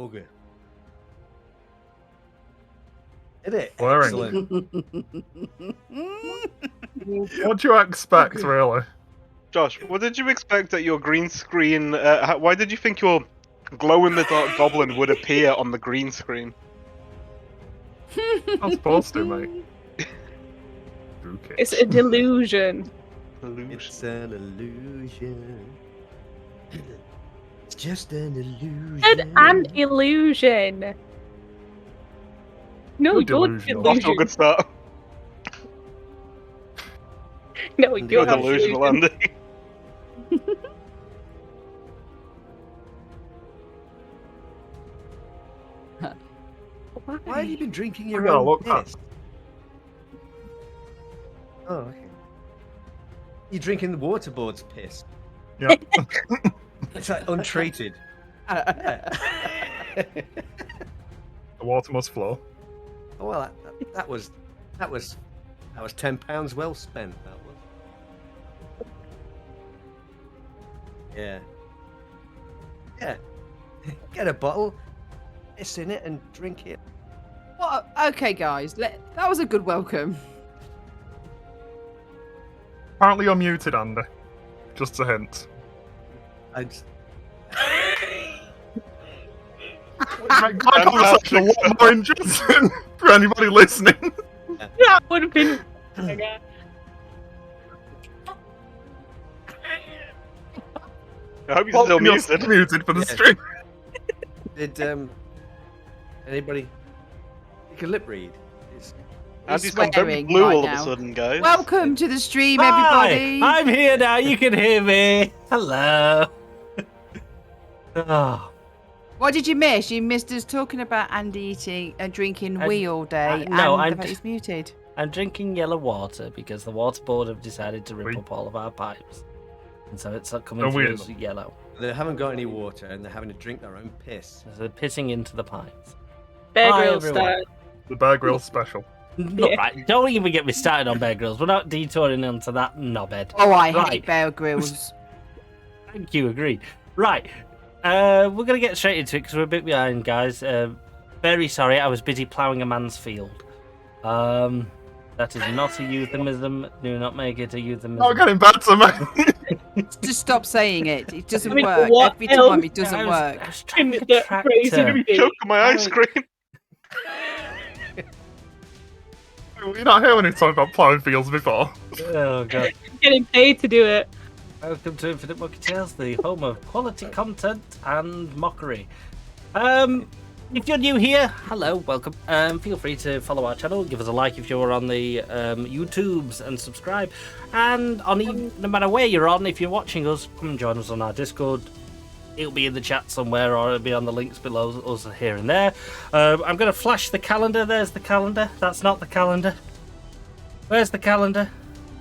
bugger. Did it? Blurring. Excellent. What do you expect, really? Josh, what did you expect that your green screen? Why did you think your glow-in-the-dark goblin would appear on the green screen? I'm supposed to, mate. Okay. It's a delusion. It's an illusion. It's just an illusion. And an illusion. No, You're you're delusional. Off to a delusion. good start. No, You're you're delusional, delusion. Andy. Why have you been drinking your gotta own look that. piss? Oh, okay. You're drinking the waterboard's piss. Yeah. It's like untreated. The water must flow. Well, that was £10 well spent. That was. Yeah. Yeah. Get a bottle, piss in it, and drink it. What? Okay, guys, that was a good welcome. Apparently you're muted, Andy. Just a hint. I just... My conversation a lot more interesting for anybody listening. That would have been. Oh my God. I hope you're still muted. Muted for the Yeah. stream. Did anybody take a lip read? Andy's gone very swearing blue right all of now. a sudden, guys. Welcome to the stream, everybody. Hi, I'm here now. You can hear me. Hello. Oh, What did you miss? You missed us talking about Andy eating and drinking wee all day, no, and I'm the fact he's muted. I'm drinking yellow water because the water board have decided to rip Wait. up all of our pipes, and so it's coming Oh, through weird. as yellow. They haven't got any water and they're having to drink their own piss. So they're pissing into the pipes. Bear Hi, Grylls everyone. style. The Bear Grylls special. Look, Yeah. right, don't even get me started on Bear Grylls. We're not detouring onto that knobhead. Oh, I Right. hate Bear Grylls. Thank you, agreed. Right, we're going to get straight into it because we're a bit behind, guys. Very sorry, I was busy ploughing a man's field. That is not a euphemism. Do not make it a euphemism. Not getting better, mate. Just stop saying it. It doesn't I mean, work. what Every else? time it doesn't work. I was trying to The get phrase tractor. of the Choke on my ice Right. cream. You're not hearing me talk about ploughing fields before. Oh god. Getting paid to do it. Welcome to Infinite Monkey Tales, the home of quality content and mockery. If you're new here, hello, welcome. Feel free to follow our channel, give us a like if you're on the YouTubes, and subscribe. And no matter where you're on, if you're watching us, come and join us on our Discord. It'll be in the chat somewhere, or it'll be on the links below us here and there. I'm going to flash the calendar. There's the calendar. That's not the calendar. Where's the calendar?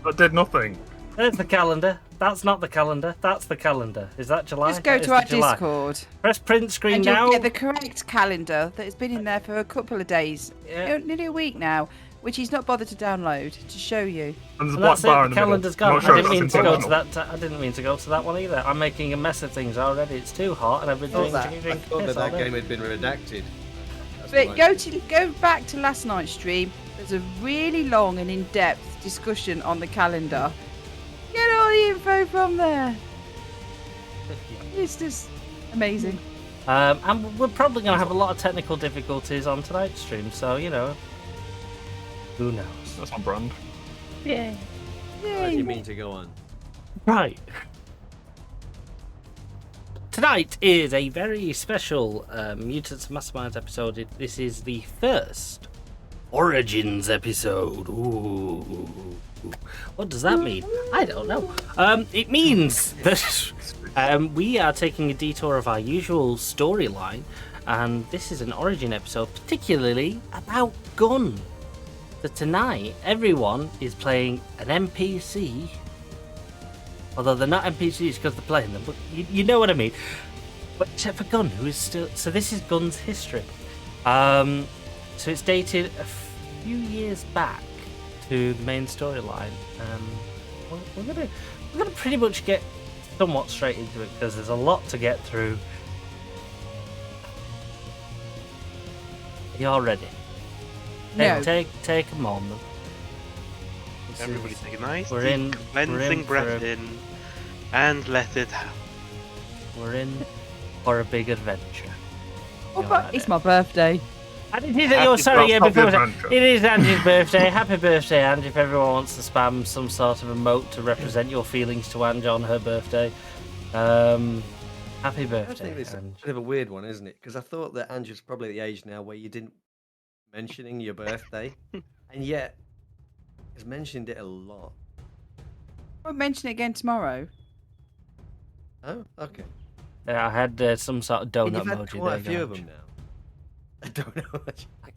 That did nothing. There's the calendar. That's not the calendar. That's the calendar. Is that July? Just go That is to our the July. Discord, Press print screen and now. you'll get the correct calendar that has been in there for a couple of days, Yeah. nearly a week now, which he's not bothered to download to show you. And there's a And black that's bar it. in The the middle. calendar's I'm gone. not sure I didn't if mean that's to go to intentional. that. I didn't mean to go to that one either. I'm making a mess of things already. It's too hot, and I've been I doing thought drinking that piss all day. game had been redacted. That's But why. go back to last night's stream. There's a really long and in-depth discussion on the calendar. Get all the info from there. It's just amazing. And we're probably going to have a lot of technical difficulties on tonight's stream, so you know, who knows? That's on brand. Yeah. How do you mean to go on? Right. Tonight is a very special Mutants Masterminds episode. This is the first Origins episode. Ooh. What does that mean? I don't know. It means that we are taking a detour of our usual storyline, and this is an Origin episode, particularly about Gunn. So tonight, everyone is playing an NPC. Although they're not NPCs because they're playing them, but you know what I mean. But except for Gunn, who is still... So this is Gunn's history. So it's dated a few years back to the main storyline. We're gonna pretty much get somewhat straight into it because there's a lot to get through. You're ready. No. Take a moment. This Everybody is- take a nice we're deep in- cleansing we're in breath for a- in and let it out. We're in for a big adventure. Oh, You're but ready. it's my birthday. And it is. Oh, sorry. That's Yeah, not the before adventure. it is Angie's birthday. Happy birthday, Angie! If everyone wants to spam some sort of emote to represent your feelings to Angie on her birthday, happy I think birthday, this is a Angie. bit of a weird one, isn't it? Because I thought that Andrew's probably at the age now where you didn't mentioning your birthday, and yet has mentioned it a lot. I'll mention it again tomorrow. Oh, okay. Yeah, I had some sort of And donut you've had emoji quite there. a few of Ange. them now. I don't know. I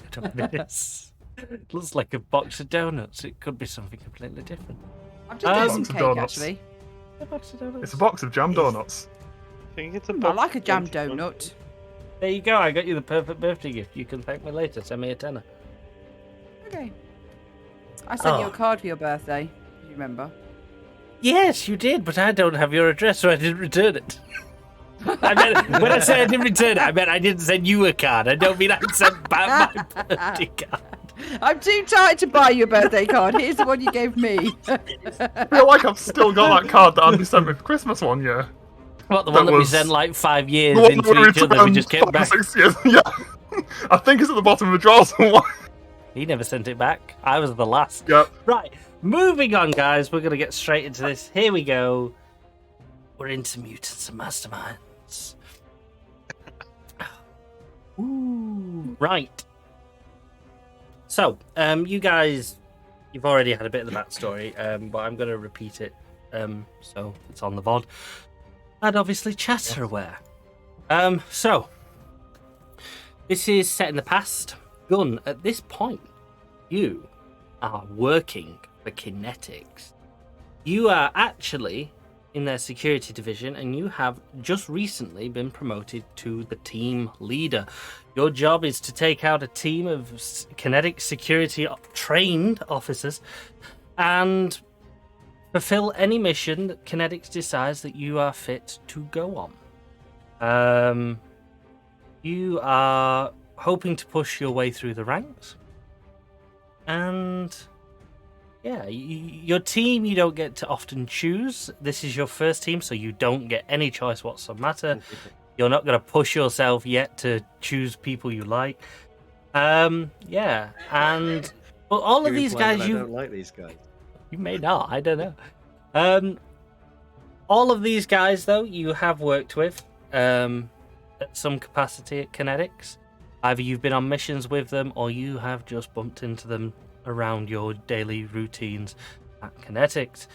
don't know what it is. It looks like a box of donuts. It could be something completely different. I've just done some Box of cake, donuts. actually. A box of donuts. It's a box of jam donuts. I think it's a I box like a of jam 21. donut. There you go. I got you the perfect birthday gift. You can thank me later. Send me a tenner. Okay. I sent you Oh. a card for your birthday. Do you remember? Yes, you did, but I don't have your address, so I didn't return it. I meant, when I said I didn't return it, I meant I didn't send you a card. I don't mean I sent back my birthday card. I'm too tired to buy you a birthday card. Here's the one you gave me. I feel like I've still got that card that Andy sent me for Christmas one year. What, the one That that we was- sent like 5 years The one into that we each other, we returned just came 5 or back. 6 years. Yeah. I think it's at the bottom of the drawer somewhere. He never sent it back. I was the last. Yep. Right, moving on, guys. We're going to get straight into this. Here we go. We're into Mutants and Masterminds. Ooh. Right. So, you guys, you've already had a bit of the backstory, but I'm going to repeat it so it's on the VOD. And obviously, chats are aware. So, this is set in the past. Gunn, at this point, you are working for Kinetics. You are actually in their security division, and you have just recently been promoted to the team leader. Your job is to take out a team of Kinetics security trained officers and fulfill any mission that Kinetics decides that you are fit to go on. You are hoping to push your way through the ranks, and yeah, your team you don't get to often choose. This is your first team, so you don't get any choice whatsoever. You're not going to push yourself yet to choose people you like. Yeah, and but all of You're these implying guys, that I don't like these guys. you may not. I don't know. All of these guys, though, you have worked with at some capacity at Kinetics. Either you've been on missions with them, or you have just bumped into them around your daily routines at Kinetics.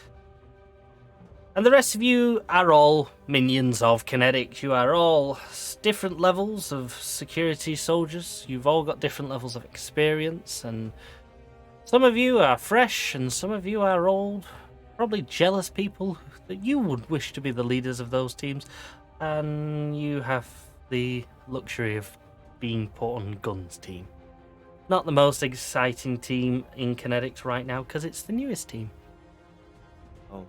And the rest of you are all minions of Kinetics. You are all different levels of security soldiers. You've all got different levels of experience, and some of you are fresh, and some of you are old. Probably jealous people that you would wish to be the leaders of those teams, and you have the luxury of being put on Gunn's team. Not the most exciting team in Kinetics right now, because it's the newest team. Oh,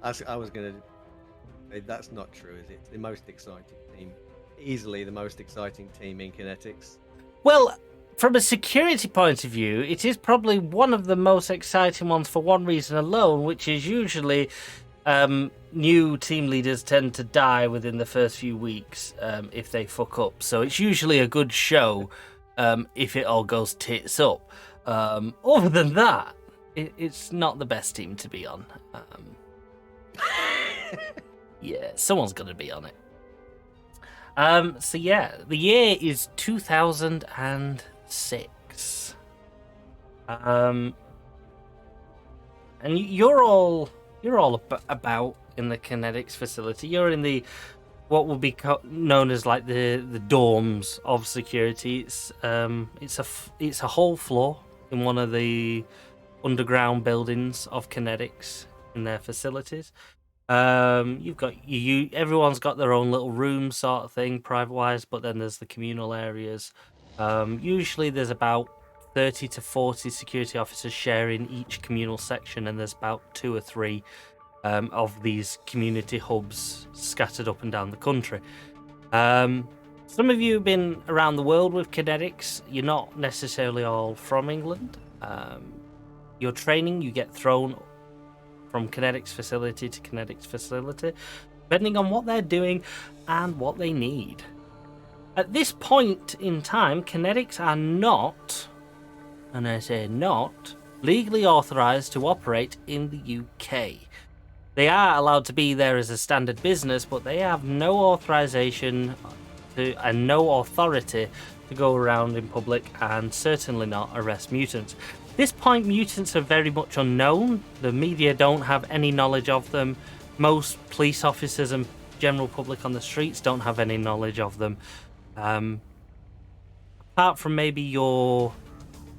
I was going to say that's not true, is it? It's the most exciting team. Easily the most exciting team in Kinetics. Well, from a security point of view, it is probably one of the most exciting ones for one reason alone, which is usually new team leaders tend to die within the first few weeks if they fuck up. So it's usually a good show if it all goes tits up. Other than that, it's not the best team to be on. Yeah, someone's going to be on it. So yeah, the year is 2006. And you're all about in the Kinetics facility. You're in the what will be known as like the dorms of security. It's a whole floor in one of the underground buildings of Kinetics in their facilities. You've got everyone's got their own little room sort of thing, private wise, but then there's the communal areas. Usually there's about 30 to 40 security officers sharing each communal section, and there's about 2 or 3 of these community hubs scattered up and down the country. Some of you have been around the world with kinetics. You're not necessarily all from England. Your training, you get thrown from kinetics facility to kinetics facility, depending on what they're doing and what they need. At this point in time, kinetics are not, and I say not, legally authorised to operate in the UK. They are allowed to be there as a standard business, but they have no authorisation and no authority to go around in public, and certainly not arrest mutants. At this point, mutants are very much unknown. The media don't have any knowledge of them. Most police officers and general public on the streets don't have any knowledge of them. Apart from maybe your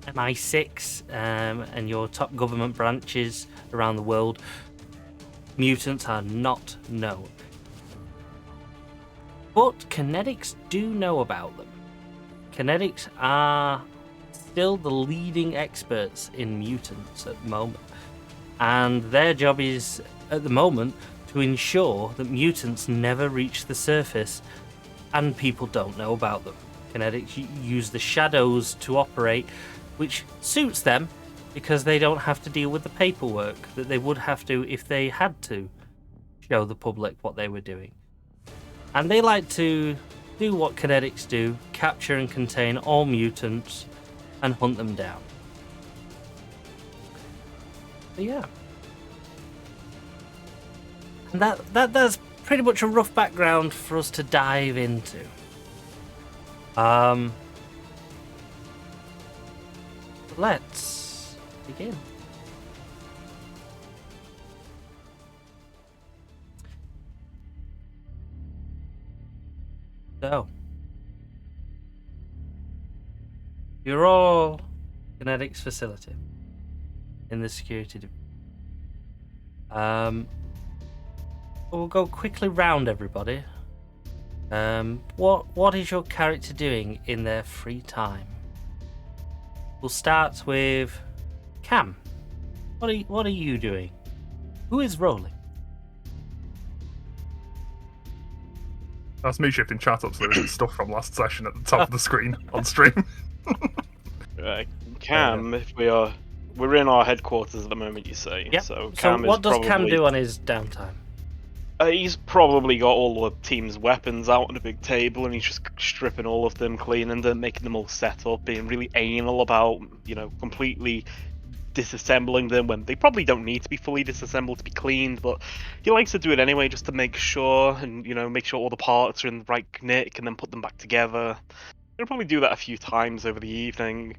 MI6 and your top government branches around the world, mutants are not known. But kinetics do know about them. Kinetics are still the leading experts in mutants at the moment. And their job is, at the moment, to ensure that mutants never reach the surface and people don't know about them. Kinetics use the shadows to operate, which suits them because they don't have to deal with the paperwork that they would have to if they had to show the public what they were doing. And they like to do what kinetics do, capture and contain all mutants and hunt them down. So yeah. And that's pretty much a rough background for us to dive into. Let's begin. So, you're all kinetics facility in the security division. We'll go quickly round everybody. What is your character doing in their free time? We'll start with Cam. What are you doing? Who is rolling? That's me shifting chat up so there's stuff from last session at the top of the screen on stream. Cam, if we're in our headquarters at the moment, you say. Yep. So, So Cam what is does Cam do on his downtime? He's probably got all the team's weapons out on a big table, and he's just stripping all of them, cleaning them, making them all set up, being really anal about, completely disassembling them when they probably don't need to be fully disassembled to be cleaned, but he likes to do it anyway just to make sure, and make sure all the parts are in the right nick and then put them back together. He'll probably do that a few times over the evening,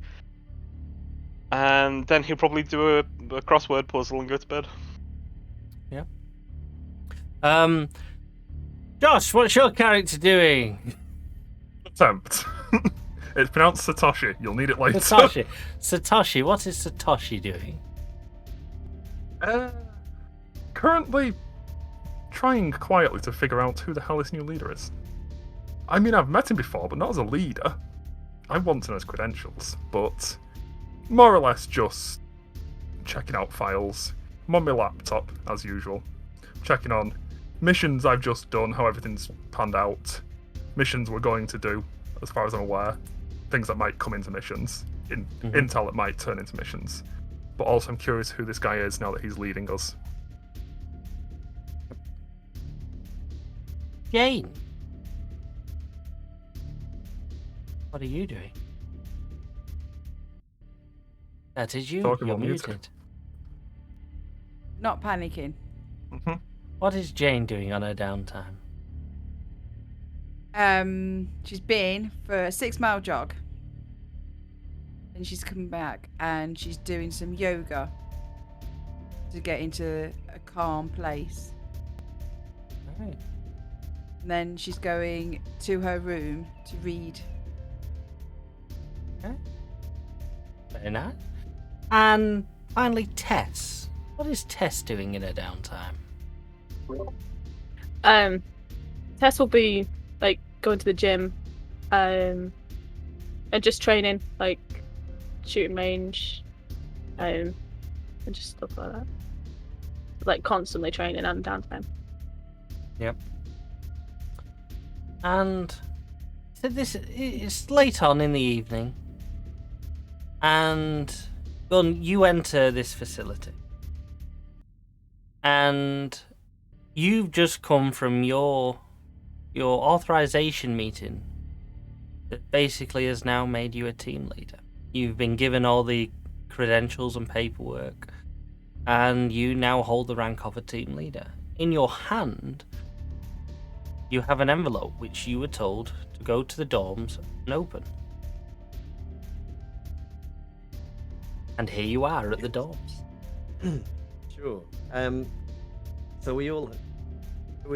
and then he'll probably do a crossword puzzle and go to bed. Yeah. Josh, what's your character doing? Attempt. It's pronounced Satoshi. You'll need it later. Satoshi, what is Satoshi doing? Currently trying quietly to figure out who the hell this new leader is. I mean, I've met him before, but not as a leader. I want to know his credentials, but more or less just checking out files. I'm on my laptop, as usual. Checking on missions I've just done, how everything's panned out. Missions we're going to do, as far as I'm aware. Things that might come into missions. Intel that might turn into missions. But also I'm curious who this guy is now that he's leading us. Jane. What are you doing? That is you. Talking You're about muted. muted. Not panicking. What is Jane doing on her downtime? She's been for a 6-mile jog. And she's come back and she's doing some yoga to get into a calm place. Right. And then she's going to her room to read. Okay. Very nice. And finally, Tess. What is Tess doing in her downtime? Tess will be going to the gym, and just training, shooting range, and just stuff like that. Constantly training and downtime. Yep. And So it's late on in the evening, and Gunn, you enter this facility, and you've just come from your authorization meeting that basically has now made you a team leader. You've been given all the credentials and paperwork, and you now hold the rank of a team leader. In your hand, you have an envelope which you were told to go to the dorms and open. And here you are at the dorms. Sure. So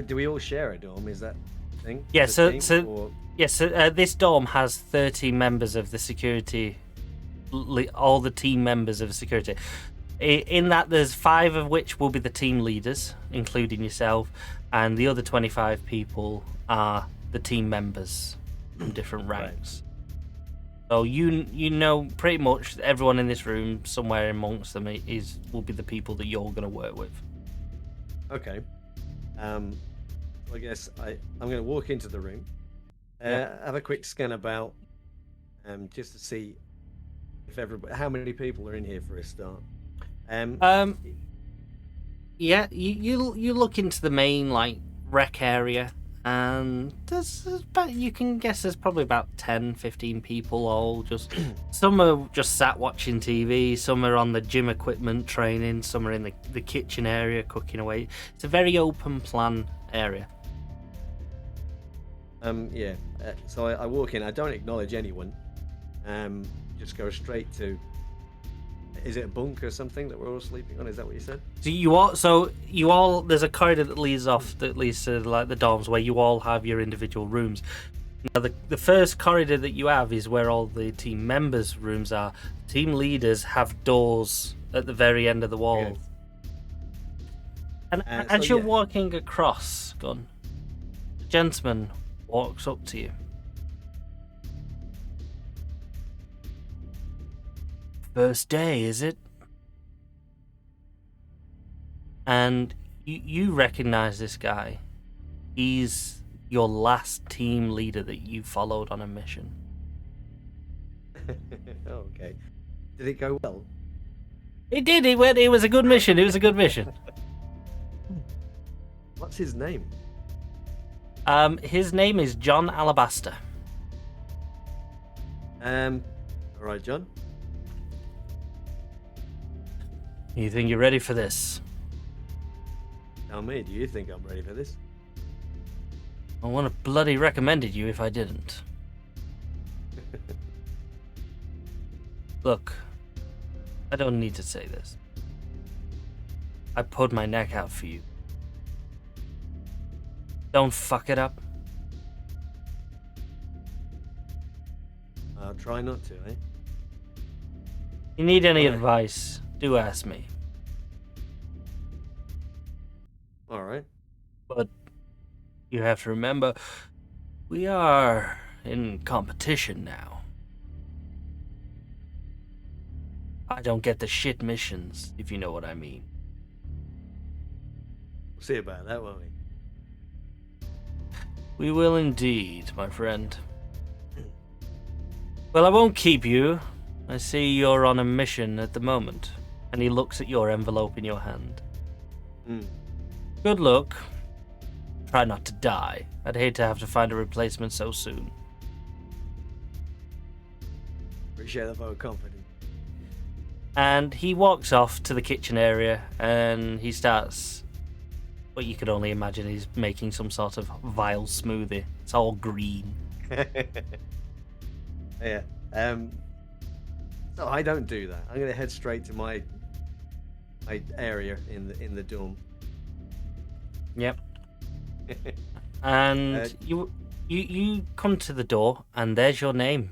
do we all share a dorm? Is that the thing? Yeah. The team, or- Yes. This dorm has 30 members of the security, all the team members of security. In that, there's 5 of which will be the team leaders, including yourself, and the other 25 people are the team members from different ranks. So you know pretty much everyone in this room, somewhere amongst them, will be the people that you're going to work with. Okay. I guess I'm going to walk into the room, have a quick scan about, just to see if how many people are in here for a start. Yeah, you look into the main rec area, and you can guess there's probably about 10-15 people all just some are just sat watching TV, some are on the gym equipment training, some are in the kitchen area cooking away. It's a very open plan area. So I walk in, I don't acknowledge anyone, just go straight to, is it a bunk or something that we're all sleeping on? Is that what you said? So you all there's a corridor that leads to the dorms where you all have your individual rooms. Now the first corridor that you have is where all the team members' rooms are. Team leaders have doors at the very end of the wall. Okay. And as you're walking across, Gunn, the gentleman walks up to you. First day, is it? And you recognize this guy. He's your last team leader that you followed on a mission. Okay. Did it go well? It did. It was a good mission. It was a good mission. What's his name? His name is John Alabaster. All right, John. You think you're ready for this? Tell me, do you think I'm ready for this? I would have bloody recommended you if I didn't. Look, I don't need to say this. I put my neck out for you. Don't fuck it up. I'll try not to, eh? You need any Alright. advice, do ask me. All right. But you have to remember, we are in competition now. I don't get the shit missions, if you know what I mean. We'll see about that, won't we? We will indeed, my friend. Well, I won't keep you. I see you're on a mission at the moment. And he looks at your envelope in your hand. Good luck. Try not to die. I'd hate to have to find a replacement so soon. Appreciate the vote of confidence. And he walks off to the kitchen area and he starts what you could only imagine he's making some sort of vile smoothie. It's all green. Yeah. So I don't do that. I'm gonna head straight to my area in the dorm. Yep. And you come to the door and there's your name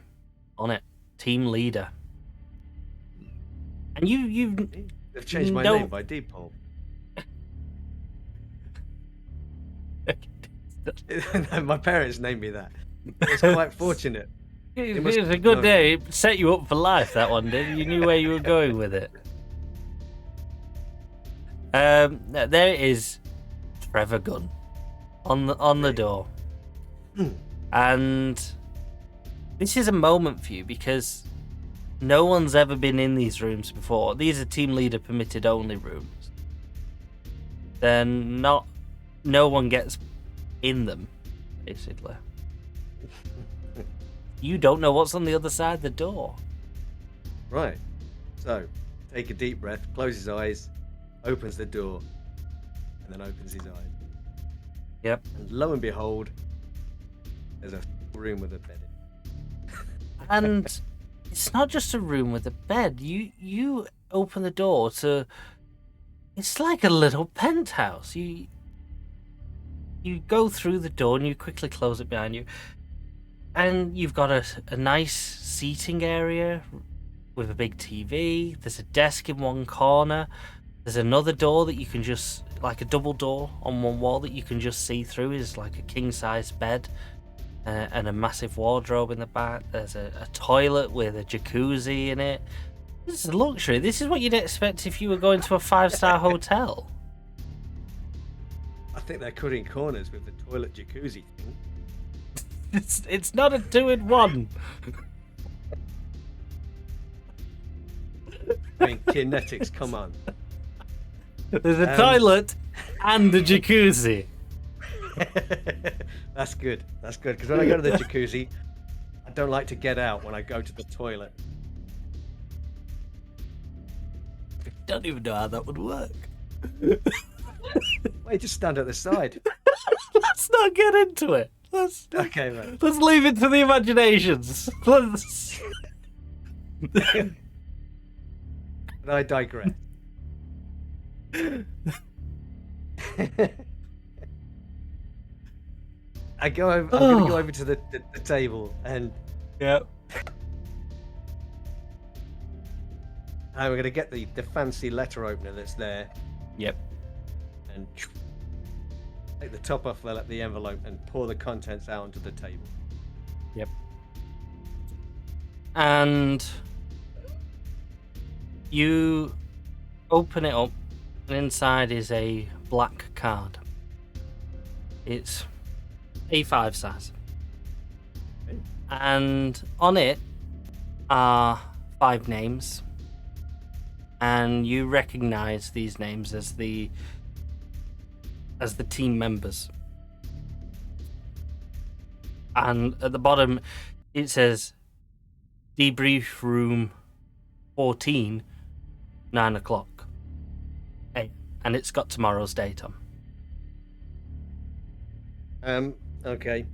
on it, team leader. And They've changed my name by default. My parents named me that. It's quite fortunate. It must- was a good no. day. It set you up for life, that one did. You knew where you were going with it. There is Trevor Gunn on the door. And this is a moment for you because no one's ever been in these rooms before. These are team leader permitted only rooms. Then no one gets in them, basically. You don't know what's on the other side of the door. Right. So, take a deep breath, close his eyes, opens the door, and then opens his eyes. Yep. And lo and behold, there's a room with a bed in. And it's not just a room with a bed. You open the door to... It's like a little penthouse. You go through the door and you quickly close it behind you. And you've got a nice seating area with a big TV. There's a desk in one corner. There's another door that you can just, like a double door on one wall that you can just see through. Is like a king-size bed and a massive wardrobe in the back. There's a toilet with a jacuzzi in it. This is luxury. This is what you'd expect if you were going to a 5-star hotel. I think they're cutting corners with the toilet jacuzzi thing. It's not a 2-in-1. I mean, kinetics, come on. There's a toilet and a jacuzzi. That's good. That's good. Because when I go to the jacuzzi, I don't like to get out when I go to the toilet. I don't even know how that would work. Wait, just stand at the side. Let's not get into it. Okay, man. Let's leave it to the imaginations. Let's... And I digress. I'm going to go over to the table and Yep. I'm going to get the fancy letter opener that's there Yep. and take the top off the envelope and pour the contents out onto the table. Yep. And you open it up, and inside is a black card. It's A5 size. Okay. And on it are 5 names. And you recognize these names as the team members. And at the bottom it says debrief room 14, 9 o'clock. Hey, and it's got tomorrow's date on. Okay.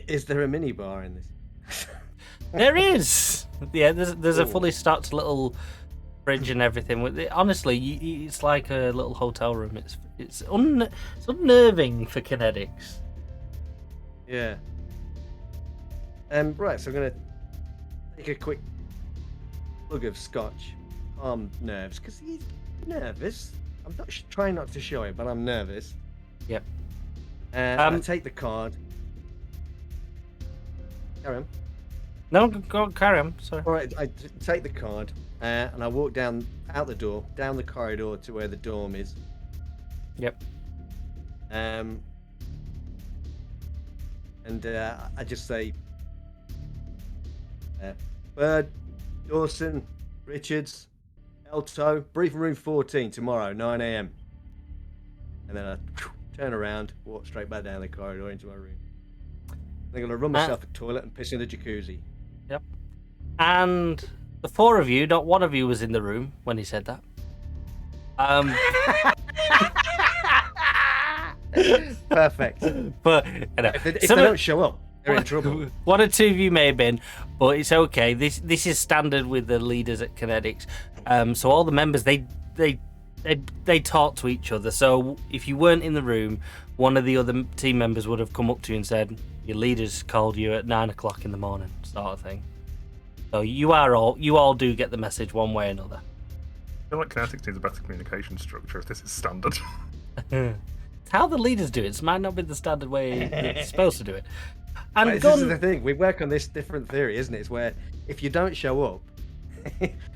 Is there a mini bar in this? There is. Yeah, there's a fully stocked little fridge and everything. With it, honestly, it's like a little hotel room. It's unnerving for kinetics. Yeah. Right, so I'm gonna take a quick plug of scotch, calm nerves, because he's nervous. I'm not trying not to show it, but I'm nervous. Yep. I take the card. Carry on. No, go on, carry on. Sorry. All right, I take the card and I walk out the door, down the corridor to where the dorm is. Yep. And I just say, Bird, Dawson, Richards, Elto, briefing room 14 tomorrow, 9 a.m. And then I turn around, walk straight back down the corridor into my room. I'm going to run myself a toilet and piss in the jacuzzi. Yep. And the 4 of you, not one of you was in the room when he said that. Perfect. But you know, If they don't show up, they're in trouble. 1 or 2 of you may have been, but it's okay. This is standard with the leaders at Kinetics. So all the members they talk to each other. So if you weren't in the room, one of the other team members would have come up to you and said, "Your leaders called you at 9 o'clock in the morning," sort of thing. So you all do get the message one way or another. I feel like Kinetics needs a better communication structure if this is standard. It's how the leaders do it. It might not be the standard way it's supposed to do it. And This Gunn, is the thing. We work on this different theory, isn't it? It's where if you don't show up,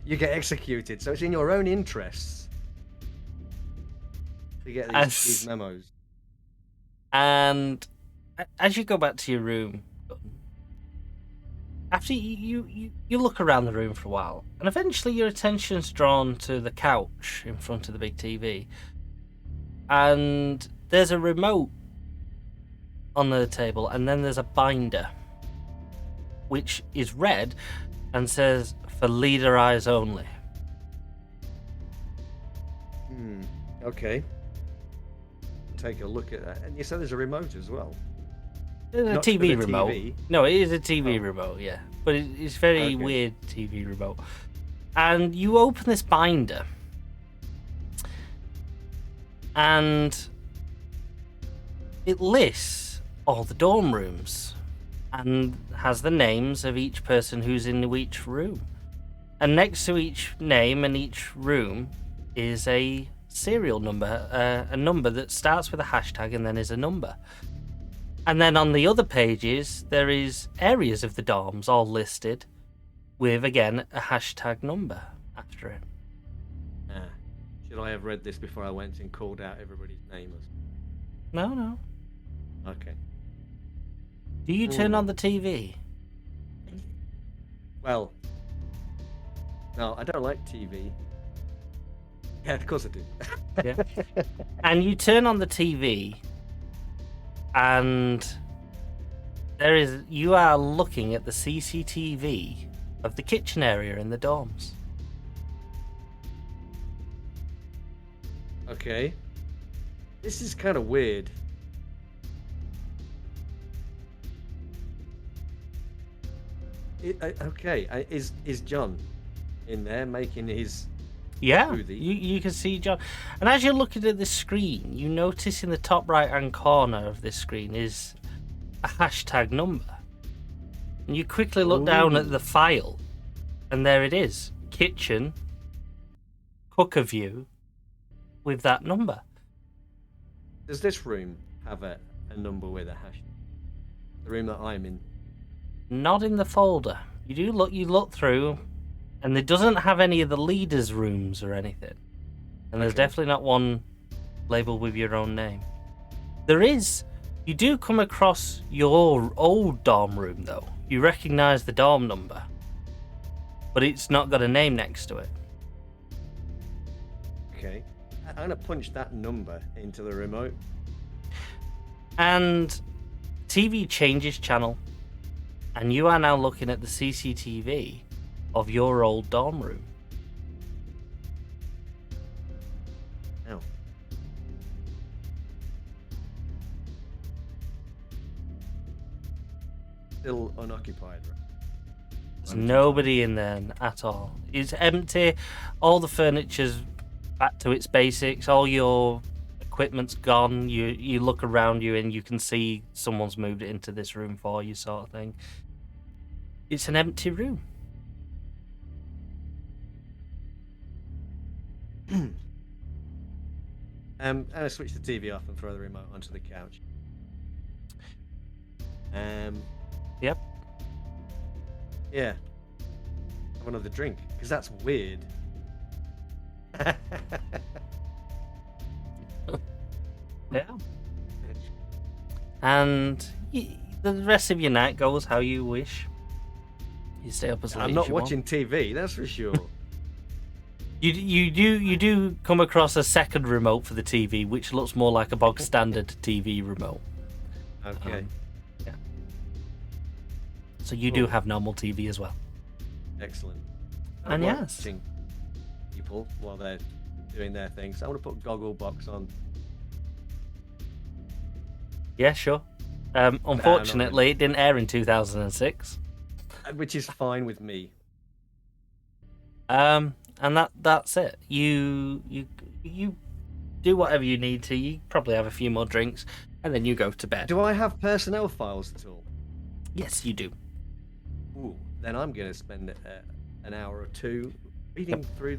you get executed. So it's in your own interests to get these memos. And as you go back to your room, after you look around the room for a while, and eventually your attention's drawn to the couch in front of the big TV, and there's a remote on the table, and then there's a binder, which is red and says "for leader eyes only." Okay. Take a look at that. And you said there's a remote as well. There's a Not for TV the remote. TV. No, it is a TV Oh. remote, yeah. But it's very Okay. weird TV remote. And you open this binder, and it lists all the dorm rooms and has the names of each person who's in each room. And next to each name and each room is a serial number, a number that starts with a hashtag and then is a number. And then on the other pages, there is areas of the dorms all listed with, again, a hashtag number after it. Should I have read this before I went and called out everybody's name? No. Okay. Do you turn on the TV? Well, no, I don't like TV. Yeah, of course I do. Yeah. And you turn on the TV, and you are looking at the CCTV of the kitchen area in the dorms. Okay. This is kind of weird. Is John in there making his Yeah, smoothie? you can see John. And as you're looking at this screen, you notice in the top right-hand corner of this screen is a hashtag number. And you quickly look down at the file, and there it is. Kitchen, cooker view, with that number. Does this room have a number with a hash? The room that I'm in. Not in the folder. You look through, and it doesn't have any of the leaders' rooms or anything. And there's Okay. definitely not one labeled with your own name. You do come across your old dorm room though. You recognise the dorm number, but it's not got a name next to it. Okay. I'm gonna punch that number into the remote. And TV changes channel, and you are now looking at the CCTV of your old dorm room. Ow. Still unoccupied, right? There's nobody in there at all. It's empty. All the furniture's back to its basics. All your equipment's gone. You look around you and you can see someone's moved it into this room for you, sort of thing. It's an empty room. I'm gonna switch the TV off and throw the remote onto the couch. Yep. Yeah. Have another drink, because that's weird. Yeah. And the rest of your night goes how you wish. You stay up as late I'm as not you want. watching TV, that's for sure. You do come across a second remote for the TV, which looks more like a bog standard TV remote. Okay. Yeah. So you do Cool. have normal TV as well. Excellent. And I'm yes. watching people while they're doing their thing. So I want to put goggle box on. Yeah, sure. Unfortunately, it didn't air in 2006. Which is fine with me. And that's it. You do whatever you need to. You probably have a few more drinks, and then you go to bed. Do I have personnel files at all? Yes, you do. Ooh, then I'm going to spend an hour or two reading through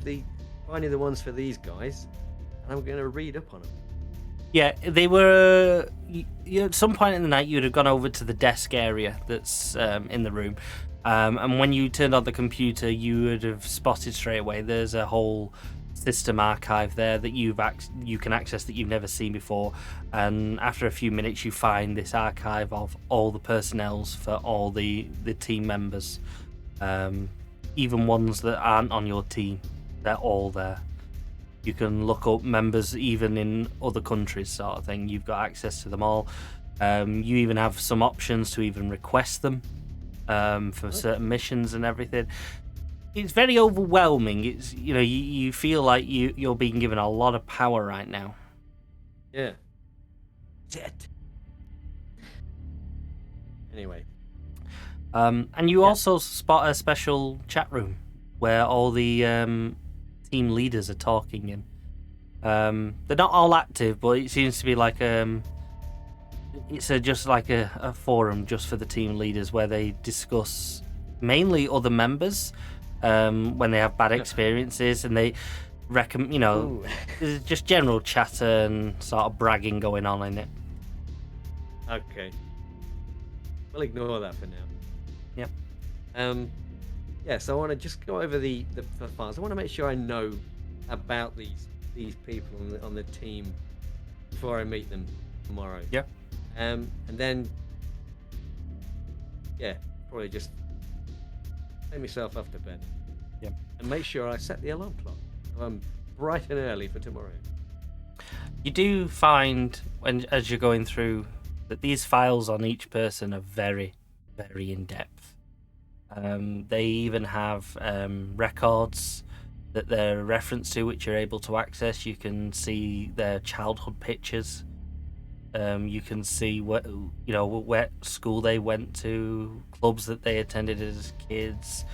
finding the ones for these guys, and I'm going to read up on them. Yeah, they were. At some point in the night, you'd have gone over to the desk area that's in the room, and when you turned on the computer, you would have spotted straight away. There's a whole system archive there that you can access that you've never seen before, and after a few minutes you find this archive of all the personnels for all the team members, even ones that aren't on your team. They're all there. You can look up members even in other countries, sort of thing. You've got access to them all. You even have some options to even request them for certain missions and everything. It's very overwhelming. It's you feel like you're being given a lot of power right now. Yeah. Jet. Anyway. And you also spot a special chat room where all the team leaders are talking in. They're not all active, but it seems to be like it's just like a forum just for the team leaders where they discuss mainly other members when they have bad experiences, and they recommend, there's just general chatter and sort of bragging going on in it. Okay. We'll ignore that for now. Yep. So I want to just go over the files. I want to make sure I know about these people on the team before I meet them tomorrow. Yep. And then probably just take myself off to bed. Yep. And make sure I set the alarm clock so I'm bright and early for tomorrow. You do find as you're going through that these files on each person are very, very in depth. They even have records that they're referenced to, which you're able to access. You can see their childhood pictures. You can see what school they went to, clubs that they attended as kids,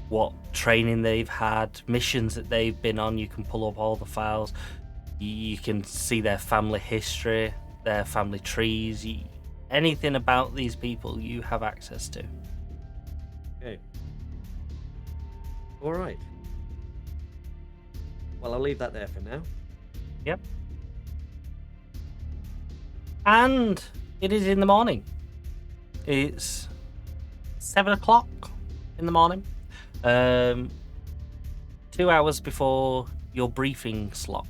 what training they've had, missions that they've been on. You can pull up all the files. You can see their family history, their family trees. Anything about these people you have access to. Okay. All right. Well, I'll leave that there for now. Yep. And it is in the morning. It's 7 o'clock in the morning. 2 hours before your briefing slot.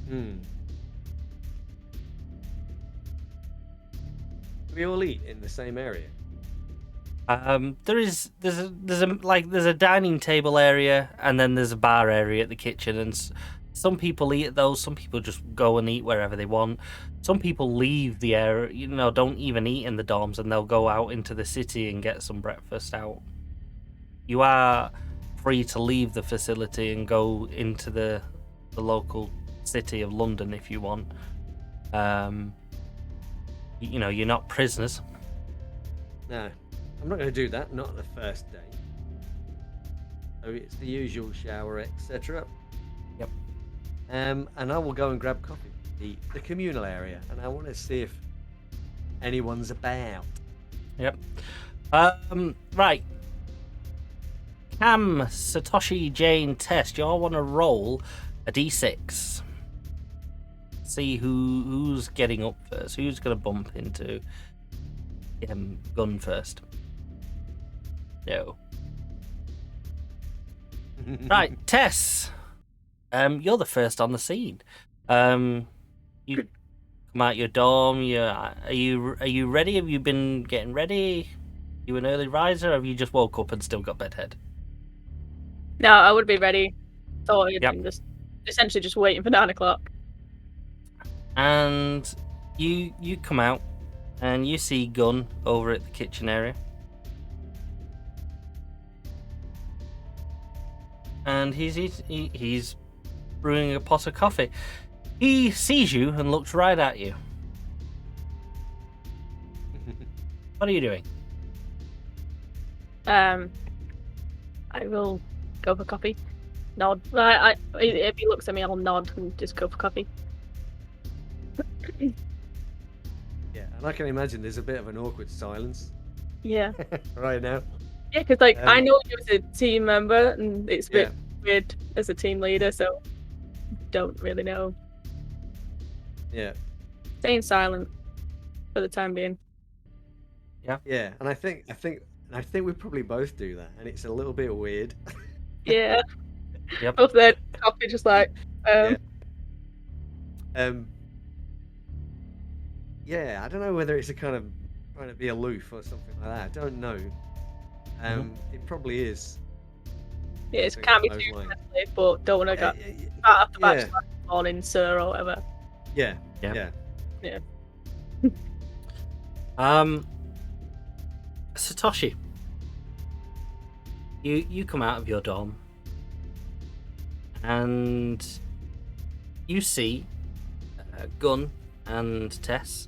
Do we all eat in the same area? There's a dining table area, and then there's a bar area at the kitchen, and some people eat at those. Some people just go and eat wherever they want. Some people leave the area, don't even eat in the dorms, and they'll go out into the city and get some breakfast out. You are free to leave the facility and go into the local city of London if you want. You're not prisoners. No, I'm not going to do that. Not on the first day. So it's the usual shower, etc. Yep. And I will go and grab coffee, the communal area, and I want to see if anyone's about. Yep. Right. Cam, Satoshi, Jane, Test. You all want to roll a d6. See who's getting up first. Who's going to bump into Gunn first? No. Right, Tess. You're the first on the scene. You come out your dorm. Are you ready? Have you been getting ready? You an early riser? Or have you just woke up and still got bedhead? No, I would be ready. So I'd Yep. been just essentially just waiting for 9 o'clock. And you come out and you see Gunn over at the kitchen area. And he's brewing a pot of coffee. He sees you and looks right at you. What are you doing? I will go for coffee. Nod. If he looks at me, I'll nod and just go for coffee. Yeah, and I can imagine there's a bit of an awkward silence Yeah. right now. Yeah, because I know you as a team member, and it's a bit weird as a team leader, so don't really know. Yeah. Staying silent for the time being. Yeah, and I think we probably both do that, and it's a little bit weird. Yeah. Yep. Both their coffee just like. Yeah. Yeah, I don't know whether it's a kind of trying to be aloof or something like that. I don't know. It probably is. Yeah, it something can't be along too those lines. friendly, but don't want to Yeah, start off the batch yeah, like morning, sir, or whatever. yeah, Yeah. yeah. Satoshi, you come out of your dorm and you see Gunn and Tess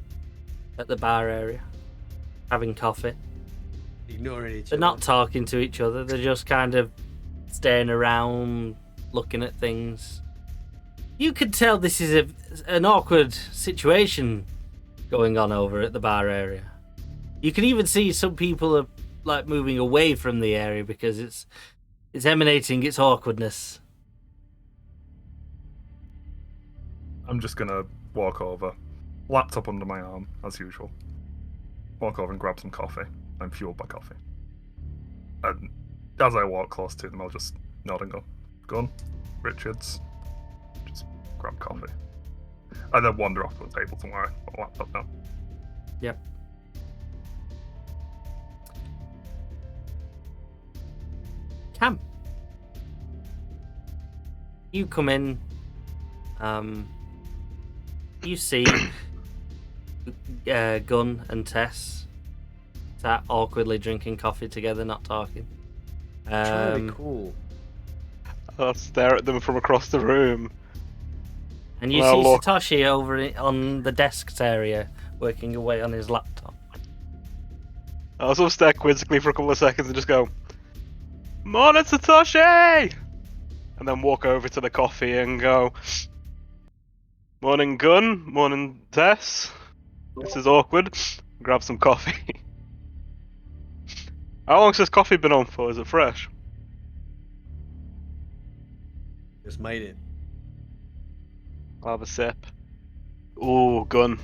at the bar area having coffee. Ignoring each They're other. not talking to each other, they're just kind of staring around, looking at things. You could tell this is an awkward situation going on over at the bar area. You can even see some people are like moving away from the area because it's emanating its awkwardness. I'm just gonna walk over, laptop under my arm, as usual. Walk over and grab some coffee. I'm fueled by coffee. And as I walk close to them, I'll just nod and go, Gunn, Richards, just grab coffee. And then wander off to the table somewhere, put my laptop down. Yep. Cam, you come in. You see Gunn and Tess sat awkwardly drinking coffee together, not talking. Trying to be cool. I'll stare at them from across the room. And you Well, see look. Satoshi over on the desks area, working away on his laptop. I'll sort of stare quizzically for a couple of seconds and just go, Morning, Satoshi! And then walk over to the coffee and go, Morning, Gunn. Morning, Tess. This is awkward. Grab some coffee. How long's this coffee been on for? Is it fresh? Just made it. I'll have a sip. Ooh, Gunn.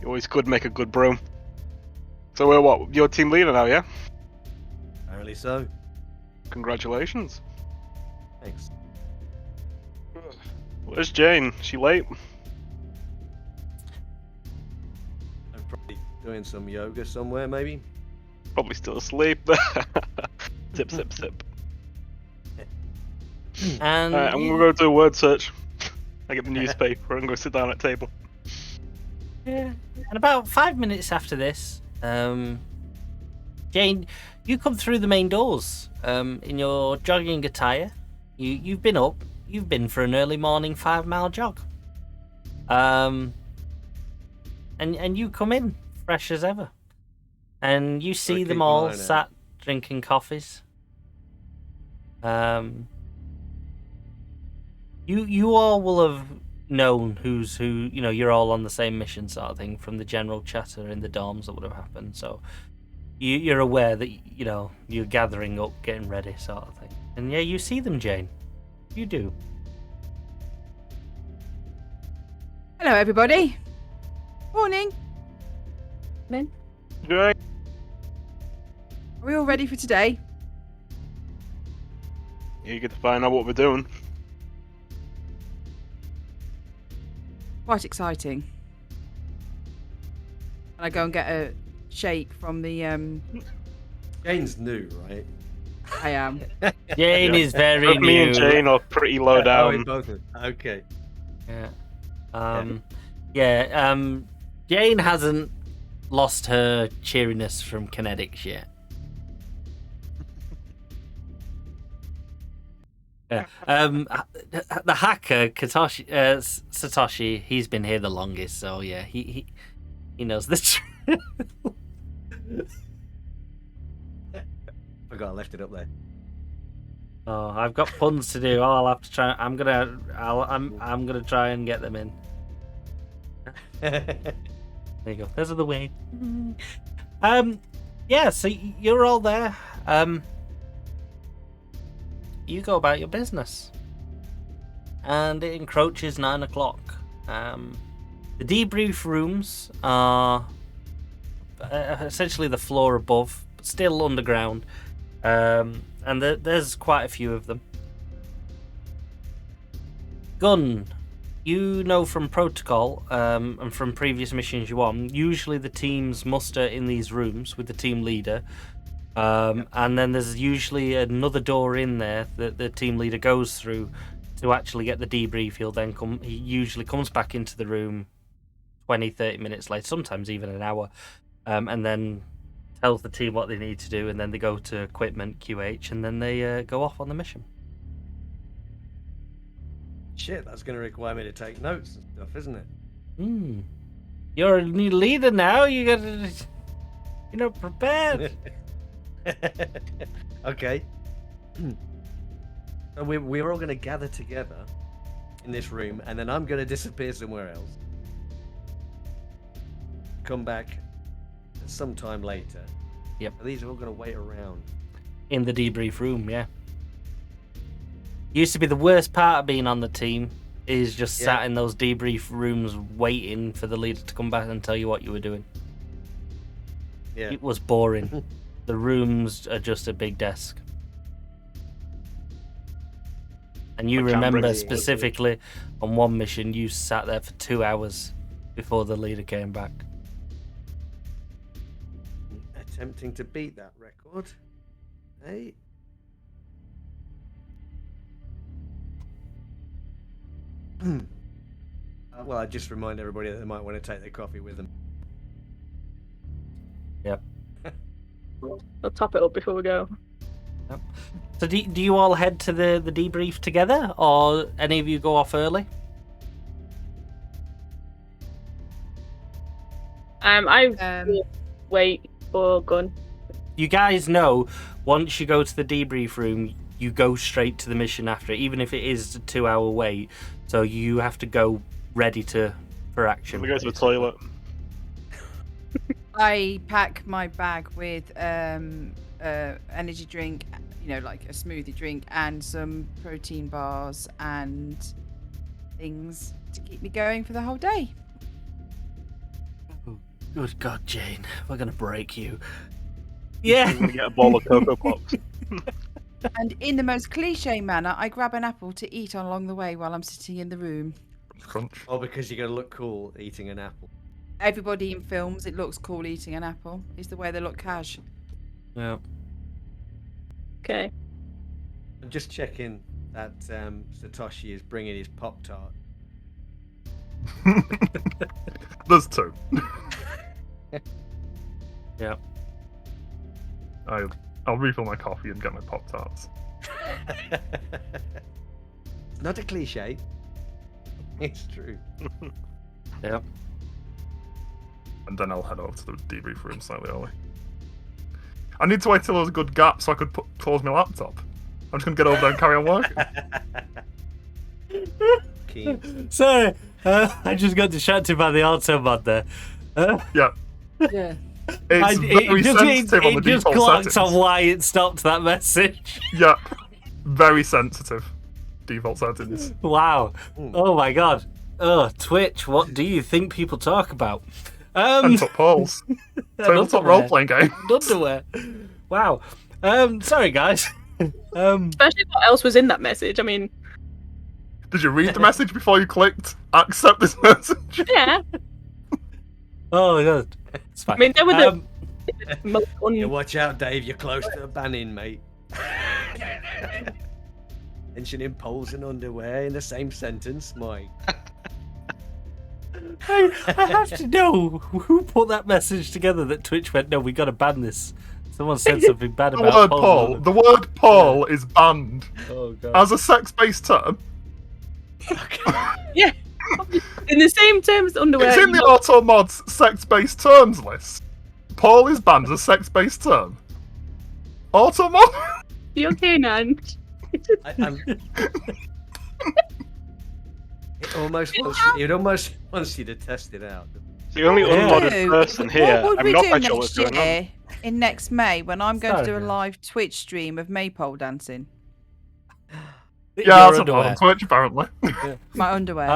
You always could make a good brew. So we're what? You're team leader now, yeah? Apparently so. Congratulations. Thanks. Where's Jane? She late? I'm probably doing some yoga somewhere, maybe. Probably still asleep. Sip, sip, sip. And Alright, I'm gonna go do a word search. I get the newspaper and go sit down at table. yeah. And about 5 minutes after this, Jane, you come through the main doors in your jogging attire. You've been up. You've been for an early morning 5-mile jog. And you come in fresh as ever. And you see keep them an all eye out. sat drinking coffees. You all will have known who's who. You know, you're all on the same mission, sort of thing, from the general chatter in the dorms that would have happened. So you're aware that you're gathering up, getting ready, sort of thing. And yeah, you see them, Jane. You do. Hello, everybody. Morning. Then Right. Are we all ready for today? You get to find out what we're doing. Quite exciting. And I go and get a shake from the. Jane's new, right? I am. Jane is very Both new. me and Jane are pretty low Oh, we down. both are. Okay. Yeah. Jane hasn't lost her cheeriness from kinetics yet. Yeah. The hacker Satoshi, he's been here the longest, so yeah, he knows the truth. Forgot I left it up there. Oh, I've got puns to do. Oh, I'll have to try. I'm gonna try and get them in. There you go. Those are the way. Yeah. So you're all there. You go about your business, and it encroaches 9 o'clock. The debrief rooms are essentially the floor above, but still underground. And and there's quite a few of them. Gunn, you know from protocol and from previous missions you're on, usually the teams muster in these rooms with the team leader, and then there's usually another door in there that the team leader goes through to actually get the debrief. He usually comes back into the room 20-30 minutes later, sometimes even an hour, and then tells the team what they need to do, and then they go to equipment, QH, and then they go off on the mission. Shit, that's going to require me to take notes and stuff, isn't it? You're a new leader now. You're not prepared. Okay. So we're all going to gather together in this room, and then I'm going to disappear somewhere else. Come back sometime later. Yep. And these are all going to wait around. In the debrief room, yeah. Used to be the worst part of being on the team is just sat in those debrief rooms waiting for the leader to come back and tell you what you were doing. Yeah. It was boring. The rooms are just a big desk. And you remember specifically on one mission you sat there for 2 hours before the leader came back. Attempting to beat that record. Hey. Well, I just remind everybody that they might want to take their coffee with them. Yep. I'll top it up before we go. Yep. So do you all head to the debrief together, or any of you go off early? I wait for Gunn. You guys know once you go to the debrief room, you go straight to the mission after, even if it is a 2-hour wait. So you have to go ready for action. We go to the toilet. I pack my bag with energy drink, like a smoothie drink, and some protein bars and things to keep me going for the whole day. Oh, good God, Jane, we're gonna break you. Yeah. I'm gonna get a bowl of Cocoa Pops. And in the most cliche manner, I grab an apple to eat along the way while I'm sitting in the room. Crunch. Oh, because you're going to look cool eating an apple. Everybody in films, it looks cool eating an apple. It's the way they look cash. Yeah. Okay. I'm just checking that Satoshi is bringing his Pop-Tart. There's 2. Yeah. I'll refill my coffee and get my Pop-Tarts. It's not a cliche. It's true. Yep. And then I'll head over to the debrief room slightly early. I need to wait till there's a good gap so I could close my laptop. I'm just going to get over there and carry on working. Keen. Sorry, I just got distracted by the auto mod there. Yeah. Yeah. It's very sensitive on the it just default clocked settings. on why it stopped that message. Yep. Very sensitive. Default settings. Wow. Oh my God. Oh, Twitch, what do you think people talk about? And top polls. Tabletop role-playing game. Underwear. Wow. Sorry, guys. Especially what else was in that message. I mean, Did you read the message before you clicked accept this message? yeah. Oh my God. It's fine. I mean, they were the most Yeah, watch out, Dave. You're close to a banning, mate. Mentioning poles and underwear in the same sentence, Mike. I have to know who put that message together that Twitch went, no, we got to ban this. Someone said something bad The about word poles. Paul. The word Paul is banned Oh God. as a sex-based term. Yeah. In the same terms, underwear. It's in the Auto Mods sex-based terms list. Paul is banned as a sex-based term. Auto Mod. You okay, Nan? It almost wants you to test it out. The only unmodded person here. What would I'm we not do quite sure what's next going on. year, in next May, when I'm going to do a Sorry. live Twitch stream of maypole dancing? Yeah, Your that's a underwear. on Twitch apparently. My underwear.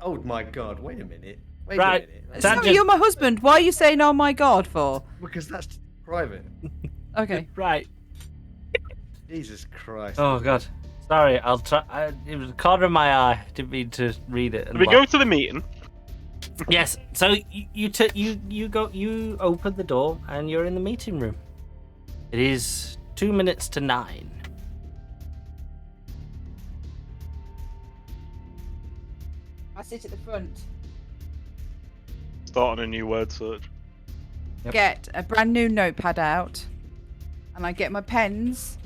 Oh my God! Wait a minute. Wait Right. a minute. Tangent. Sorry, you're my husband. Why are you saying "Oh my God" for? Because that's private. Okay. Right. Jesus Christ. Oh God. Sorry, I'll try. It was a corner of my eye. Didn't mean to read it. We go to the meeting. Yes. So you open the door and you're in the meeting room. It is 2 minutes to 9. I sit at the front. Starting a new word search. Yep. Get a brand new notepad out, and I get my pens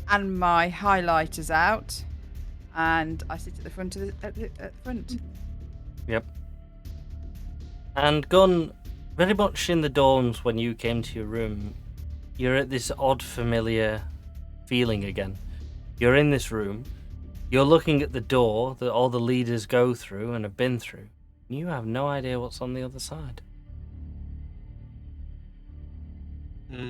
and my highlighters out, and I sit at the front of at the front. Yep. And Gunn, very much in the dawns when you came to your room, you're at this odd familiar feeling again. You're in this room. You're looking at the door that all the leaders go through and have been through. You have no idea what's on the other side. I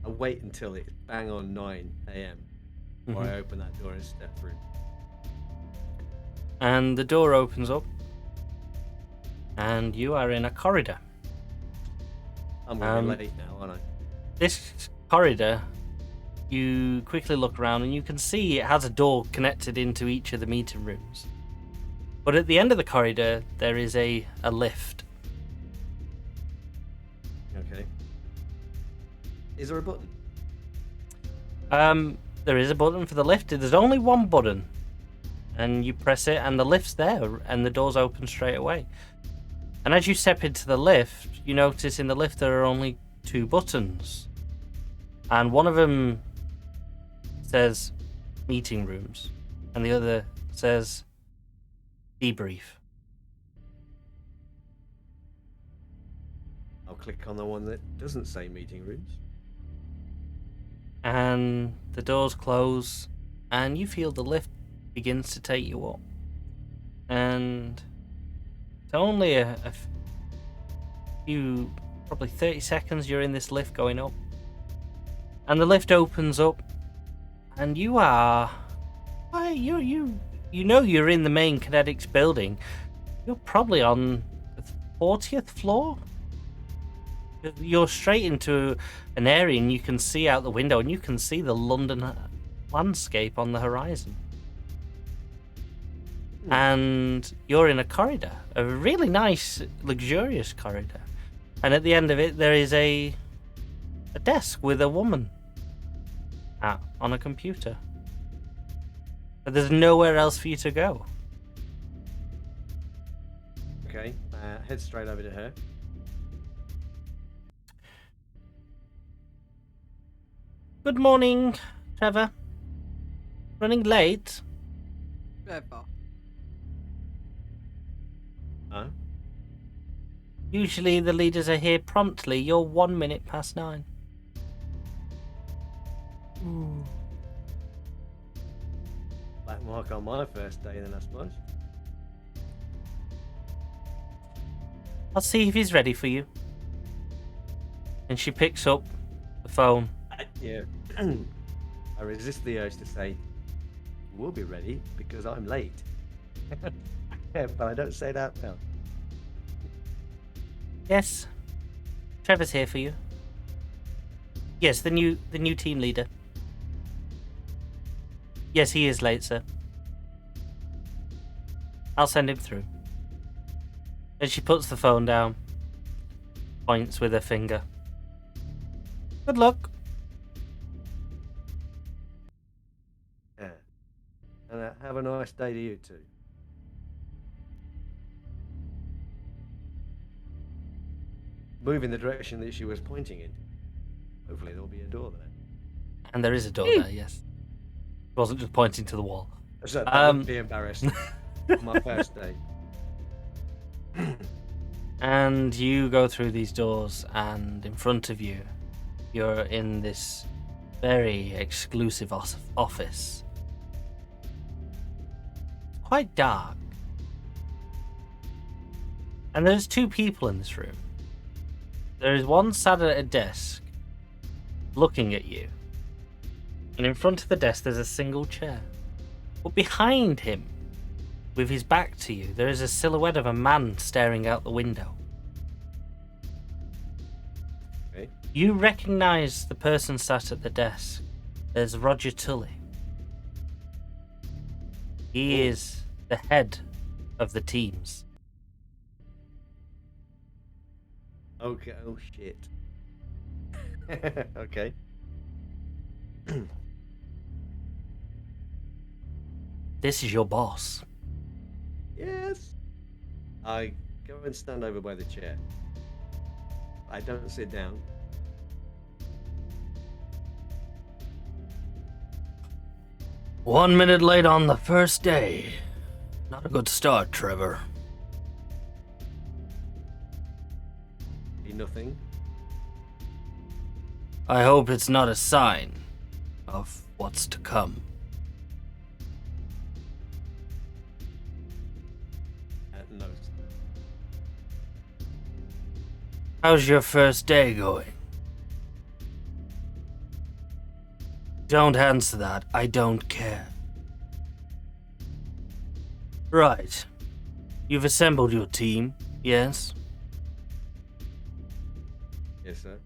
wait until it's bang on 9 a.m. before I open that door and step through. And the door opens up, and you are in a corridor. I'm going to be late now, aren't I? This corridor, you quickly look around and you can see it has a door connected into each of the meeting rooms. But at the end of the corridor, there is a lift. Okay. Is there a button? There is a button for the lift. There's only one button. And you press it and the lift's there and the doors open straight away. And as you step into the lift, you notice in the lift there are only 2 buttons. And one of them says meeting rooms and the other says debrief. I'll click on the one that doesn't say meeting rooms. And the doors close and you feel the lift begins to take you up. And it's only a few, probably 30 seconds you're in this lift going up. And the lift opens up and you are... You know you're in the main kinetics building. You're probably on the 40th floor. You're straight into an area and you can see out the window and you can see the London landscape on the horizon. And you're in a corridor, a really nice, luxurious corridor. And at the end of it, there is a desk with a woman on a computer. But there's nowhere else for you to go. Okay, head straight over to her. Good morning, Trevor. Running late? Trevor. Huh? Usually the leaders are here promptly. You're 1 minute past 9. Ooh. Black mark on my first day then, I suppose. I'll see if he's ready for you. And she picks up the phone. Yeah. I resist the urge to say, we'll be ready because I'm late. Yeah, but I don't say that now. Yes. Trevor's here for you. Yes, the new team leader. Yes, he is late, sir. I'll send him through. And she puts the phone down. Points with her finger. Good luck. Yeah. And have a nice day to you too. Move in the direction that she was pointing in. Hopefully there'll be a door there. And there is a door there, yes. It wasn't just pointing to the wall. So I wouldn't be embarrassed on my first day. And you go through these doors, and in front of you, you're in this very exclusive office. It's quite dark. And there's 2 people in this room. There is one sat at a desk, looking at you. And in front of the desk, there's a single chair. But behind him, with his back to you, there is a silhouette of a man staring out the window. You recognize the person sat at the desk. There's Roger Tully. He is the head of the teams. Okay. Oh shit. Okay. This is your boss. Yes. I go and stand over by the chair. I don't sit down. One minute late on the first day. Not a good start, Trevor. See nothing. I hope it's not a sign of what's to come. No. How's your first day going? Don't answer that. I don't care. Right. You've assembled your team, yes? Yes, sir.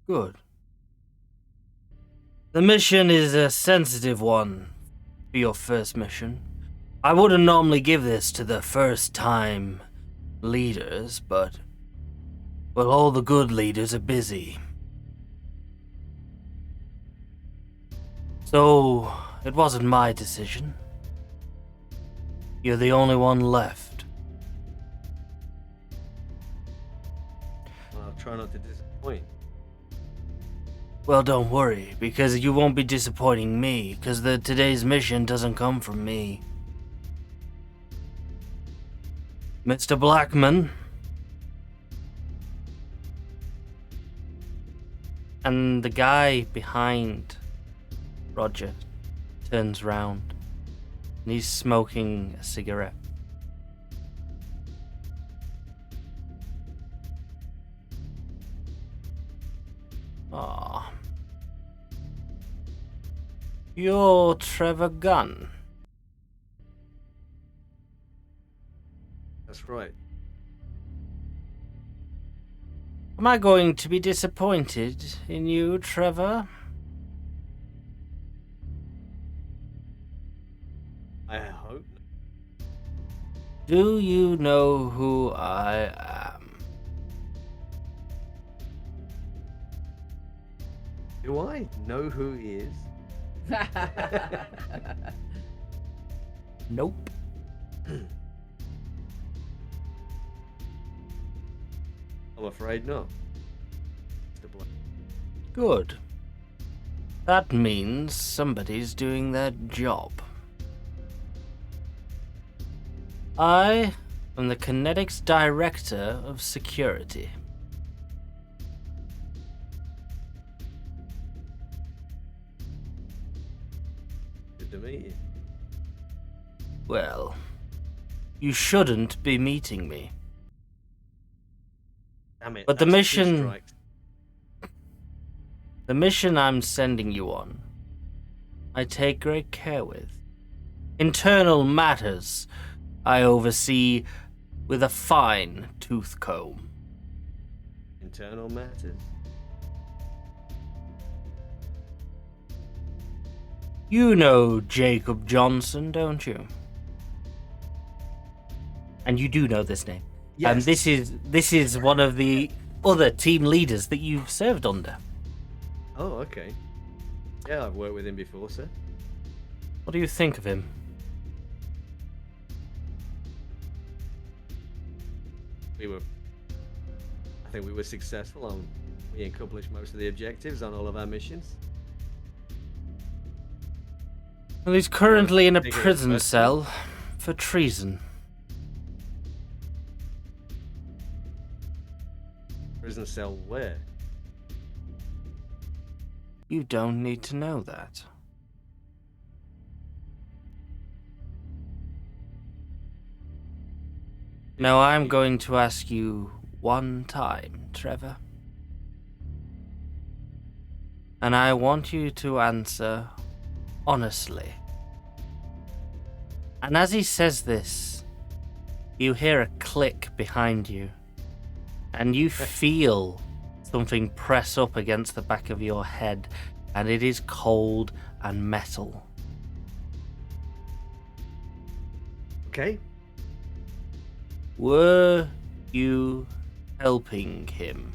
Good. The mission is a sensitive one for your first mission. I wouldn't normally give this to the first-time leaders, but... well, all the good leaders are busy. So, it wasn't my decision. You're the only one left. Well, I'll try not to disappoint. Well, don't worry, because you won't be disappointing me, because today's mission doesn't come from me. Mr. Blackman. And the guy behind Roger turns round, and he's smoking a cigarette. Ah, you're Trevor Gunn. That's right. Am I going to be disappointed in you, Trevor? I hope not. Do you know who I am? Do I know who he is? Nope. I'm afraid not. Mr. Black. Good. That means somebody's doing their job. I am the Kinetics Director of Security. Good to meet you. Well, you shouldn't be meeting me. Damn it. But the that's two mission- strikes. The mission I'm sending you on, I take great care with. Internal matters I oversee with a fine tooth comb. Internal matters. You know Jacob Johnson, don't you? And you do know this name. Yes. This is one of the other team leaders that you've served under. Oh, okay. Yeah, I've worked with him before, sir. What do you think of him? I think we were successful. We accomplished most of the objectives on all of our missions. Well, he's currently in a Bigger prison question. cell for treason. Prison cell where? You don't need to know that. No, I'm going to ask you one time, Trevor. And I want you to answer honestly. And as he says this, you hear a click behind you. And you feel the something press up against the back of your head, and it is cold and metal. Okay. Were you helping him?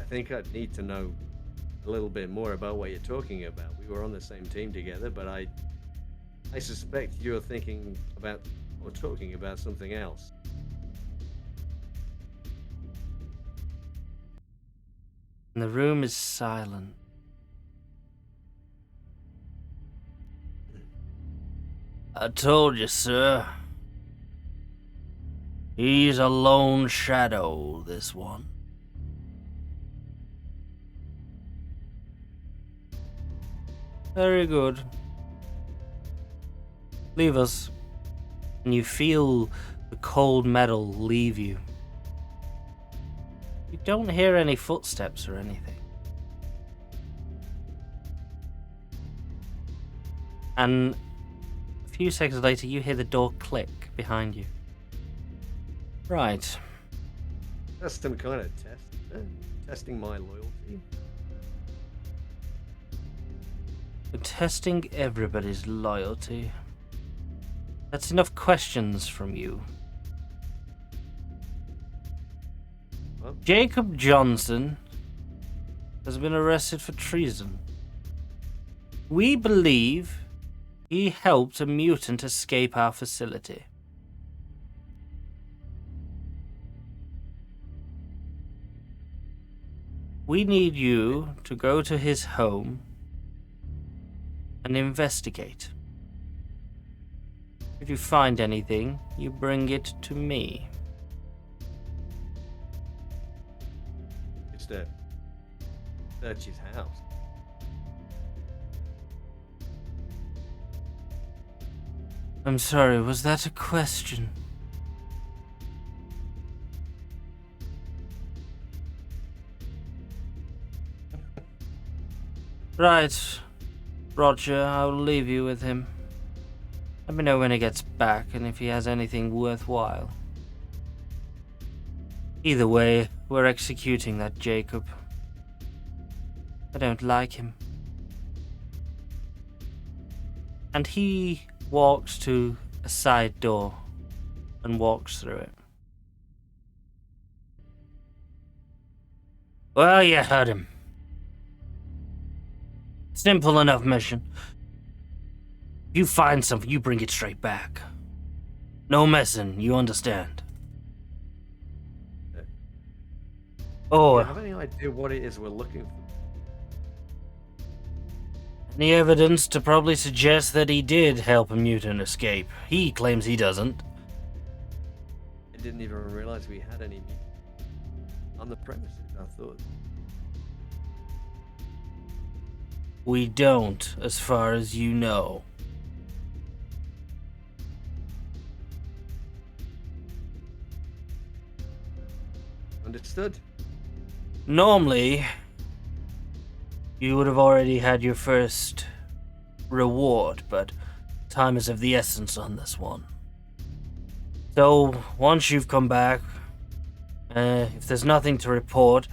I think I'd need to know a little bit more about what you're talking about. We were on the same team together, but I suspect you're thinking about or talking about something else. And the room is silent. I told you, sir. He's a lone shadow, this one. Very good. Leave us. And you feel the cold metal leave you. You don't hear any footsteps or anything. And a few seconds later, you hear the door click behind you. Right. That's some kind of test. Testing my loyalty. We're testing everybody's loyalty. That's enough questions from you. Well, Jacob Johnson has been arrested for treason. We believe he helped a mutant escape our facility. We need you to go to his home and investigate. If you find anything, you bring it to me. it's to search his house. I'm sorry, was that a question? Right, Roger, I'll leave you with him. Let me know when he gets back and if he has anything worthwhile. Either way, we're executing that Jacob. I don't like him. And he walks to a side door and walks through it. Well, you heard him. Simple enough mission. If you find something, you bring it straight back. No messing, you understand? Do Oh, you have any idea what it is we're looking for? any evidence to probably suggest that he did help a mutant escape? He claims he doesn't. I didn't even realize we had any on the premises. I thought. We don't, as far as you know. Understood. Normally, you would have already had your first reward, but time is of the essence on this one. So, once you've come back, if there's nothing to report,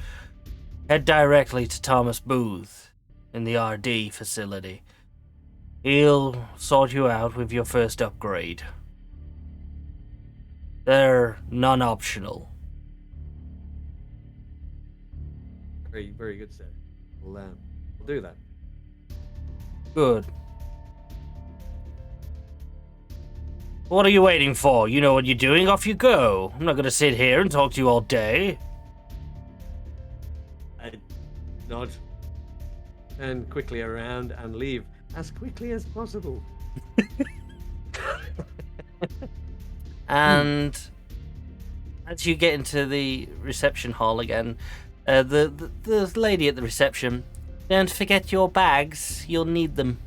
head directly to Thomas Booth in the RD facility. He'll sort you out with your first upgrade. They're non-optional. Very, very good, sir. We'll do that. Good. What are you waiting for? You know what you're doing? Off you go. I'm not going to sit here and talk to you all day. I nod, turn quickly around, and leave as quickly as possible. And as you get into the reception hall again, the lady at the reception, don't forget your bags, you'll need them.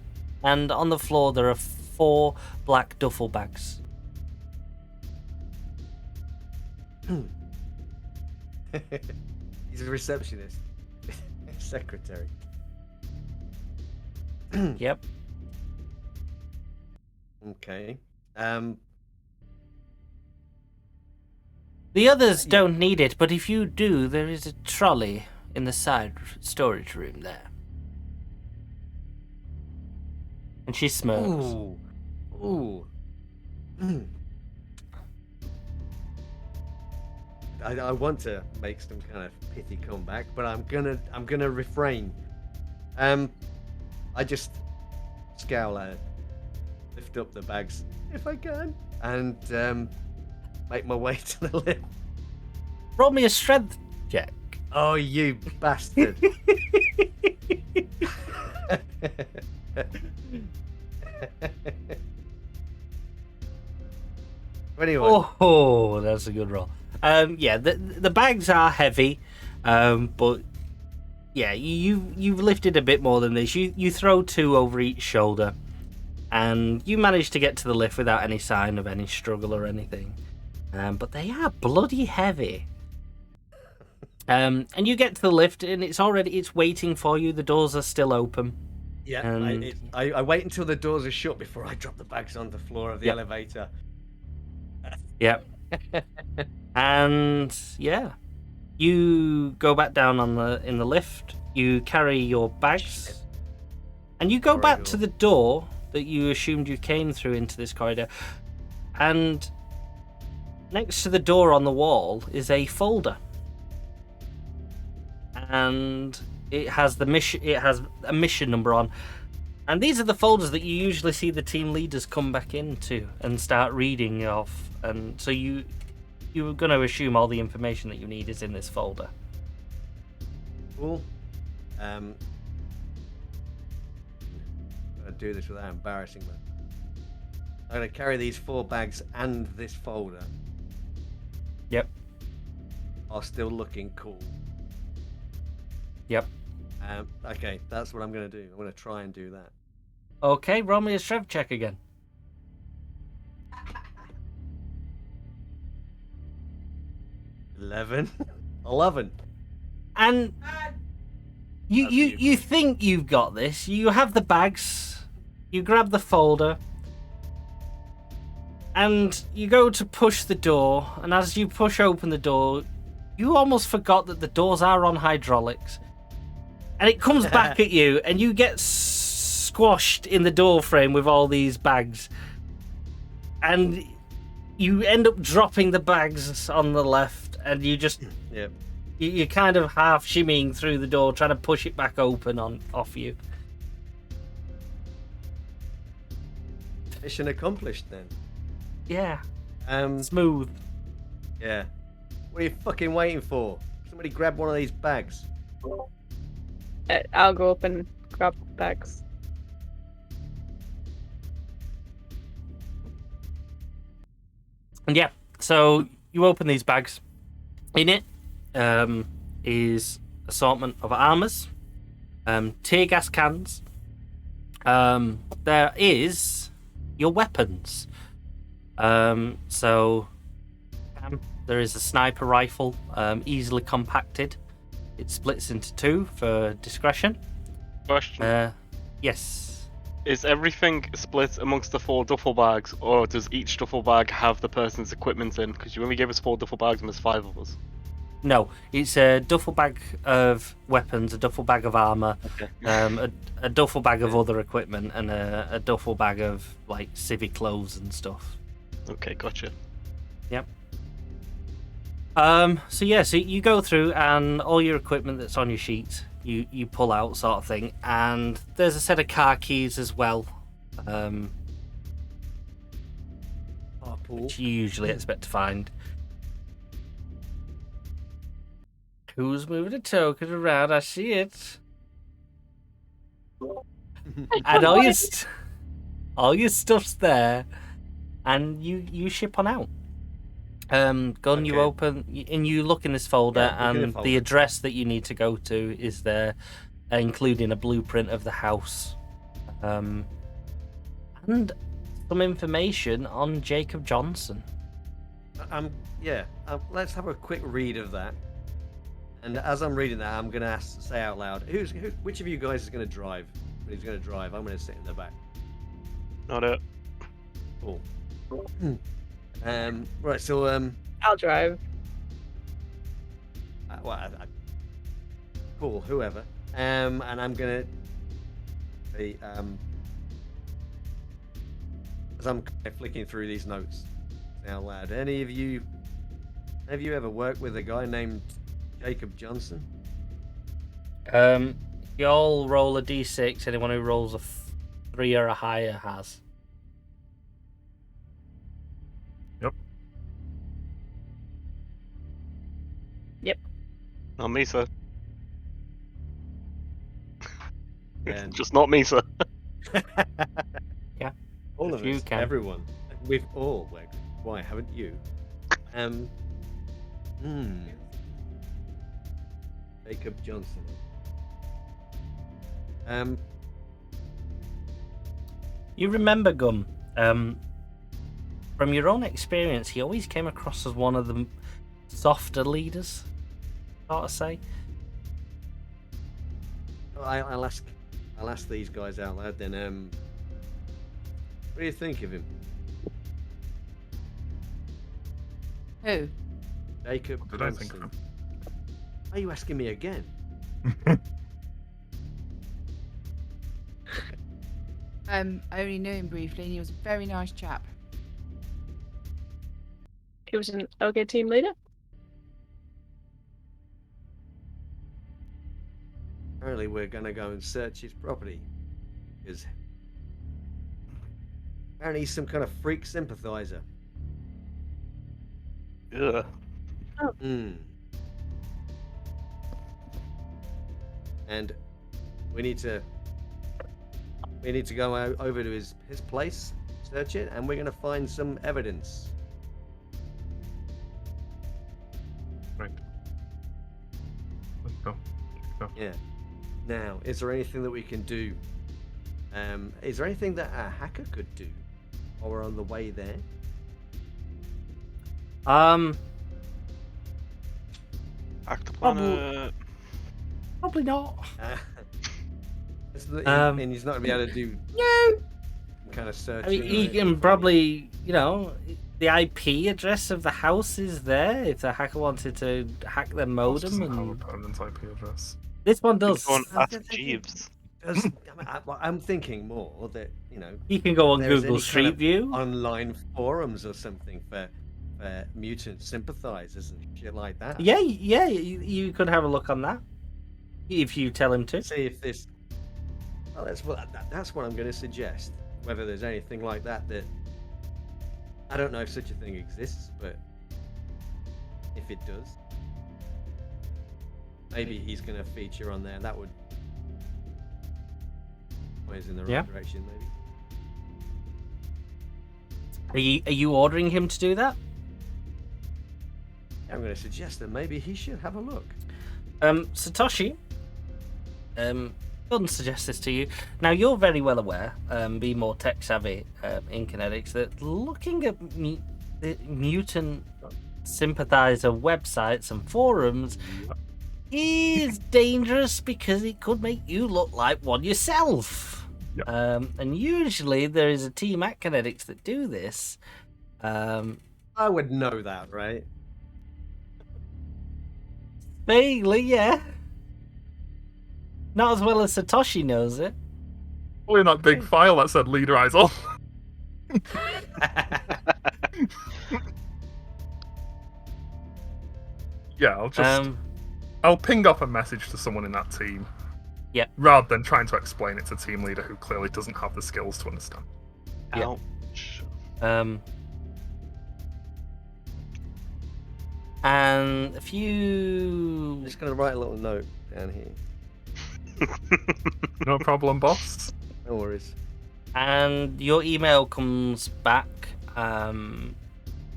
And on the floor there are 4 black duffel bags. He's a receptionist. Secretary. Yep. Okay. The others don't need it, but if you do, there is a trolley in the side storage room there. And she smirks. Ooh. I want to make some kind of pithy comeback, but I'm gonna refrain. I just scowl at it, lift up the bags if I can, and make my way to the lift. Roll me a strength check. Oh, you bastard! Anyway. Oh, that's a good roll. Yeah, the bags are heavy, but yeah, you've lifted a bit more than this. You throw 2 over each shoulder, and you manage to get to the lift without any sign of any struggle or anything. But they are bloody heavy. And you get to the lift, and it's waiting for you. The doors are still open. Yeah, And I wait until the doors are shut before I drop the bags on the floor of the elevator. Yep. And yeah, you go back down in the lift. You carry your bags, and you go back to the door that you assumed you came through into this corridor. And next to the door on the wall is a folder, and it has the mission. It has a mission number on. And these are the folders that you usually see the team leaders come back into and start reading off. And so you're going to assume all the information that you need is in this folder. Cool. I'll do this without embarrassing them. I'm going to carry these 4 bags and this folder. Yep. Are still looking cool. Yep. Okay, that's what I'm going to do. I'm going to try and do that. Okay, roll me a strength check again. 11. And you think you've got this. You have the bags. You grab the folder. And you go to push the door. And as you push open the door, you almost forgot that the doors are on hydraulics. And it comes back at you, and you get squashed in the door frame with all these bags. And you end up dropping the bags on the left, and you just... Yep. You're kind of half shimmying through the door, trying to push it back open off you. Mission accomplished then. Yeah. Um. Smooth. Yeah. What are you fucking waiting for? Somebody grab one of these bags. I'll go up and grab bags. And yeah, so you open these bags. In it is assortment of armors, tear gas cans. There is your weapons. So there is a sniper rifle, easily compacted. It splits into 2 for discretion. Question. Yes. Is everything split amongst the 4 duffel bags, or does each duffel bag have the person's equipment in? Because you only gave us 4 duffel bags and there's 5 of us. No, it's a duffel bag of weapons, a duffel bag of armor, Okay. a duffel bag of other equipment, and a duffel bag of like civic clothes and stuff. Okay, gotcha. Yep. So you go through, and all your equipment that's on your sheet, you pull out, sort of thing, and there's a set of car keys as well, which you usually expect to find. Who's moving a token around? I see it. And all your stuff's there, and you ship on out. Gunn, Okay. you open and you look in this folder, Yeah, look in the and folder. the address that you need to go to is there, including a blueprint of the house, and some information on Jacob Johnson. Let's have a quick read of that. And as I'm reading that, I'm gonna say out loud, which of you guys is gonna drive? Who's gonna drive? I'm gonna sit in the back. Not it. Cool. Right. So I'll drive. cool. Whoever. And I'm gonna say as I'm kind of flicking through these notes now, lad. Any of you have you ever worked with a guy named Jacob Johnson? You all roll a d6. Anyone who rolls a 3 or a higher has. Not me, sir. And Just not me, sir. Yeah. all If of you us, can. everyone, we've all worked. Why haven't you? Jacob Johnson. You remember Gunn? From your own experience, he always came across as one of the softer leaders, sort of say. I'll ask these guys out loud then. What do you think of him, Who? Jacob What did I think of Johnson? him? Are you asking me again? I only knew him briefly, and he was a very nice chap. He was an okay team leader. Apparently, we're gonna go and search his property because apparently he's some kind of freak sympathizer. Ugh. And we need to go over to his place, search it, and we're gonna find some evidence. Right. Let's go. Yeah. Now, is there anything that we can do? Is there anything that a hacker could do while we're on the way there? Act plan. Probably not. And he's not gonna be able to do No. kind of search. I mean, he can probably, the IP address of the house is there if the hacker wanted to hack their modem. Doesn't have a And permanent IP address. this one does. Go and I'm ask thinking- Jeeves. I'm thinking more that You can go on there's Google any Street kind of View. online forums or something for mutant sympathizers and shit like that. Yeah, you could have a look on that if you tell him to. See if this. Well, that's what I'm going to suggest. Whether there's anything like that I don't know if such a thing exists, but if it does, maybe he's going to feature on there. That would point us in the right direction, maybe. Are you ordering him to do that? I'm going to suggest that maybe he should have a look. Satoshi, Gunn suggests this to you. Now, you're very well aware, be more tech savvy in Kinetics, that looking at the mutant sympathizer websites and forums is dangerous because it could make you look like one yourself. Yep. And usually there is a team at Kinetics that do this. I would know that, right? Vaguely, yeah. Not as well as Satoshi knows it. Only in that big file that said leader eyes off. Yeah, I'll ping off a message to someone in that team. Yep. Rather than trying to explain it to team leader who clearly doesn't have the skills to understand. Yeah. Ouch. And a few. I'm just going to write a little note down here. No problem, boss. No worries. And your email comes back from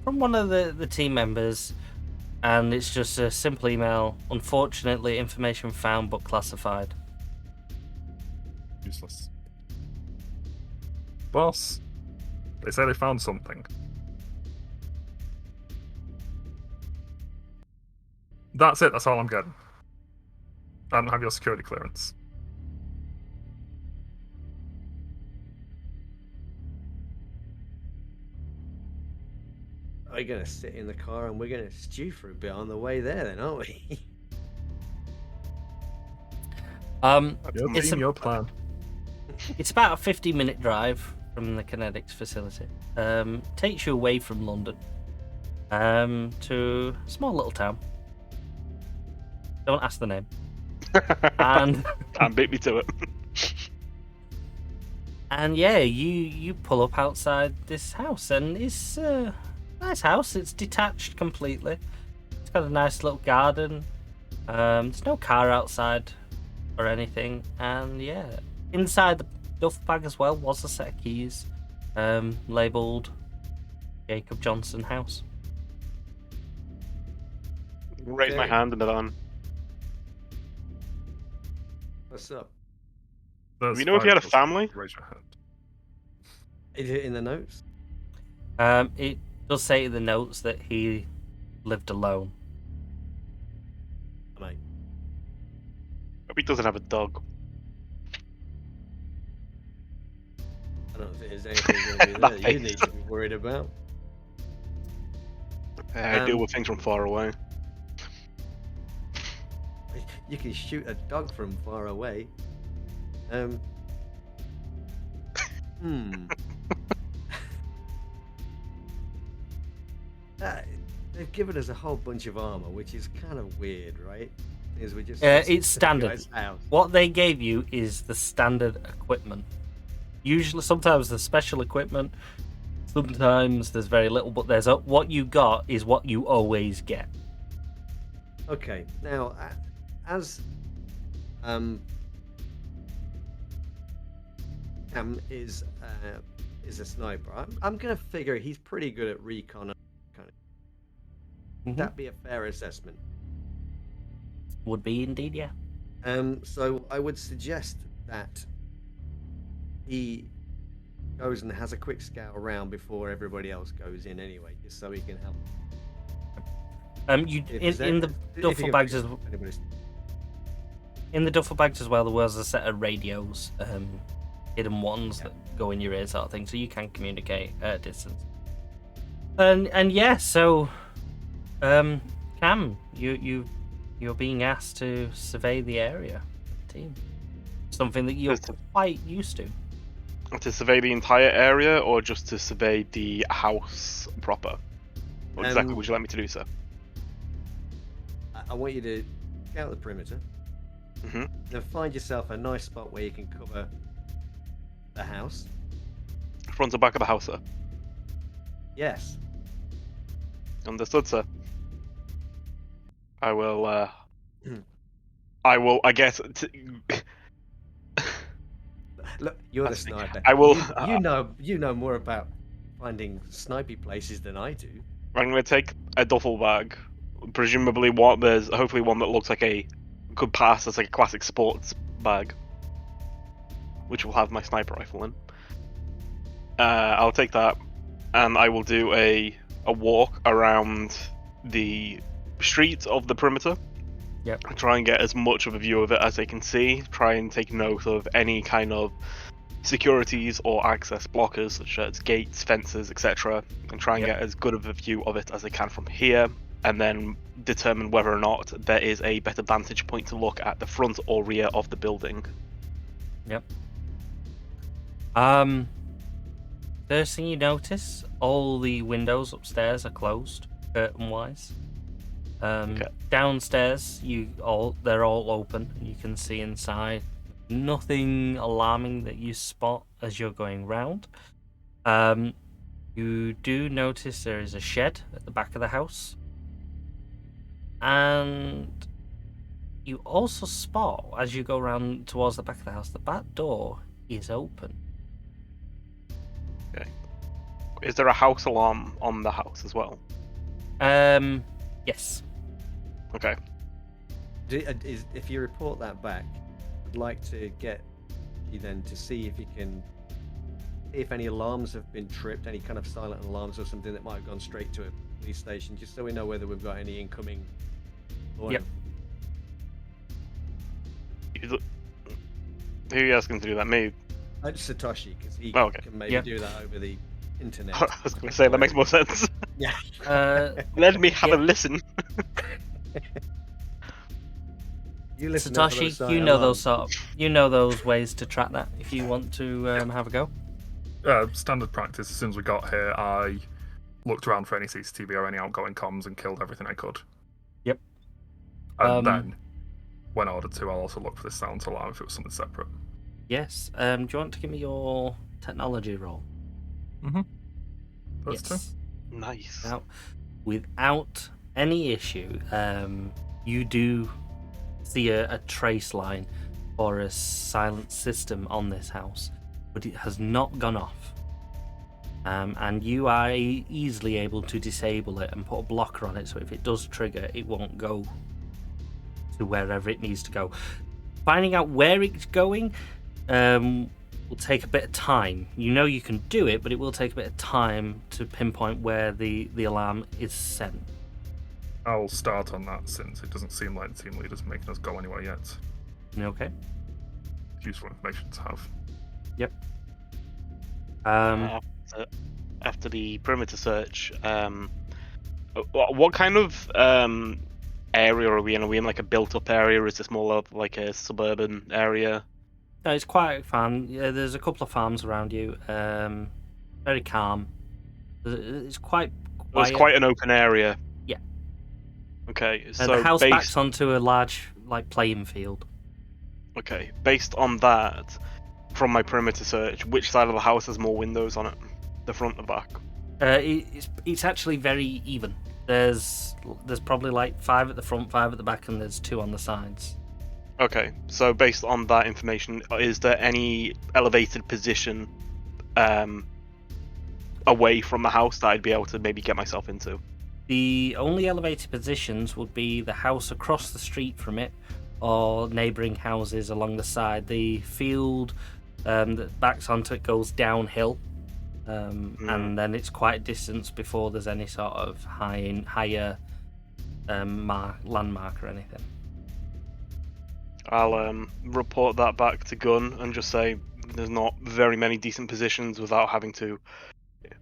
one of the team members, and it's just a simple email. Unfortunately, information found but classified. Useless. Boss, they say they found something. That's it, that's all I'm getting. I don't have your security clearance. we're gonna sit in the car and we're gonna stew for a bit on the way there, then, aren't we? Your It's team, a- your plan. It's about a 50-minute drive from the kinetics facility. Takes you away from London to a small little town. Don't ask the name. And Can't beat me to it. and yeah, you pull up outside this house, and it's a nice house. It's detached completely. It's got a nice little garden. There's no car outside or anything, and yeah, inside the duffel bag as well was a set of keys, labelled Jacob Johnson House. Raise my Okay. hand in the van. What's up? Do we know if he had a family? Raise your hand. Is it in the notes? It does say in the notes that he lived alone. Mate. Hope he doesn't have a dog. I don't think there's anything going to be there that you need to be worried about. I deal with things from far away. You can shoot a dog from far away. They've given us a whole bunch of armor, which is kind of weird, right? Because we just It's standard. guy's house. What they gave you is the standard equipment. Usually, sometimes there's special equipment. Sometimes there's very little, but there's what you got is what you always get. Okay, now as Cam is a sniper, I'm gonna figure he's pretty good at recon. Would Mhm. that be a fair assessment? Would be indeed, yeah. So I would suggest that he goes and has a quick scout around before everybody else goes in anyway, just so he can help. You If in the if duffel you- bags anybody's- in the duffel bags as well. There was a set of radios, hidden ones that go in your ear, sort of thing, so you can communicate at a distance. And yeah, so Cam, you're being asked to survey the area, team. Something that you're Listen. quite used to. To survey the entire area, or just to survey the house proper? What exactly would you like me to do, sir? I want you to scout the perimeter. Mhm. Then find yourself a nice spot where you can cover the house. Front and back of the house, sir. Yes. Understood, sir. I will, I guess... Look, you're the That's the- sniper. I will- You know more about finding snipey places than I do. I'm going to take a duffel bag. Presumably there's hopefully one that looks like could pass as like a classic sports bag. Which will have my sniper rifle in. I'll take that, and I will do a walk around the streets of the perimeter. Yep. Try and get as much of a view of it as I can see. Try and take note of any kind of securities or access blockers, such as gates, fences, etc. And try and Yep. get as good of a view of it as I can from here. And then determine whether or not there is a better vantage point to look at the front or rear of the building. Yep. First thing you notice, all the windows upstairs are closed, curtain-wise. Okay. Downstairs, they're all open. You can see inside. Nothing alarming that you spot as you're going round. You do notice there is a shed at the back of the house, and you also spot as you go round towards the back of the house, the back door is open. Is there a house alarm on the house as well? Yes. Okay. If you report that back, I'd like to get you then to see if you can, if any alarms have been tripped, any kind of silent alarms or something that might have gone straight to a police station, just so we know whether we've got any incoming. Yep. Who are you asking to do that? Me? Satoshi, because he Oh, okay. can maybe Yep. do that over the internet. I was going to say, that makes more sense. Yeah. Let me have Yeah. a listen. You listen out for those Satoshi, silent you know alarms. those ways to track that if you want to have a go. Standard practice. As soon as we got here, I looked around for any CCTV or any outgoing comms and killed everything I could. Yep. And then, when ordered to, I'll also look for the silent alarm if it was something separate. Yes. Do you want to give me your technology roll? Mm-hmm. Those two. Nice. Now, without any issue, you do see a trace line for a silent system on this house, but it has not gone off. And you are easily able to disable it and put a blocker on it, so if it does trigger, it won't go to wherever it needs to go. Finding out where it's going will take a bit of time. You know you can do it, but it will take a bit of time to pinpoint where the alarm is sent. I'll start on that since it doesn't seem like the team leader's making us go anywhere yet. Okay. It's useful information to have. Yep. After the perimeter search, what kind of area are we in? Are we in like a built-up area, or is this more of like a suburban area? No, it's quite fun. Yeah, there's a couple of farms around you. Very calm. It's quite quiet. It's quite an open area. Yeah. Okay, so the house backs onto a large playing field. Okay, based on that, from my perimeter search, which side of the house has more windows on it? The front or back? It's actually very even. There's probably like 5 at the front, 5 at the back, and there's 2 on the sides. Okay, so based on that information, is there any elevated position away from the house that I'd be able to maybe get myself into? The only elevated positions would be the house across the street from it, or neighbouring houses along the side. The field that backs onto it goes downhill, and then it's quite a distance before there's any sort of higher landmark or anything. I'll report that back to Gunn and just say there's not very many decent positions without having to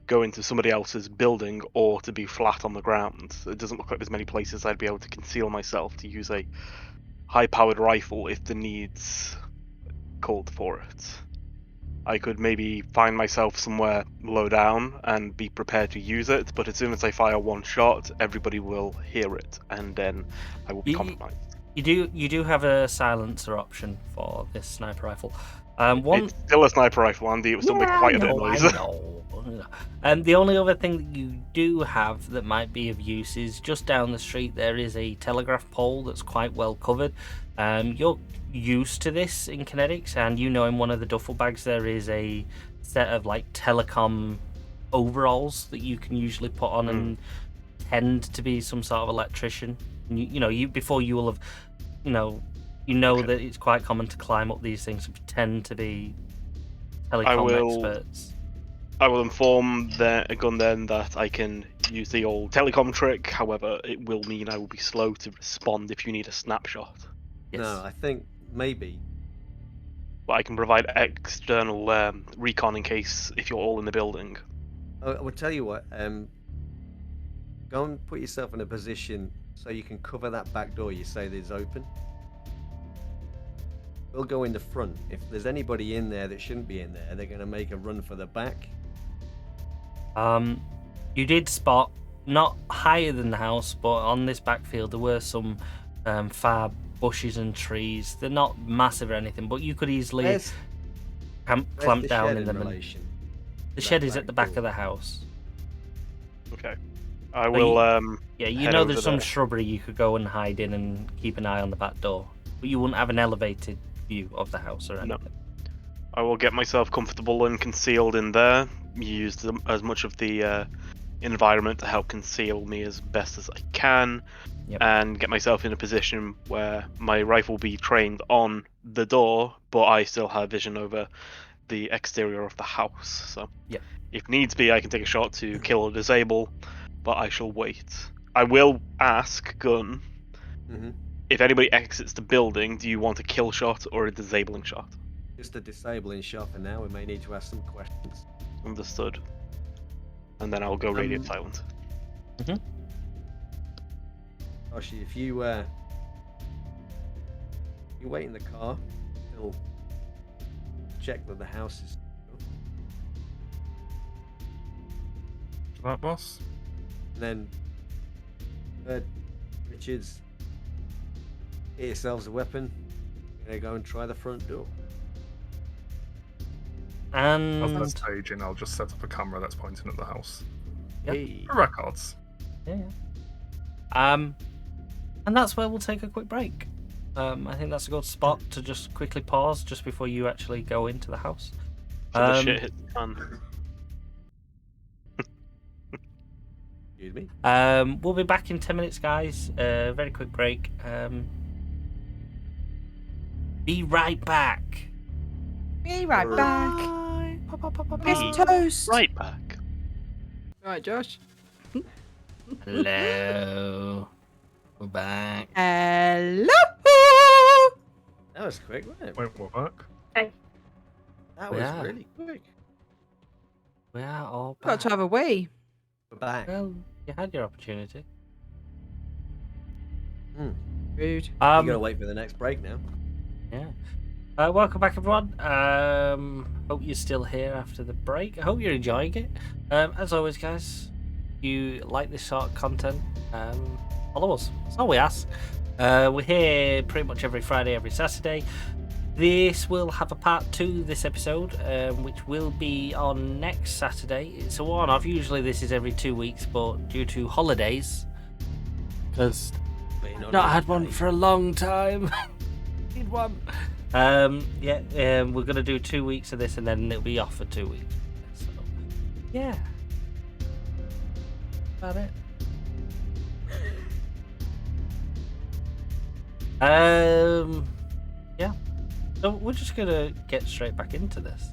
go into somebody else's building or to be flat on the ground. It doesn't look like there's many places I'd be able to conceal myself to use a high-powered rifle if the needs called for it. I could maybe find myself somewhere low down and be prepared to use it, but as soon as I fire one shot, everybody will hear it, and then I will be compromised. You do have a silencer option for this sniper rifle. It's still a sniper rifle, Andy. It was still make quite a bit of noise. I know. The only other thing that you do have that might be of use is just down the street there is a telegraph pole that's quite well covered. You're used to this in kinetics, and you know in one of the duffel bags there is a set of like telecom overalls that you can usually put on and tend to be some sort of electrician. You before you will have, that it's quite common to climb up these things and pretend to be telecom experts. I will inform Gunn then that I can use the old telecom trick. However, it will mean I will be slow to respond if you need a snapshot. Yes. No, I think maybe. But I can provide external recon in case if you're all in the building. I will tell you what. Go and put yourself in a position so you can cover that back door you say is open. We'll go in the front. If there's anybody in there that shouldn't be in there, they're going to make a run for the back. You did spot, not higher than the house, but on this backfield there were some far bushes and trees. They're not massive or anything, but you could easily clamp down in them. The shed is at the back of the house. Okay. I will. There's some shrubbery you could go and hide in and keep an eye on the back door, but you wouldn't have an elevated view of the house or anything. No. I will get myself comfortable and concealed in there. Use as much of the environment to help conceal me as best as I can, and get myself in a position where my rifle will be trained on the door, but I still have vision over the exterior of the house. So, if needs be, I can take a shot to kill or disable, but I shall wait. I will ask Gunn, if anybody exits the building, do you want a kill shot or a disabling shot? Just a disabling shot for now. We may need to ask some questions. Understood. And then I'll go radio silent. Mhm. Toshi, if you wait in the car, he'll check that the house is. That boss? And then, Richards, get yourselves a weapon. You're gonna go and try the front door. As And that's staging, I'll just set up a camera that's pointing at the house. Yep. Hey. For records. yeah. And that's where we'll take a quick break. I think that's a good spot to just quickly pause just before you actually go into the house. So the shit hits the fan. Excuse me. We'll be back in 10 minutes, guys. Very quick break. Be right back. Be right back. Bye. It's toast. Right back. Right, Josh. Hello. We're back. Hello. That was quick, wasn't it? Wait, we're back. That was Yeah. really quick. We are all Got back. to have a wee. We're back. Well, you had your opportunity. Rude. You gotta wait for the next break now. Yeah. Welcome back, everyone. Hope you're still here after the break. I hope you're enjoying it. As always, guys, if you like this sort of content, follow us. That's all we ask. We're here pretty much every Friday, every Saturday. This will have a part 2 this episode, which will be on next Saturday. It's a one-off. Usually this is every 2 weeks, but due to holidays, because not had one for a long time. Need one. We're gonna do 2 weeks of this, and then it'll be off for 2 weeks. So, yeah, about it. Yeah. So we're just gonna get straight back into this,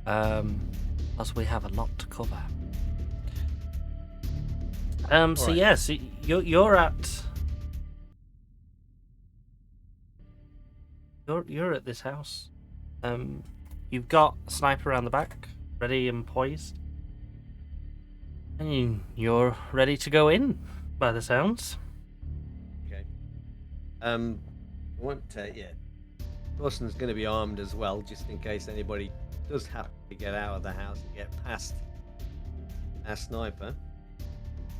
as we have a lot to cover. So Alright. yeah, so you're at. You're at this house. You've got a sniper around the back, ready and poised, and you're ready to go in, by the sounds. Okay. I want to, Dawson's going to be armed as well, just in case anybody does happen to get out of the house and get past our sniper.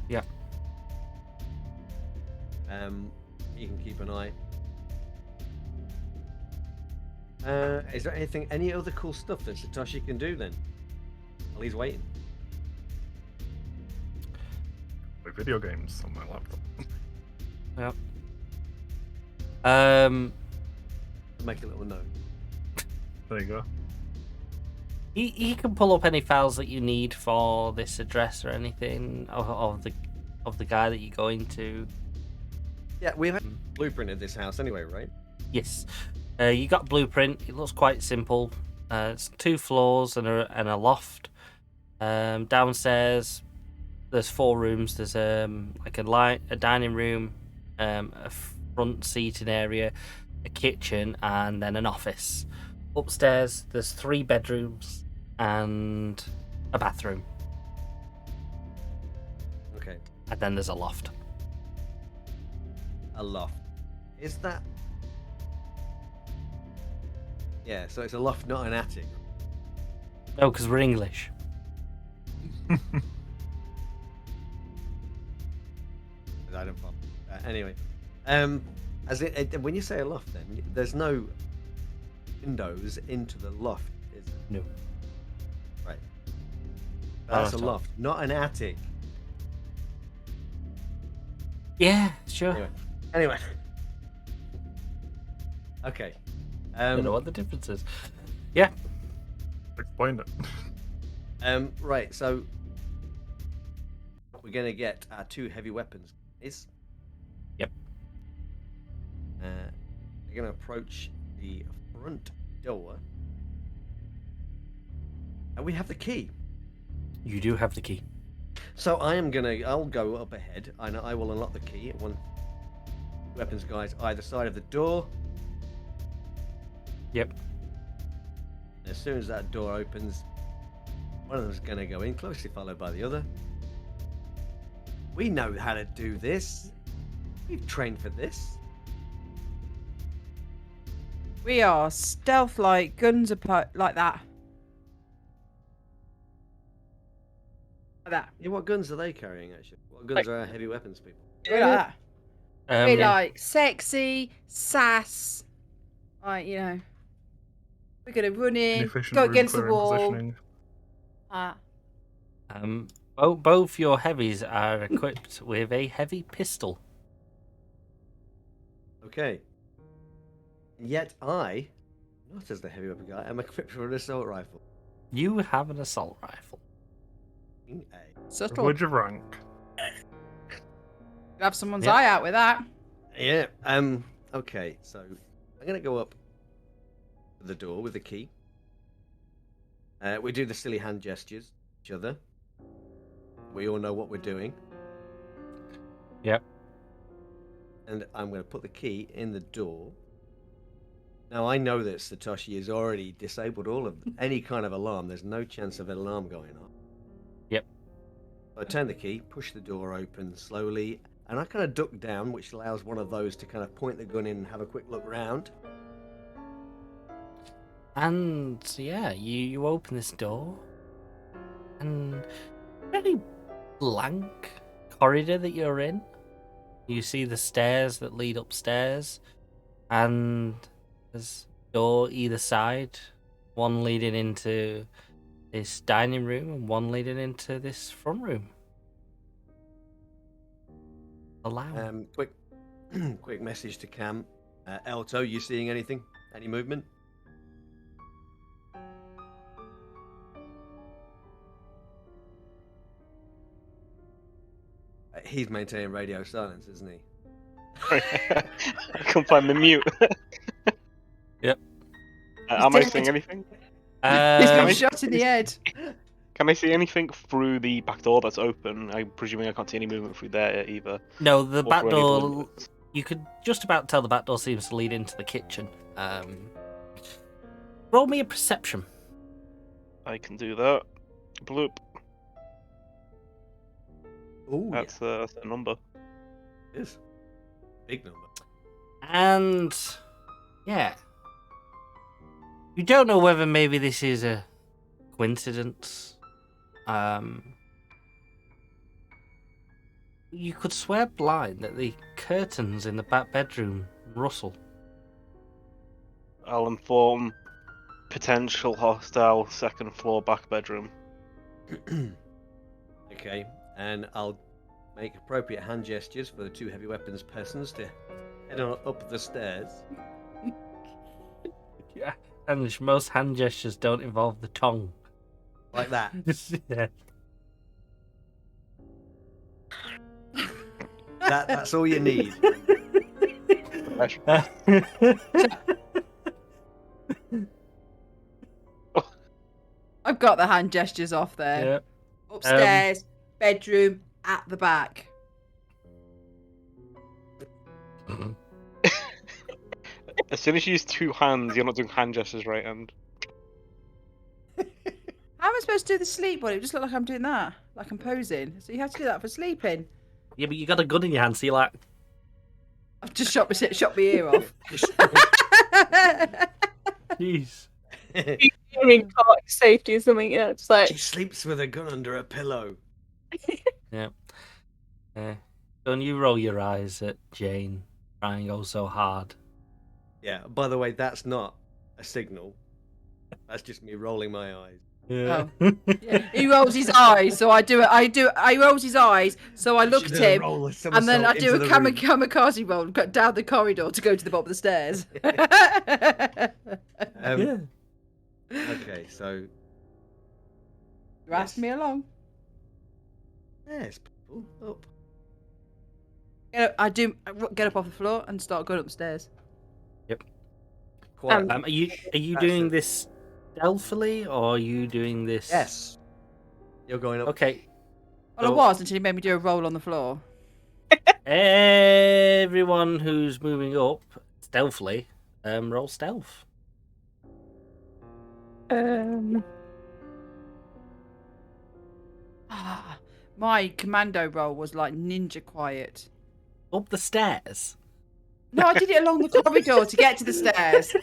Yeah. You can keep an eye. Is there any other cool stuff that Satoshi can do then? While he's waiting. Play video games on my laptop. Yeah. Make a little note. There you go. He can pull up any files that you need for this address or anything of the guy that you're going to. Yeah, we have a blueprint of this house anyway, right? Yes. You got blueprint. It looks quite simple. It's 2 floors and a loft. Downstairs, there's 4 rooms. There's like a dining room, a front seating area, a kitchen, and then an office. Upstairs, there's 3 bedrooms and a bathroom, Okay. and then there's a loft. A loft. Is that? Yeah, so it's a loft, not an attic. No, because we're English. I don't follow. Anyway, as when you say a loft, then there's no windows into the loft, is there? No. Right. That's a at all. loft, not an attic. Yeah, sure. Anyway. Okay. I don't know what the difference is. Yeah. Explain it. Right. So we're gonna get our 2 heavy weapons. Yep. We're gonna approach the front door, and we have the key. You do have the key. So I'll go up ahead, and I will unlock the key. One weapons guys either side of the door. Yep. As soon as that door opens, one of them's gonna go in, closely followed by the other. We know how to do this. We've trained for this. We are stealth like guns like that. Like that. Yeah, what guns are they carrying, actually? What guns are our heavy weapons people? We're like that. We Yeah. like sexy, sass. Like, you know. We're gonna run in, Inefficient go room against the clearing wall. positioning. Both your heavies are equipped with a heavy pistol. Okay. And yet I, not as the heavy weapon guy, am equipped with an assault rifle. You have an assault rifle. Subtle. Privilege of rank. Have someone's Yeah. eye out with that. Yeah. Okay. So I'm gonna go up to the door with the key. We do the silly hand gestures to each other. We all know what we're doing. Yep. And I'm going to put the key in the door. Now I know that Satoshi has already disabled all of any kind of alarm. There's no chance of an alarm going off. Yep. So I turn the key, push the door open slowly, and I kind of duck down, which allows one of those to kind of point the gun in and have a quick look round. And yeah, you open this door, and very blank corridor that you're in. You see the stairs that lead upstairs, and there's a door either side, one leading into this dining room and one leading into this front room. Allow. Quick message to Cam. Elto, you seeing anything? Any movement? He's maintaining radio silence, isn't he? I can't find the mute. Yep. Am I dead. seeing anything? He's Um, been shot in the head. Can I see anything through the back door that's open? I'm presuming I can't see any movement through there either. no, the Or back through any of the door. windows. You could just about tell the back door seems to lead into the kitchen. Roll me a perception. I can do that. Bloop. Oh, That's the number. yeah. It is. Big number. And yeah, you don't know whether maybe this is a coincidence. You could swear blind that the curtains in the back bedroom rustle. I'll inform potential hostile second floor back bedroom. Okay, and I'll make appropriate hand gestures for the two heavy weapons persons to head on up the stairs. Yeah, and most hand gestures don't involve the tongue. Like that. Yeah. That's all you need. I've got the hand gestures off there. Yep. Upstairs, bedroom, at the back. As soon as you use two hands, you're not doing hand gestures right hand. How am I supposed to do the sleep one? It just look like I'm doing that, like I'm posing. So you have to do that for sleeping. Yeah, but you got a gun in your hand, so you're like, I've just shot my ear off. jeez. Hearing caught safety or something, yeah. Just like She sleeps with a gun under a pillow. Yeah. Don't you roll your eyes at Jane trying oh so hard? Yeah, by the way, that's not a signal. That's just me rolling my eyes. Yeah. Yeah. He rolls his eyes, so I do it. He rolls his eyes, so I look at She's gonna him, roll a and then I somersault do a into the room. kamikaze roll down the corridor to go to the bottom of the stairs. Yeah. Okay, so You asked me along. there's people up. I get up off the floor and start going upstairs. Quiet. Are you That's doing it. this stealthily, or are you doing this? Yes. You're going up. Okay. Well, I was until he made me do a roll on the floor. Everyone who's moving up stealthily, roll stealth. my commando role was like ninja quiet. Up the stairs. No, I did it along the corridor to get to the stairs.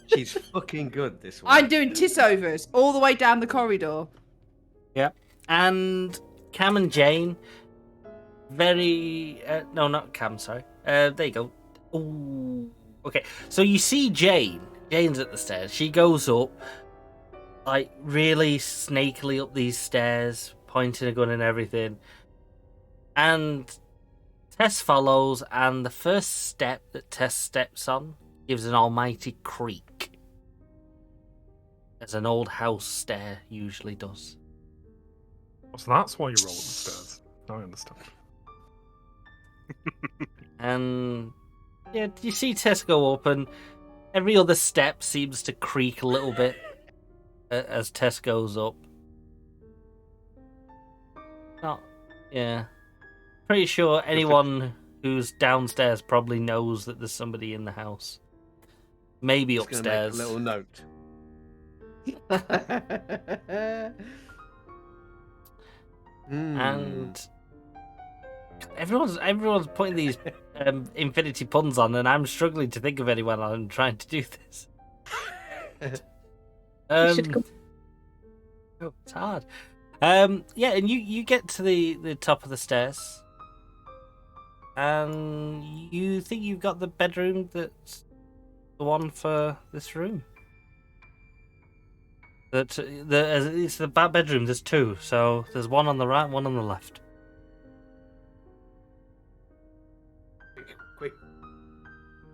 She's fucking good, this one. I'm doing tis-overs all the way down the corridor. Yeah. And Cam and Jane, very... no, not Cam, sorry. There you go. Ooh. Okay, so you see Jane. Jane's at the stairs. She goes up, like, really snakily up these stairs, pointing a gun and everything. And Tess follows, and the first step that Tess steps on gives an almighty creak, as an old house stair usually does. So that's why you roll up the stairs. Now I understand. And yeah, you see Tess go up, and every other step seems to creak a little bit as Tess goes up. Not, yeah. Pretty sure anyone who's downstairs probably knows that there's somebody in the house. Maybe Just gonna upstairs. make a little note. And everyone's putting these infinity puns on, and I'm struggling to think of anyone. I'm trying to do this. You should come. Oh, it's hard. Yeah, and you get to the top of the stairs, and you think you've got the bedroom that's the one for this room. It's the back bedroom. There's two, so there's one on the right, one on the left. Quick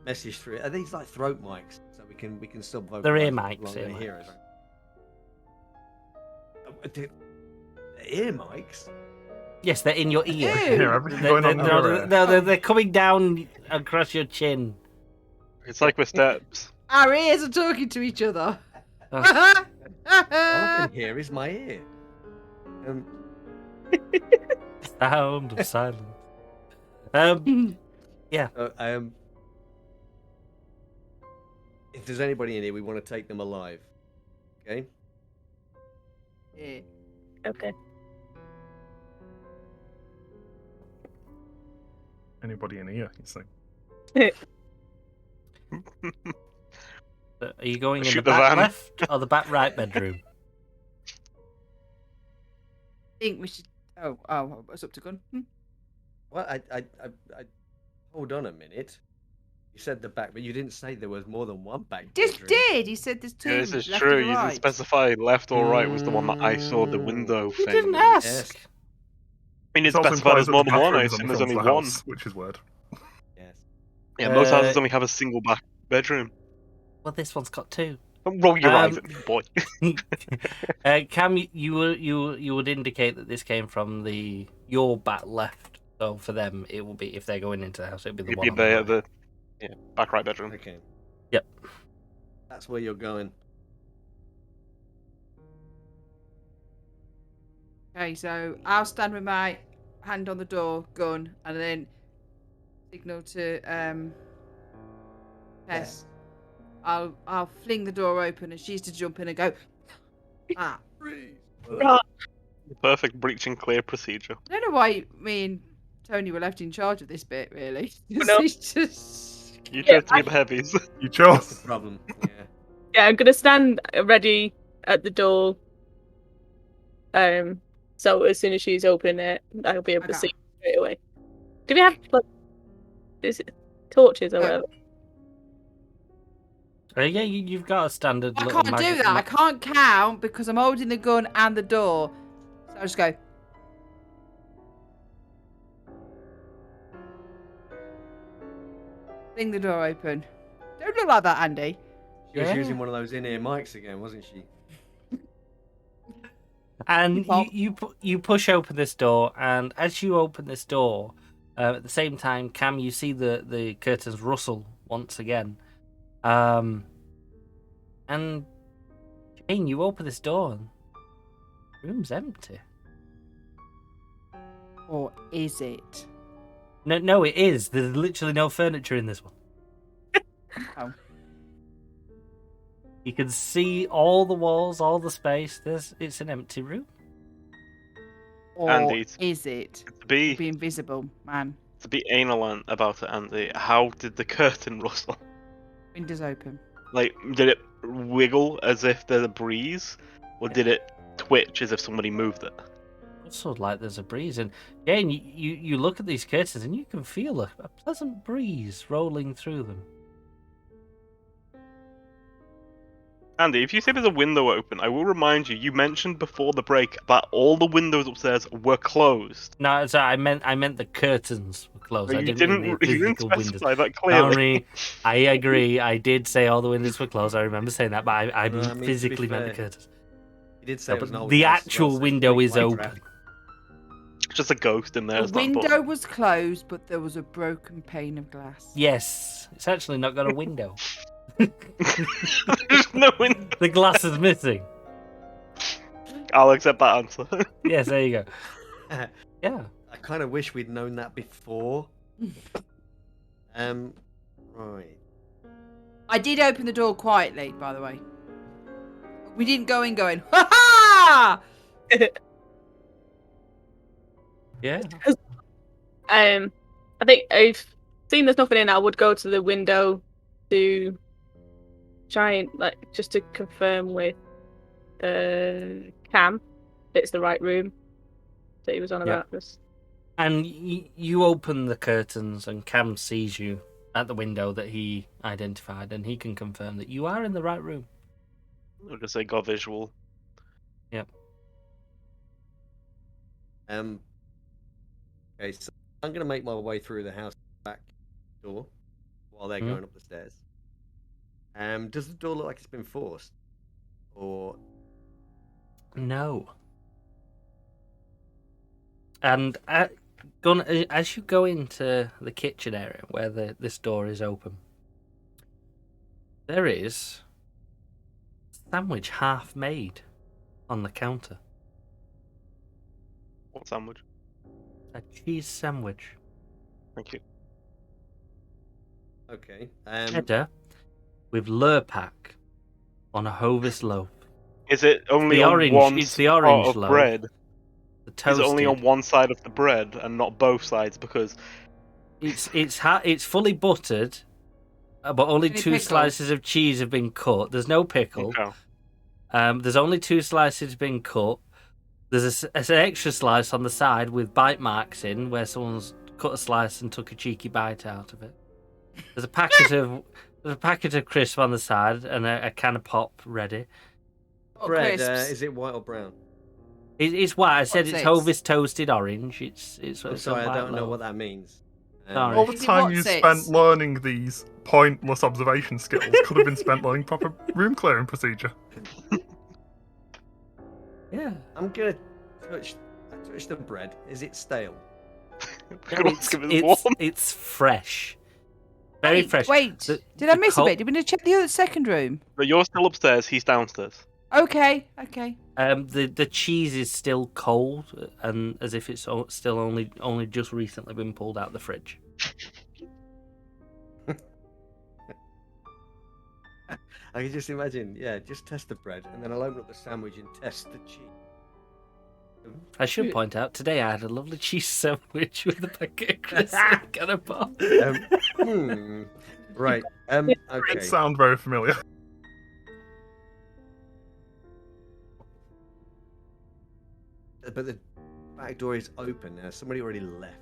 message through. Are these like throat mics so we can still vote? They're ear mics. Ear Ear mics. mics. Ear mics. Yes, they're in your ear. Yeah, everything going on in your ear. No, they're coming down across your chin. It's like with steps. Our ears are talking to each other. Oh. All I can hear is my ear. Sound of silence. Yeah. If there's anybody in here, we want to take them alive. Okay. Yeah. Okay. Anybody in here, you think? Are you going in Shoot the the back van. left or the back right bedroom? I think we should. Oh, it's up to Gunn. Well, I hold on a minute. You said the back, but you didn't say there was more than one back Just bedroom. did. He said there's two. Yeah, this is left true. and You right. didn't specify left or right was the one that I saw the window You thing. didn't ask. Yes. I mean, it's also specified implies as that more the than one. I bathroom's assume on there's the only front of the one. house, which is weird. Yes. Yeah, most houses Uh, only have a single back bedroom. Well, this one's got two. Don't roll your eyes at me, boy. Cam, you would indicate that this came from your back left. So for them, it will be if they're going into the house, it'll be the You'd one. be on there, the right. back right bedroom. Okay. Yep. That's where you're going. Okay, so I'll stand with my hand on the door, gun, and then signal to Tess. I'll fling the door open, and she's to jump in and go. Ah. Perfect breach and clear procedure. I don't know why me and Tony were left in charge of this bit, really. No. It's just... You tried to be the heavies. You That's chose. the problem. Yeah. Yeah, I'm gonna stand ready at the door. So as soon as she's opening it, I'll be able to Okay. see straight away. Do we have like torches or No. whatever? Yeah, you've got a standard. I little can't do that. I can't count because I'm holding the gun and the door. So I'll just go. Fling the door open. Don't look like that, Andy. She was Yeah. using one of those in-ear mics again, wasn't she? And Well- you push open this door, and as you open this door, at the same time, Cam, you see the curtains rustle once again. And Jane, you open this door, and the room's empty. Or is it? No, it is. There's literally no furniture in this one. Oh. You can see all the walls, all the space. It's an empty room. Or Andy, is it to be invisible, man? anal about it, Andy, how did the curtain rustle? Windows open. Like, did it wiggle as if there's a breeze, or did it twitch as if somebody moved it? Also, like there's a breeze, and again, you look at these curtains and you can feel a pleasant breeze rolling through them. Andy, if you say there's a window open, I will remind you. You mentioned before the break that all the windows upstairs were closed. No, sorry, I meant the curtains were closed. No, I you didn't mean the you didn't physical windows. specify that clearly. Sorry, I agree. I did say all the windows were closed. I remember saying that, but I Well, I mean, to be physically meant the fair, curtains. You did say No, it was an but old the house as actual well, so it's window pretty is wide open. draft. Just a ghost in there. The It's not window important. was closed, but there was a broken pane of glass. Yes, it's actually not got a window. There's no window. The glass is missing. I'll accept that answer. Yes, there you go. Yeah. I kind of wish we'd known that before. Right. I did open the door quietly, by the way. We didn't go in going, ha ha! Yeah. I think I've seen there's nothing in. I would go to the window to try and just to confirm with Cam that it's the right room that he was on about. This. And you open the curtains, and Cam sees you at the window that he identified, and he can confirm that you are in the right room. I'll just say got visual. Yep. Okay, so I'm gonna make my way through the house back door while they're going up the stairs. Does the door look like it's been forced, or No. And Gunn, as you go into the kitchen area where this door is open, there is a sandwich half made on the counter. What sandwich? A cheese sandwich. Thank you. okay? Cheddar with Lurpak on a Hovis loaf. Is it only The on orange- one it's the part orange of loaf. bread? The Is toasted. it only on one side of the bread and not both sides? Because It's fully buttered, but only Any two pickle? slices of cheese have been cut. There's no pickle. okay. There's only two slices been cut. There's an extra slice on the side with bite marks in where someone's cut a slice and took a cheeky bite out of it. There's a packet of crisp on the side and a can of pop ready. Oh, bread, crisps. is it white or brown? It's white. I said it's What's it? Hovis toasted orange. It's I'm a sorry, I white don't know loaf. what that means. Sorry. All the Is it time what's you it? spent learning these pointless observation skills could have been spent learning proper room clearing procedure. Yeah. I'm gonna touch the bread. Is it stale? Could ask if it's warm. It's fresh. Very fresh. Wait, The- did I the miss a col- bit? Did we need to check the other second room? But you're still upstairs. He's downstairs. Okay. The cheese is still cold, and as if it's still only just recently been pulled out of the fridge. I can just imagine. Yeah, just test the bread, and then I'll open up the sandwich and test the cheese. I should point out today I had a lovely cheese sandwich with a packet of crisps and a can of pop. Right. It Okay. sounds very familiar. But the back door is open now. Somebody already left.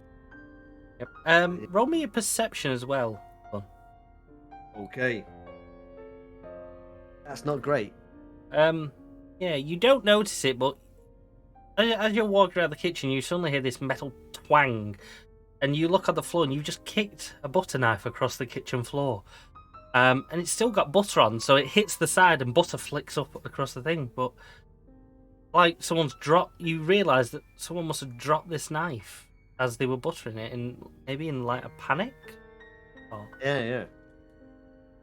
Yep. Roll me a perception as well. Okay. That's not great. Yeah, you don't notice it, but as you're walking around the kitchen, you suddenly hear this metal twang, and you look on the floor, and you just kicked a butter knife across the kitchen floor. And it's still got butter on, so it hits the side, and butter flicks up across the thing. But like someone's dropped, you realise that someone must have dropped this knife as they were buttering it, and maybe in like a panic. Or... Yeah.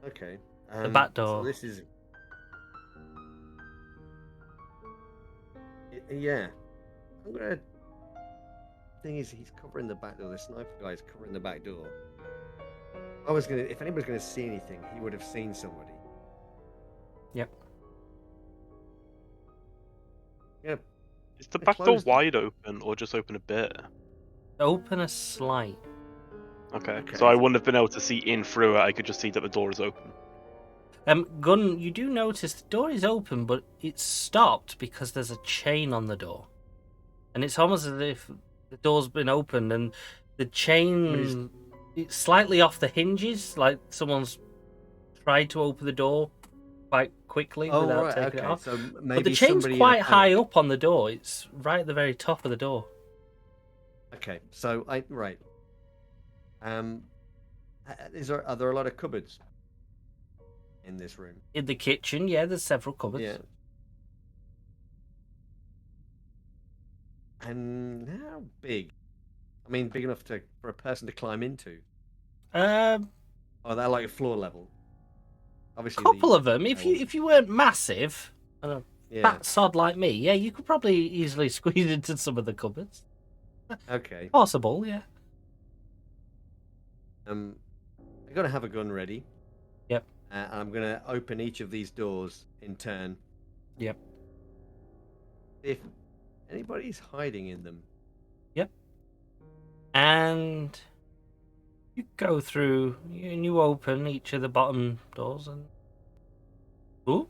Okay. The back door. So this is. Yeah. I'm gonna. Thing is, he's covering the back door. The sniper guy is covering the back door. If anybody's gonna see anything, he would have seen somebody. Yep. Yeah. Is the They back door closed them. wide open or just open a bit? Open a slight. Okay. Okay. So I wouldn't have been able to see in through it. I could just see that the door is open. Gunn, you do notice the door is open, but it's stopped because there's a chain on the door, and it's almost as if the door's been opened and the chain it's slightly off the hinges, like someone's tried to open the door quite quickly Oh without right, taking it okay. off. So But maybe the chain's somebody quite in a high panic. up on the door. It's right at the very top of the door. Okay, so right. Are there a lot of cupboards in this room? In the kitchen, yeah, there's several cupboards. Yeah. And how big? I mean, big enough for a person to climb into. Um, Oh, they're like floor level. Obviously, couple of them. If you weren't massive, and a yeah. fat sod like me, yeah, you could probably easily squeeze into some of the cupboards. Okay. Possible, yeah. I gotta have a gun ready. Yep. I'm gonna open each of these doors in turn. Yep. If anybody's hiding in them. Yep. And you go through and you open each of the bottom doors and ooh.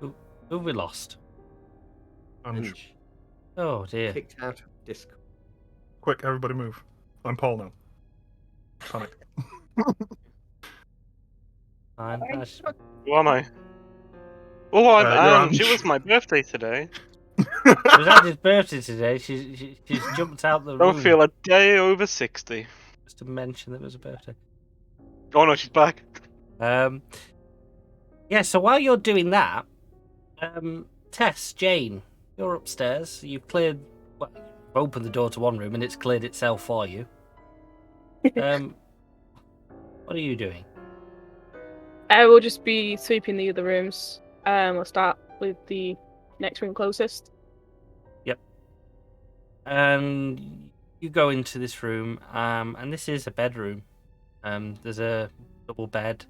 Who have we lost? Ange, Oh dear. kicked out of Discord. Quick, everybody move. I'm Paul now. Panic. Fine. That's- Who am I? Oh, I'm you're Ange. It Ange. was my birthday today. It was Andy's birthday today. She's jumped out the room Don't feel a day over 60. just to mention that it was a birthday. Oh no, she's back. Yeah, so while you're doing that, Tess, Jane, you're upstairs. You've cleared, well, you've opened the door to one room and it's cleared itself for you. What are you doing? I will just be sweeping the other rooms. We'll start with the next room closest. And you go into this room, and this is a bedroom. There's a double bed.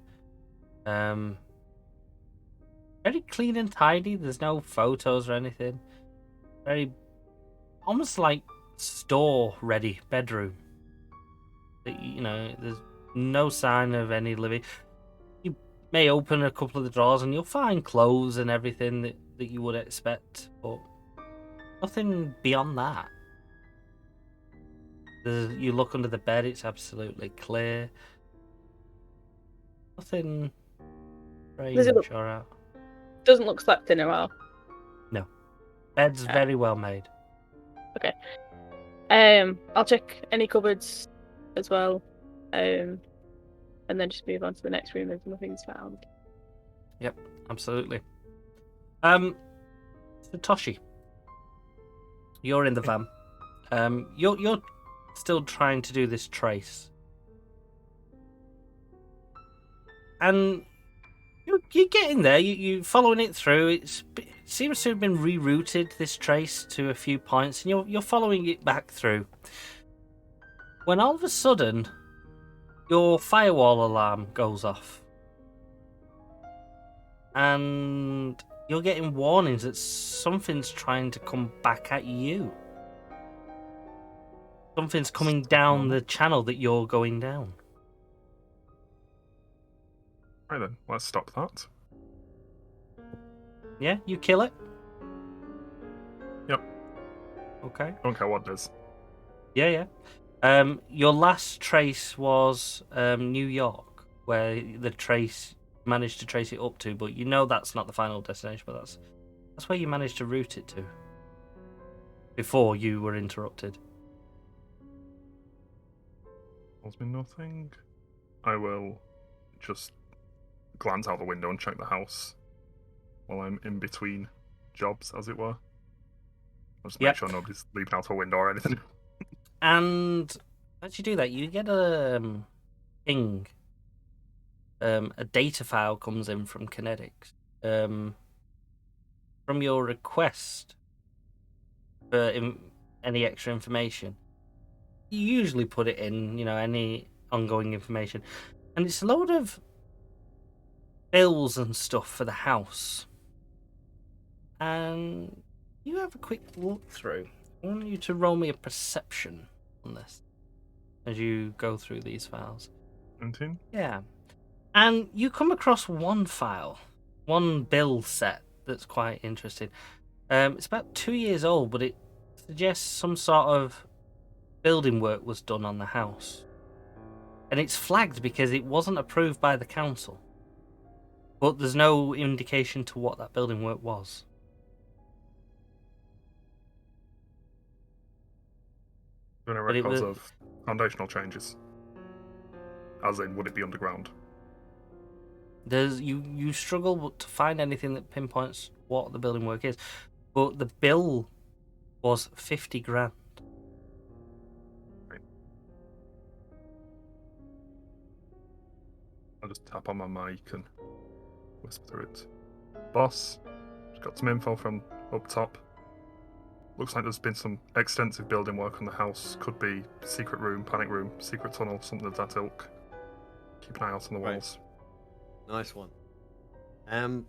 Very clean and tidy. There's no photos or anything. Very, almost like store-ready bedroom. You know, there's no sign of any living. You may open a couple of the drawers and you'll find clothes and everything that you would expect, but nothing beyond that. You look under the bed, it's absolutely clear. Nothing Does it strange look- or out. Doesn't look slept in a while. Bed's very well made. I'll check any cupboards as well. And then just move on to the next room if nothing's found. Absolutely. Satoshi, you're in the van. You're still trying to do this trace, and you're getting there. You're following it through. It seems to have been rerouted, this trace, to a few points, and you're following it back through. When all of a sudden, your firewall alarm goes off. And you're getting warnings that something's trying to come back at you. Something's coming down the channel that you're going down. Right then, let's stop that. Yeah, you kill it? Yep. Okay. Don't care what it is. Yeah. Your last trace was New York, where the trace managed to trace it up to, but you know that's not the final destination, but that's where you managed to route it to before you were interrupted. Tells me nothing. I will just glance out the window and check the house while I'm in between jobs, as it were. I'll just make Yep. sure nobody's leaping out a window or anything. And as you do that, you get a ping. A data file comes in from Kinetics. From your request for any extra information. You usually put it in, any ongoing information. And it's a load of bills and stuff for the house. and you have a quick look through. I want you to roll me a perception on this as you go through these files. 19? Yeah. And you come across one file, one bill set that's quite interesting. It's about 2 years old, but it suggests some sort of building work was done on the house. And it's flagged because it wasn't approved by the council. But there's no indication to what that building work was. There are But no it records was- of foundational changes. As in, would it be underground? You struggle to find anything that pinpoints what the building work is. But the bill was 50 grand. I'll just tap on my mic and whisper through it. Boss, just got some info from up top. Looks like there's been some extensive building work on the house. Could be secret room, panic room, secret tunnel, something of that ilk. Keep an eye out on the Right. walls. Nice one. Cam.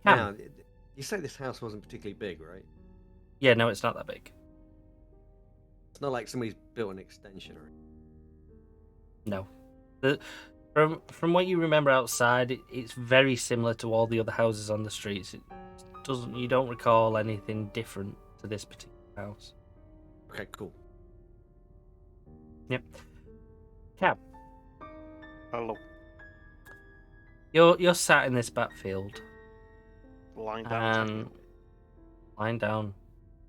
Now, you say this house wasn't particularly big, right? Yeah, no, it's not that big. It's not like somebody's built an extension or No. From what you remember outside, it's very similar to all the other houses on the streets. You don't recall anything different to this particular house. Okay, cool. Yep. Cam, Hello. you're sat in this backfield Lying down. and lying down,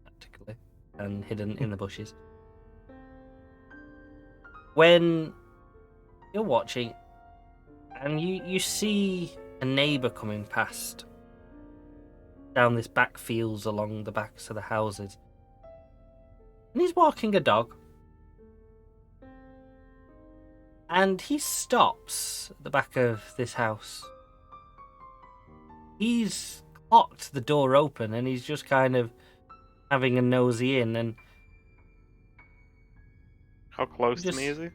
practically, and hidden in the bushes. When you're watching, and you see a neighbour coming past down this back fields along the backs of the houses, and he's walking a dog. And he stops at the back of this house. He's clocked the door open and he's just kind of having a nosy in. And How close Just- to me is he?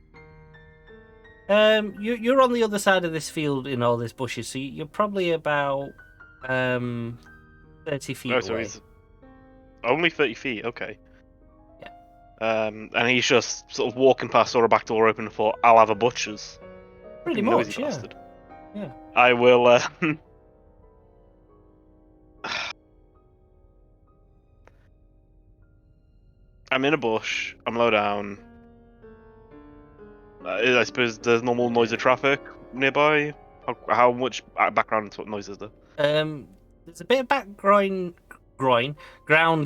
you're on the other side of this field in all this bushes, so you're probably about 30 feet Oh, so away. he's only 30 feet. Okay. Yeah. And he's just sort of walking past, saw a back door open, and thought, "I'll have a butcher's." Pretty Fucking nosy much, yeah. bastard. Yeah. I will. I'm in a bush. I'm low down. I suppose there's normal noise of traffic nearby. How much background noise is there? There's a bit of ground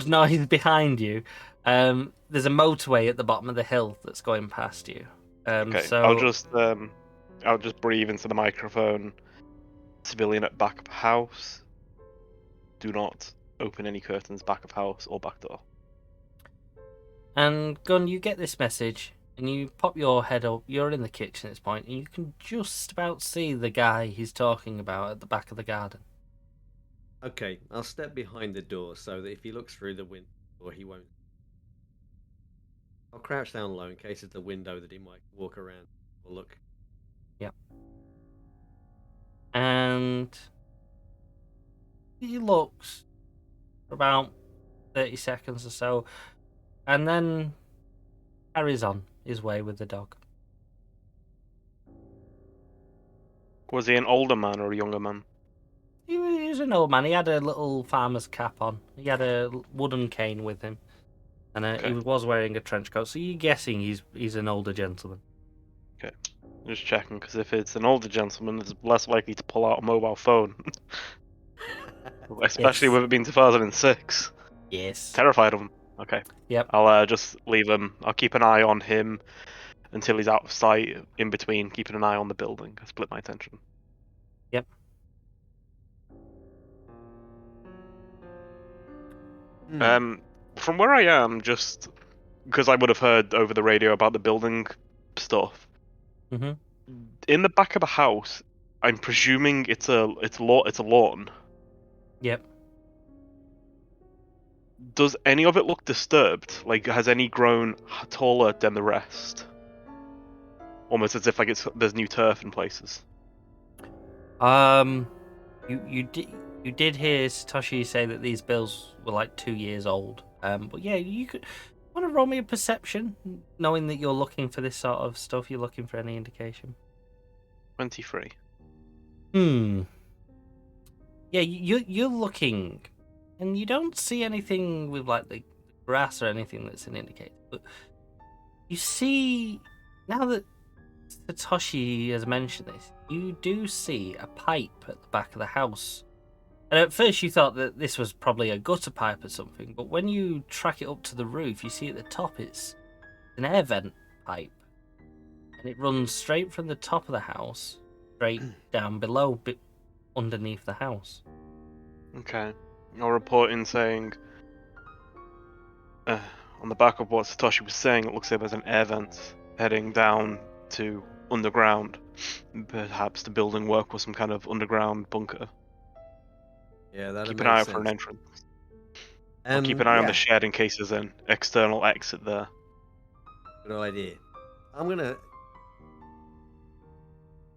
noise behind you. There's a motorway at the bottom of the hill that's going past you. Okay, So I'll just breathe into the microphone. Civilian at back of house. Do not open any curtains back of house or back door. And Gunn, you get this message, and you pop your head up. You're in the kitchen at this point, and you can just about see the guy he's talking about at the back of the garden. Okay, I'll step behind the door so that if he looks through the window, he won't. I'll crouch down low in case it's the window that he might walk around or look. And he looks for about 30 seconds or so, and then carries on his way with the dog. Was he an older man or a younger man? He was an old man. He had a little farmer's cap on. He had a wooden cane with him, and Okay. he was wearing a trench coat. So you're guessing he's an older gentleman. Just checking, because if it's an older gentleman, it's less likely to pull out a mobile phone. Especially Yes. with it being 2006. Yes. Terrified of him. Okay. Yep. I'll just leave him. I'll keep an eye on him until he's out of sight, in between keeping an eye on the building. I split my attention. From where I am, just because I would have heard over the radio about the building stuff, Mhm. in the back of the house, I'm presuming it's a lawn. Yep. Does any of it look disturbed? Like, has any grown taller than the rest? Almost as if like there's new turf in places. you did hear Satoshi say that these bills were like 2 years old. But yeah, you could want to roll me a perception, knowing that you're looking for this sort of stuff. You're looking for any indication. 23. Yeah, you're looking, and you don't see anything with like the grass or anything that's an indicator. But you see, now that Satoshi has mentioned this, you do see a pipe at the back of the house. And at first you thought that this was probably a gutter pipe or something, but when you track it up to the roof, you see at the top it's an air vent pipe. And it runs straight from the top of the house, straight down below, underneath the house. Okay. I'll report in saying, on the back of what Satoshi was saying, it looks like there's an air vent heading down to underground. Perhaps the building work was some kind of underground bunker. Yeah, that Keep an eye out for an entrance. I'll keep an eye on the shed in case there's an external exit there. Good idea. I'm gonna.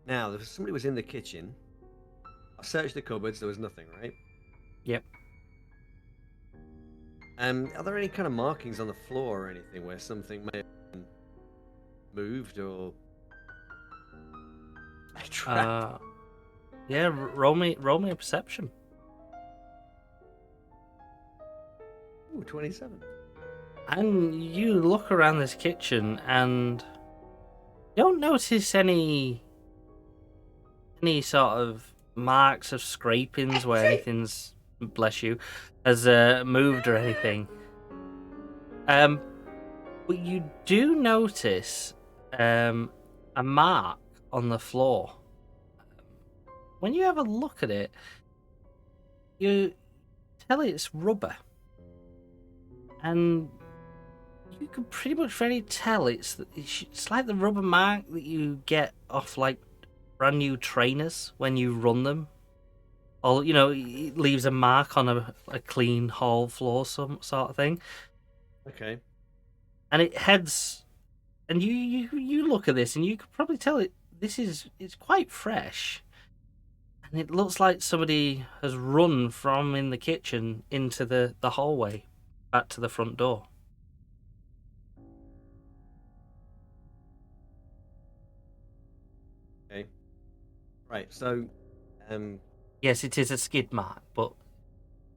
Now, if somebody was in the kitchen, I searched the cupboards. There was nothing, right? Yep. Are there any kind of markings on the floor or anything where something may have been moved or trapped? Yeah. Roll me a perception. Ooh, 27. And you look around this kitchen and you don't notice any sort of marks of scrapings where anything's, bless you, has moved or anything. But you do notice a mark on the floor. When you have a look at it, you tell it's rubber. And you can pretty much very tell it's like the rubber mark that you get off like brand new trainers when you run them. Or, you know, it leaves a mark on a clean hall floor, some sort of thing. Okay. And it heads, and you look at this and you could probably tell it's quite fresh. And it looks like somebody has run from in the kitchen into the hallway back to the front door. Okay. Right. So, Yes, it is a skid mark, but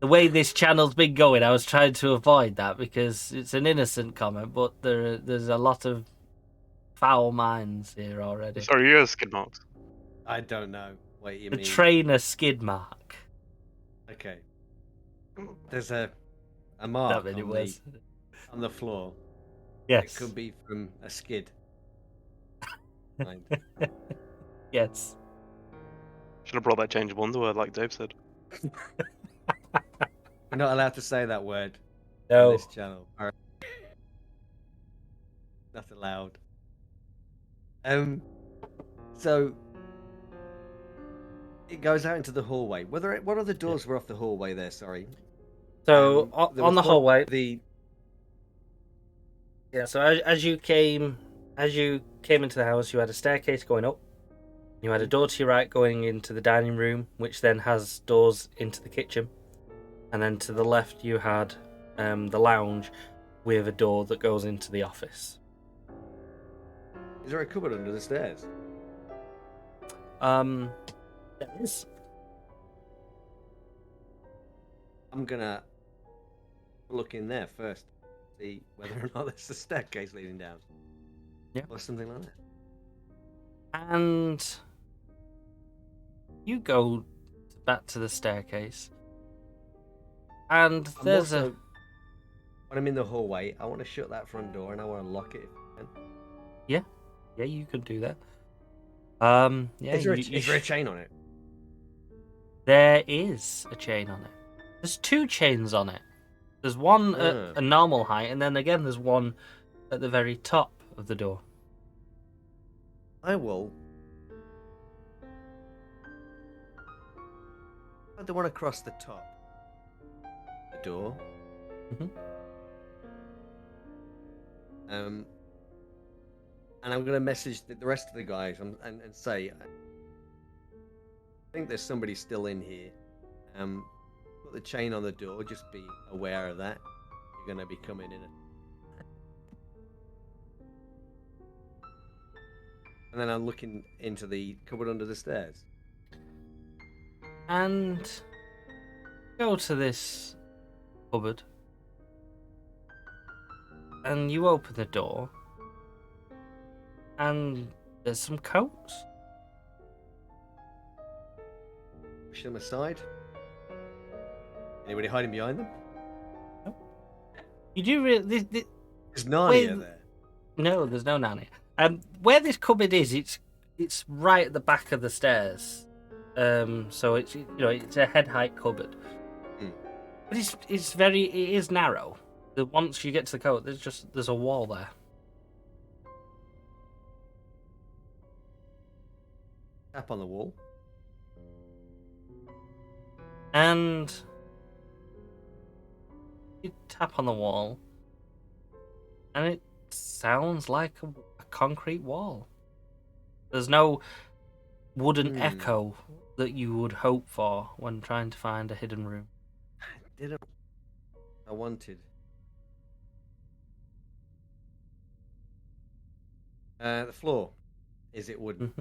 the way this channel's been going, I was trying to avoid that because it's an innocent comment, but there's a lot of foul minds here already. Sorry, you're skid marks. I don't know what you The mean. trainer skid mark. Okay. There's a mark That on, was. on the floor. Yes. It could be from a skid. Fine. Yes. Should have brought that changeable underwear, like Dave said. We're not allowed to say that word on No. this channel. All right. Not allowed. So it goes out into the hallway. What other doors were off the hallway there? Sorry. So There on was the one- hallway. Yeah. So as you came into the house, you had a staircase going up. You had a door to your right going into the dining room, which then has doors into the kitchen. And then to the left, you had the lounge with a door that goes into the office. Is there a cupboard under the stairs? There is. I'm gonna look in there first, see whether or not there's a staircase leading down. Yeah. Or something like that. And you go back to the staircase. And there's when I'm in the hallway, I want to shut that front door and I want to lock it. Yeah, you can do that. Yeah. Is there a chain on it? There is a chain on it. There's 2 chains on it. There's one at a normal height, and then again there's one at the very top of the door. I will. I don't want to cross the top. The door. And I'm going to message the rest of the guys and say, think there's somebody still in here. Put the chain on the door. Just be aware of that. You're gonna be coming in. And then I'm looking into the cupboard under the stairs. And go to this cupboard. And you open the door. And there's some coats. Push them aside. Anybody hiding behind them? You do really. There's Narnia Wait. there. No, there's no Narnia. Where this cupboard is, it's right at the back of the stairs. So it's it's a head height cupboard. But it is narrow. Once you get to the coat, there's a wall there. Tap on the wall. And you tap on the wall, and it sounds like a concrete wall. There's no wooden echo that you would hope for when trying to find a hidden room. I wanted. The floor. Is it wooden?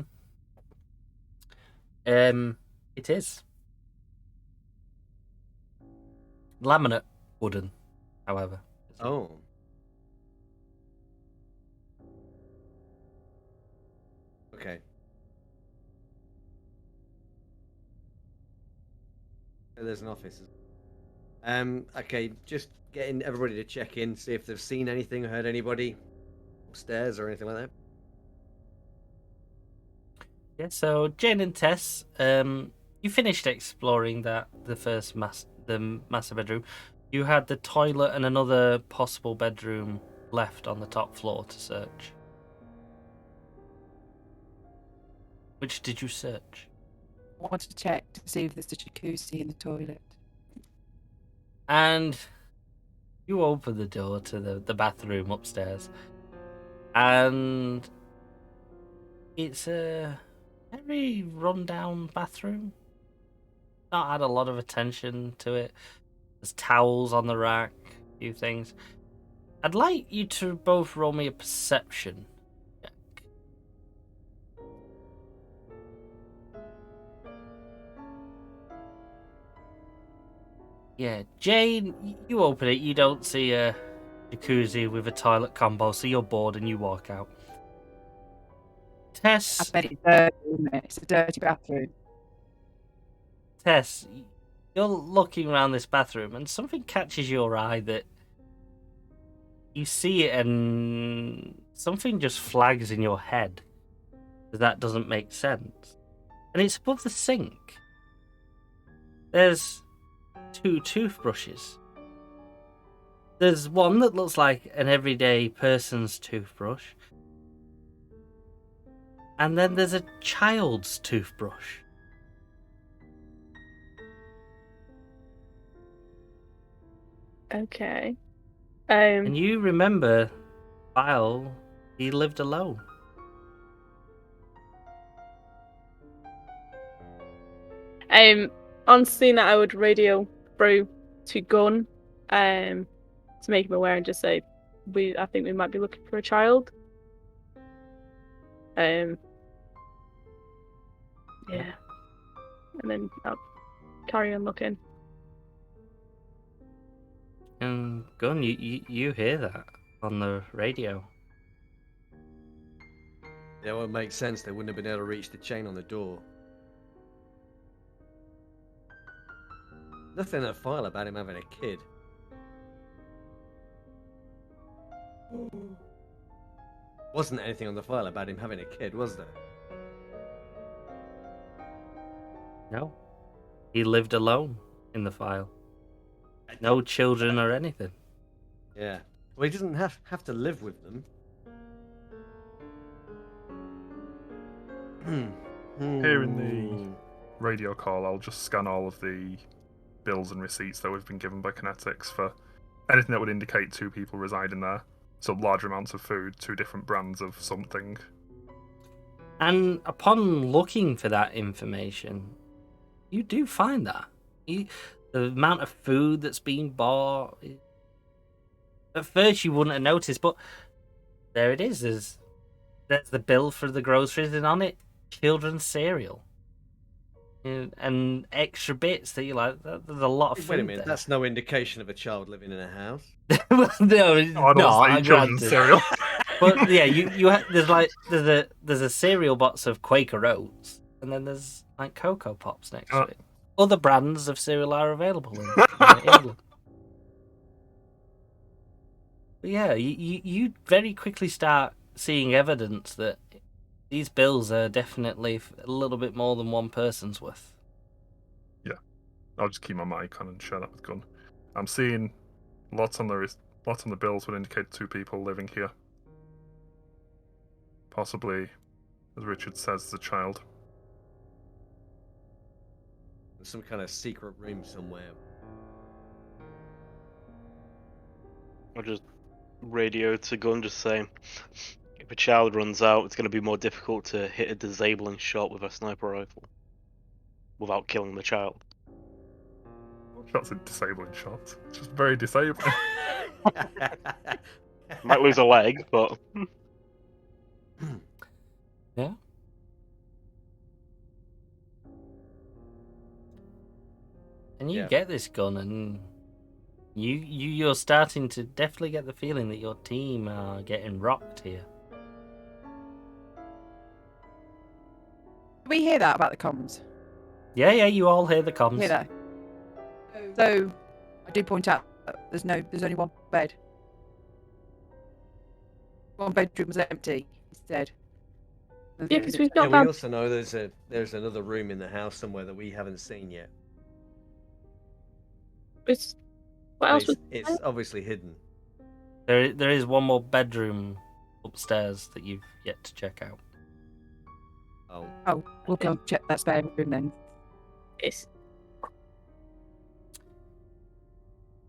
It is. Laminate wooden, however. Oh. Okay. There's an office. Okay, just getting everybody to check in, see if they've seen anything or heard anybody upstairs or anything like that. Yeah, so Jane and Tess, you finished exploring the master bedroom. You had the toilet and another possible bedroom left on the top floor to search. Which did you search? I wanted to check to see if there's a jacuzzi in the toilet. And you open the door to the bathroom upstairs. And it's a very run-down bathroom. Not had a lot of attention to it. There's towels on the rack, a few things. I'd like you to both roll me a perception check. Yeah, Jane, you open it, you don't see a jacuzzi with a toilet combo, so you're bored and you walk out. Tess... I bet it's dirty, isn't it? It's a dirty bathroom. Tess, you're looking around this bathroom and something catches your eye that you see it and something just flags in your head that doesn't make sense. And it's above the sink. There's 2 toothbrushes. There's one that looks like an everyday person's toothbrush. And then there's a child's toothbrush. Okay. And you remember, while he lived alone. On seeing that, I would radio through to Gunn, to make him aware and just say, I think we might be looking for a child. Yeah. And then I'll carry on looking. And Gunn, you hear that on the radio. Yeah, well, it makes sense. They wouldn't have been able to reach the chain on the door. Nothing in that file about him having a kid. Wasn't anything on the file about him having a kid, was there? No. He lived alone in the file. No children or anything. Yeah. Well, he doesn't have to live with them. Hearing the radio call, I'll just scan all of the bills and receipts that we've been given by Kinetics for anything that would indicate 2 people residing there. So large amounts of food, 2 different brands of something. And upon looking for that information, you do find that. The amount of food that's being bought. At first, you wouldn't have noticed, but there it is. There's the bill for the groceries, and on it, children's cereal. And extra bits that you like. There's a lot of food. Wait a minute, there. that's no indication of a child living in a house. Well, no, I don't say I children's granted. cereal. But yeah, there's a cereal box of Quaker Oats, and then there's like Cocoa Pops next to it. Other brands of cereal are available in England. But yeah, you very quickly start seeing evidence that these bills are definitely a little bit more than one person's worth. Yeah, I'll just keep my mic on and share that with Gunn. I'm seeing lots on the bills would indicate 2 people living here. Possibly, as Richard says, the child. Some kind of secret room somewhere. I'll just radio to Gunn, just saying, if a child runs out, it's going to be more difficult to hit a disabling shot with a sniper rifle without killing the child. That's a disabling shot. It's just very disabling. Might lose a leg, but Yeah. And you get this gun, and you're starting to definitely get the feeling that your team are getting rocked here. We hear that about the comms. Yeah, you all hear the comms. Hear that. So, I do point out that there's only one bed. One bedroom was empty instead. Yeah, because we've Yeah, not we found. also know there's another room in the house somewhere that we haven't seen yet. What else was? It's obviously hidden. There is one more bedroom upstairs that you've yet to check out. Oh, we'll go check that spare room then. It's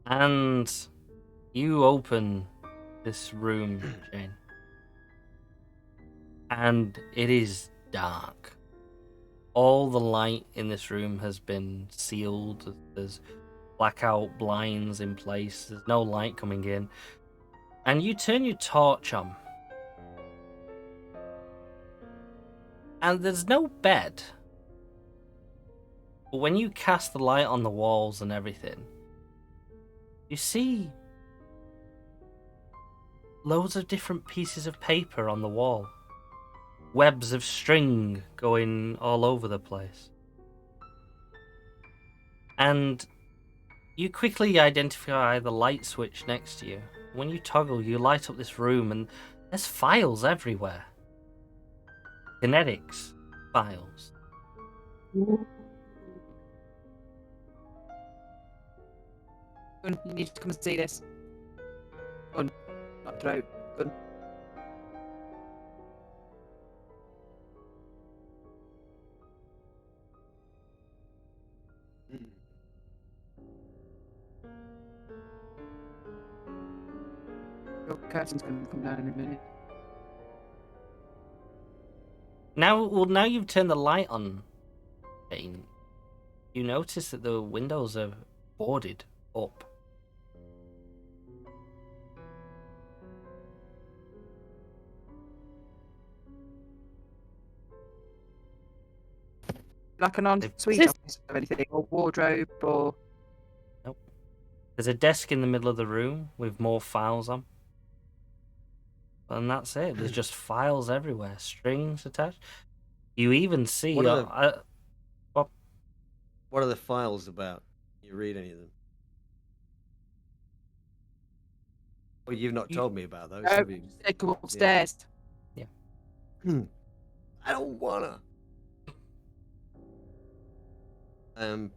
And you open this room, Jane, and it is dark. All the light in this room has been sealed. There's blackout blinds in place. There's no light coming in. And you turn your torch on. And there's no bed. But when you cast the light on the walls and everything, you see loads of different pieces of paper on the wall. Webs of string going all over the place. And you quickly identify the light switch next to you. When you toggle, you light up this room, and there's files everywhere. Kinetics files. Gun, you need to come and see this. Gun, not throat. Gun. Your curtain's going to come down in a minute. Now you've turned the light on, Jane, you notice that the windows are boarded up. Like an ensuite office or anything, or wardrobe, or... Nope. There's a desk in the middle of the room with more files on. And that's it. There's just files everywhere, strings attached. You even see... What are the files about? You read any of them? Well, you've not told me about those, have you? They come upstairs. Yeah. I don't wanna. And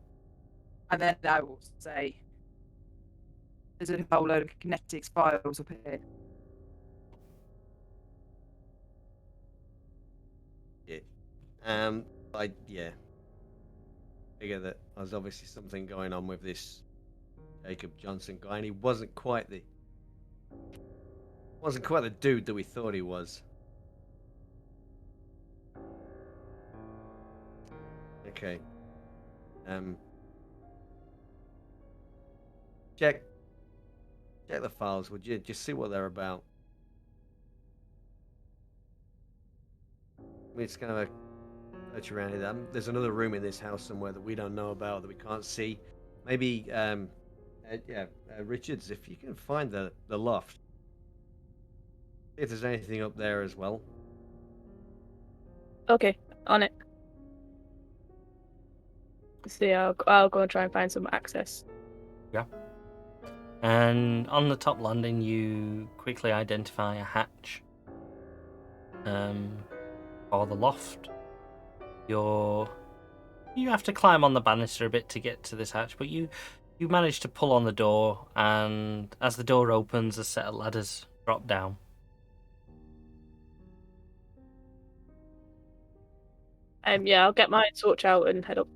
then I will say, there's a whole load of kinetics files up here. Yeah. Figure that there's obviously something going on with this Jacob Johnson guy, and he wasn't quite the dude that we thought he was. Okay. Check the files, would you? Just see what they're about. We just kind of search around here. There's another room in this house somewhere that we don't know about, that we can't see. Maybe, Richards, if you can find the loft. See if there's anything up there as well. Okay, on it. See, I'll go and try and find some access. Yeah. And on the top landing, you quickly identify a hatch for the loft. You have to climb on the banister a bit to get to this hatch, but you manage to pull on the door, and as the door opens, a set of ladders drop down. Yeah, I'll get my torch out and head up.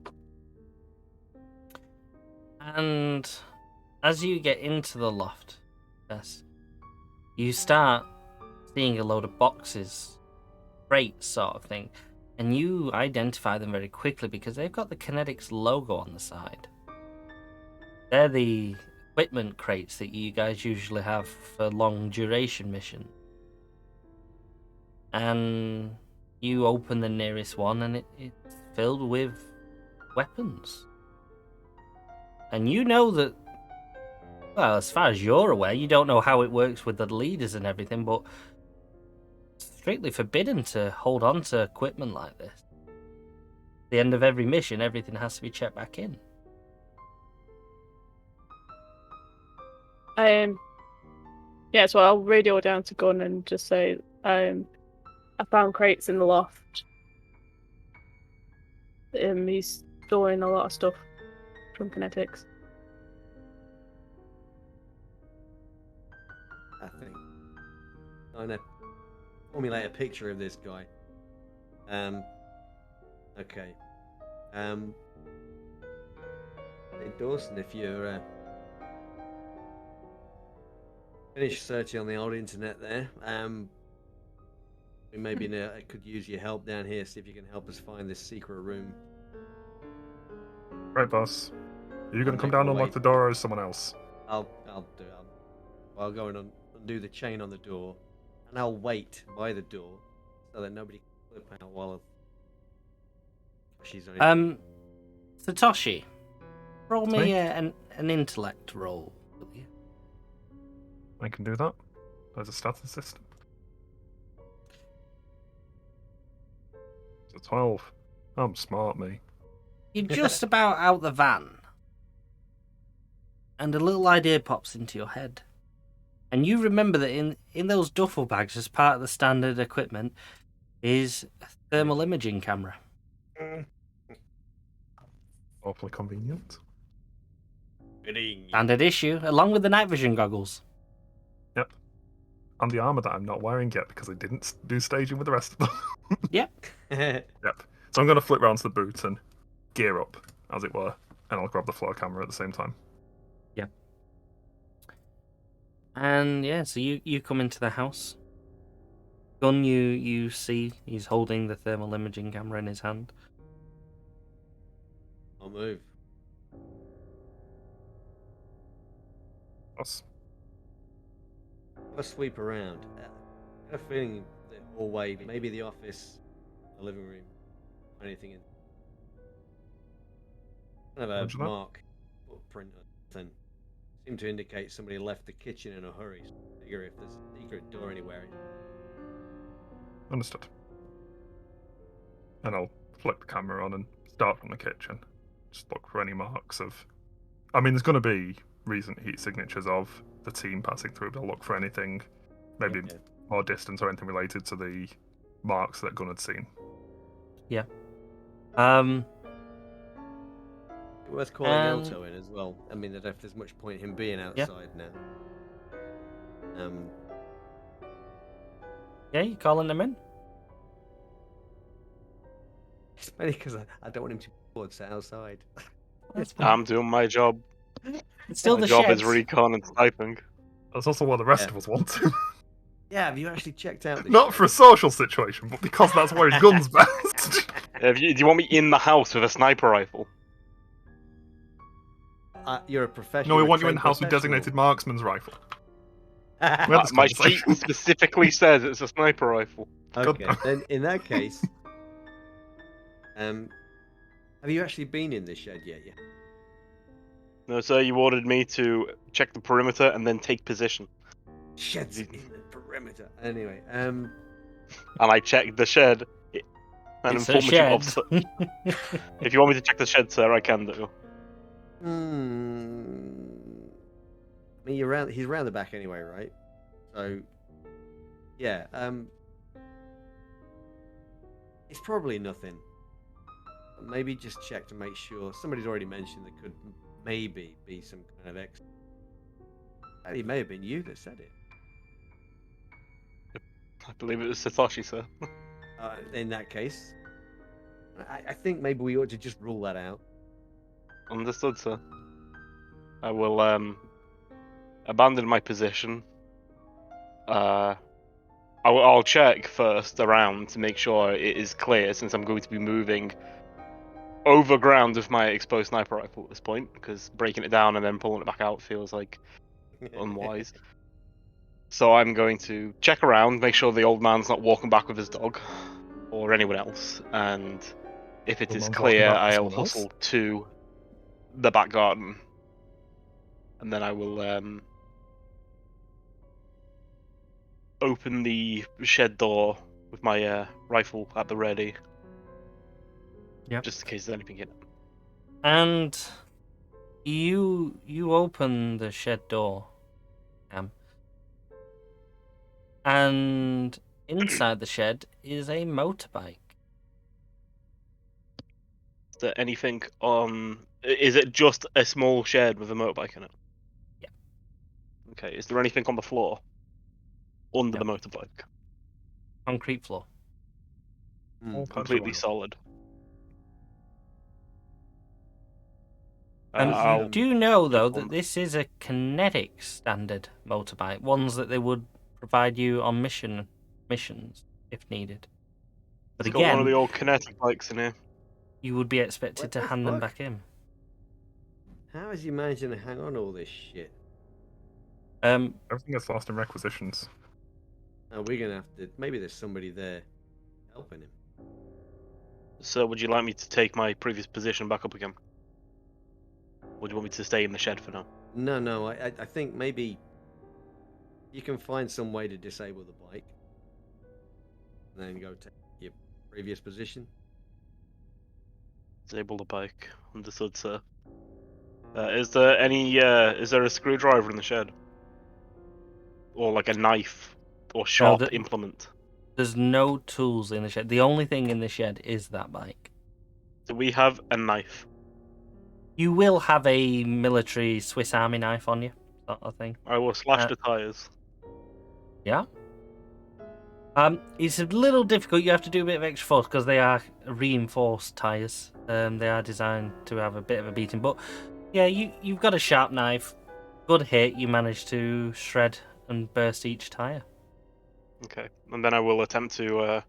And as you get into the loft, yes, you start seeing a load of boxes, crates sort of thing, and you identify them very quickly because they've got the Kinetics logo on the side. They're the equipment crates that you guys usually have for long duration missions. And you open the nearest one and it's filled with weapons. And you know that, well, as far as you're aware, you don't know how it works with the leaders and everything, but it's strictly forbidden to hold on to equipment like this. At the end of every mission, everything has to be checked back in. Yeah, so I'll radio down to Gunn and just say, I found crates in the loft. He's storing a lot of stuff from Kinetics. I think. I'm gonna formulate a picture of this guy. Okay. Hey Dawson, if you're finished searching on the old internet there, we maybe I could use your help down here. See if you can help us find this secret room. Right, boss. Are you going to come make down my and way. unlock the door, or is someone else? I'll do it. I'll go and undo the chain on the door, and I'll wait by the door so that nobody can slip out while she's on it. Satoshi, roll It's me me? an intellect roll, will you? I can do that. There's a status system. It's a 12. I'm smart, me. You're just about out the van, and a little idea pops into your head. And you remember that in those duffel bags, as part of the standard equipment, is a thermal imaging camera. Awfully convenient. Standard issue, along with the night vision goggles. Yep. And the armor that I'm not wearing yet because I didn't do staging with the rest of them. Yep. Yep. So I'm going to flip round to the boot and gear up, as it were, and I'll grab the floor camera at the same time. Yep. And yeah, so you come into the house. Gunn, you see he's holding the thermal imaging camera in his hand. I'll move. Boss. Have a sweep around. I have a feeling the hallway, maybe the office, the living room, anything in. Kind of Roger a that. mark, footprint or something. Seemed to indicate somebody left the kitchen in a hurry. So I figure if there's a secret door anywhere. Understood. And I'll flick the camera on and start from the kitchen. Just look for any marks of... I mean, there's going to be recent heat signatures of the team passing through, but I'll look for anything, maybe Okay. more distance or anything related to the marks that Gunn had seen. Yeah. Worth calling Alto in as well. I mean, I don't know if there's much point in him being outside now. Yeah, you calling them in? It's mainly because I don't want him to be bored, so outside. That's fine. I'm doing my job. It's still My the job sheds. is recon and sniping. That's also what the rest Yeah. of us want to. Yeah, have you actually checked out the Not for a social situation, but because that's where his gun's best. Do you want me in the house with a sniper rifle? you're a professional. No, we want you in the house with designated marksman's rifle. We had this My sheet conversation. specifically says it's a sniper rifle. Okay, then in that case, have you actually been in this shed yet? Yeah. No, sir, you ordered me to check the perimeter and then take position. Shed's in the perimeter. Anyway, And I checked the shed. And It's a informed the shed. officer. If you want me to check the shed, sir, I can do. I mean, he's around the back anyway, right? So, yeah, it's probably nothing. Maybe just check to make sure. Somebody's already mentioned there could maybe be some kind of X. It may have been you that said it. I believe it was Satoshi, sir. In that case, I think maybe we ought to just rule that out. Understood, sir. I will abandon my position. I'll check first around to make sure it is clear, since I'm going to be moving over ground with my exposed sniper rifle at this point, because breaking it down and then pulling it back out feels like unwise. So I'm going to check around, make sure the old man's not walking back with his dog, or anyone else, and if it Old is man's clear, walking back with I'll someone else? hustle to the back garden, and then I will open the shed door with my rifle at the ready. Yep. Just in case there's anything in it. And you open the shed door, and inside the shed is a motorbike. Is there anything on? Is it just a small shed with a motorbike in it? Yeah. Okay. Is there anything on the floor under No. the motorbike? Concrete floor. All types of Completely vinyl. solid. You I'll do know, though, jump on- that this is a kinetic standard motorbike, ones that they would provide you on missions if needed. But It's got one of the again, old kinetic bikes in here. you would be expected What to the hand them fuck? back in. How is he managing to hang on to all this shit? Everything gets lost in requisitions. Oh, we're gonna have to. Maybe there's somebody there helping him. So, would you like me to take my previous position back up again? Or do you want me to stay in the shed for now? No. I think maybe you can find some way to disable the bike, and then go to your previous position. Disable the bike. Understood, sir. Is there any? Is there a screwdriver in the shed, or like a knife or sharp the- implement? There's no tools in the shed. The only thing in the shed is that bike. Do we have a knife? You will have a military Swiss Army knife on you, sort of thing. I will slash the tires. Yeah. It's a little difficult. You have to do a bit of extra force because they are reinforced tires. They are designed to have a bit of a beating. But yeah, you've got a sharp knife. Good hit. You manage to shred and burst each tire. Okay, and then I will attempt to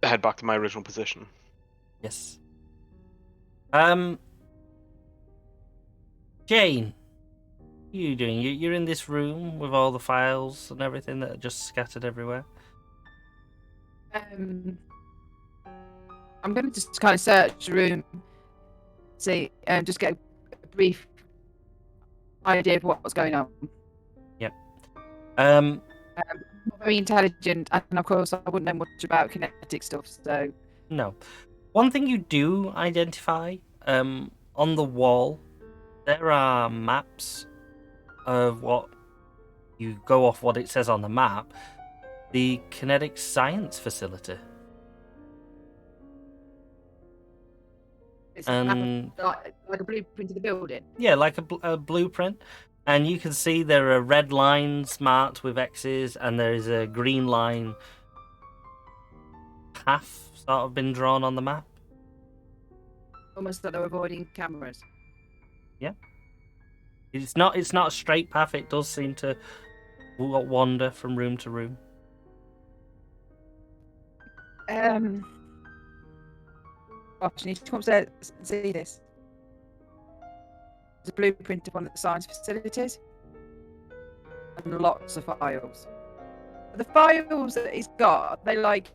head back to my original position. Yes. Jane, what are you doing? You're in this room with all the files and everything that are just scattered everywhere. I'm going to just kind of search the room, see, and just get a brief idea of what's going on. Yep. Not very intelligent, and of course, I wouldn't know much about kinetic stuff, so. No. One thing you do identify, on the wall, there are maps of what you go off what it says on the map. The kinetic science facility. It's And like a blueprint of the building. yeah, like a blueprint. And you can see there are red lines marked with X's, and there is a green line path sort of been drawn on the map. Almost like they're avoiding cameras. Yeah. It's not a straight path. It does seem to wander from room to room. Gosh, I need to come upstairs and see this. a blueprint of one of the science facilities and lots of files. The files that he's got, are they like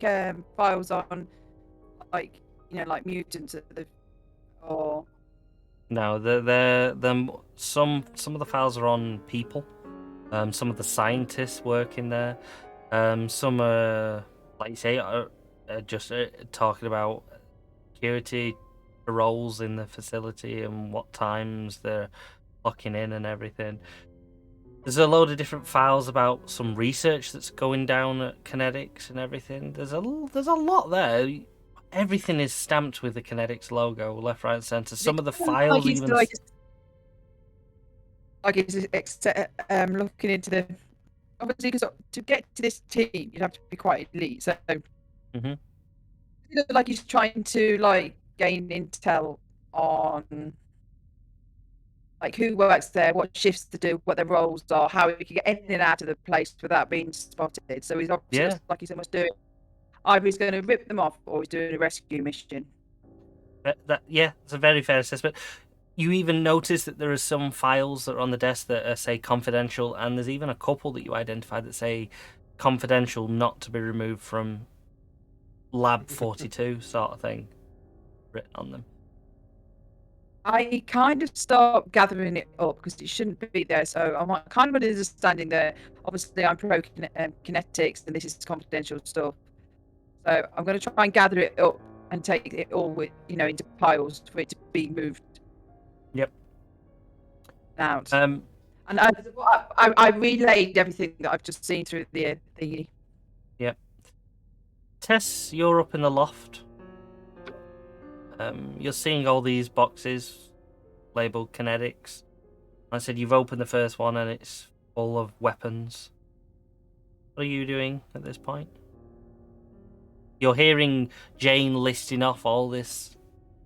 files on, like, you know, like mutants or No, some of the files are on people. Some of the scientists working there. Some are, like you say, are just talking about security roles in the facility and what times they're locking in and everything. There's a load of different files about some research that's going down at Kinetics and everything. There's a lot there. Everything is stamped with the Kinetics logo, left, right, and centre. Some of the files like even. Looking into the, obviously, because to get to this team you'd have to be quite elite. So Mhm. it looks like he's trying to like gain intel on like who works there, what shifts to do, what their roles are, how he can get in and out of the place without being spotted. So he's obviously Yeah. looks like he's almost doing, either he's going to rip them off or he's doing a rescue mission. Yeah, it's a very fair assessment. You even notice that there are some files that are on the desk that are, say, confidential, and there's even a couple that you identified that say confidential, not to be removed from Lab 42 sort of thing written on them. I kind of stopped gathering it up because it shouldn't be there. So I'm kind of understanding that obviously I'm pro kinetics and this is confidential stuff. So I'm going to try and gather it up and take it all with, into piles for it to be moved. Yep. Out. And I relayed everything that I've just seen through the thingy. Yep. Tess, you're up in the loft. You're seeing all these boxes labeled Kinetics. I said you've opened the first one and it's full of weapons. What are you doing at this point? You're hearing Jane listing off all this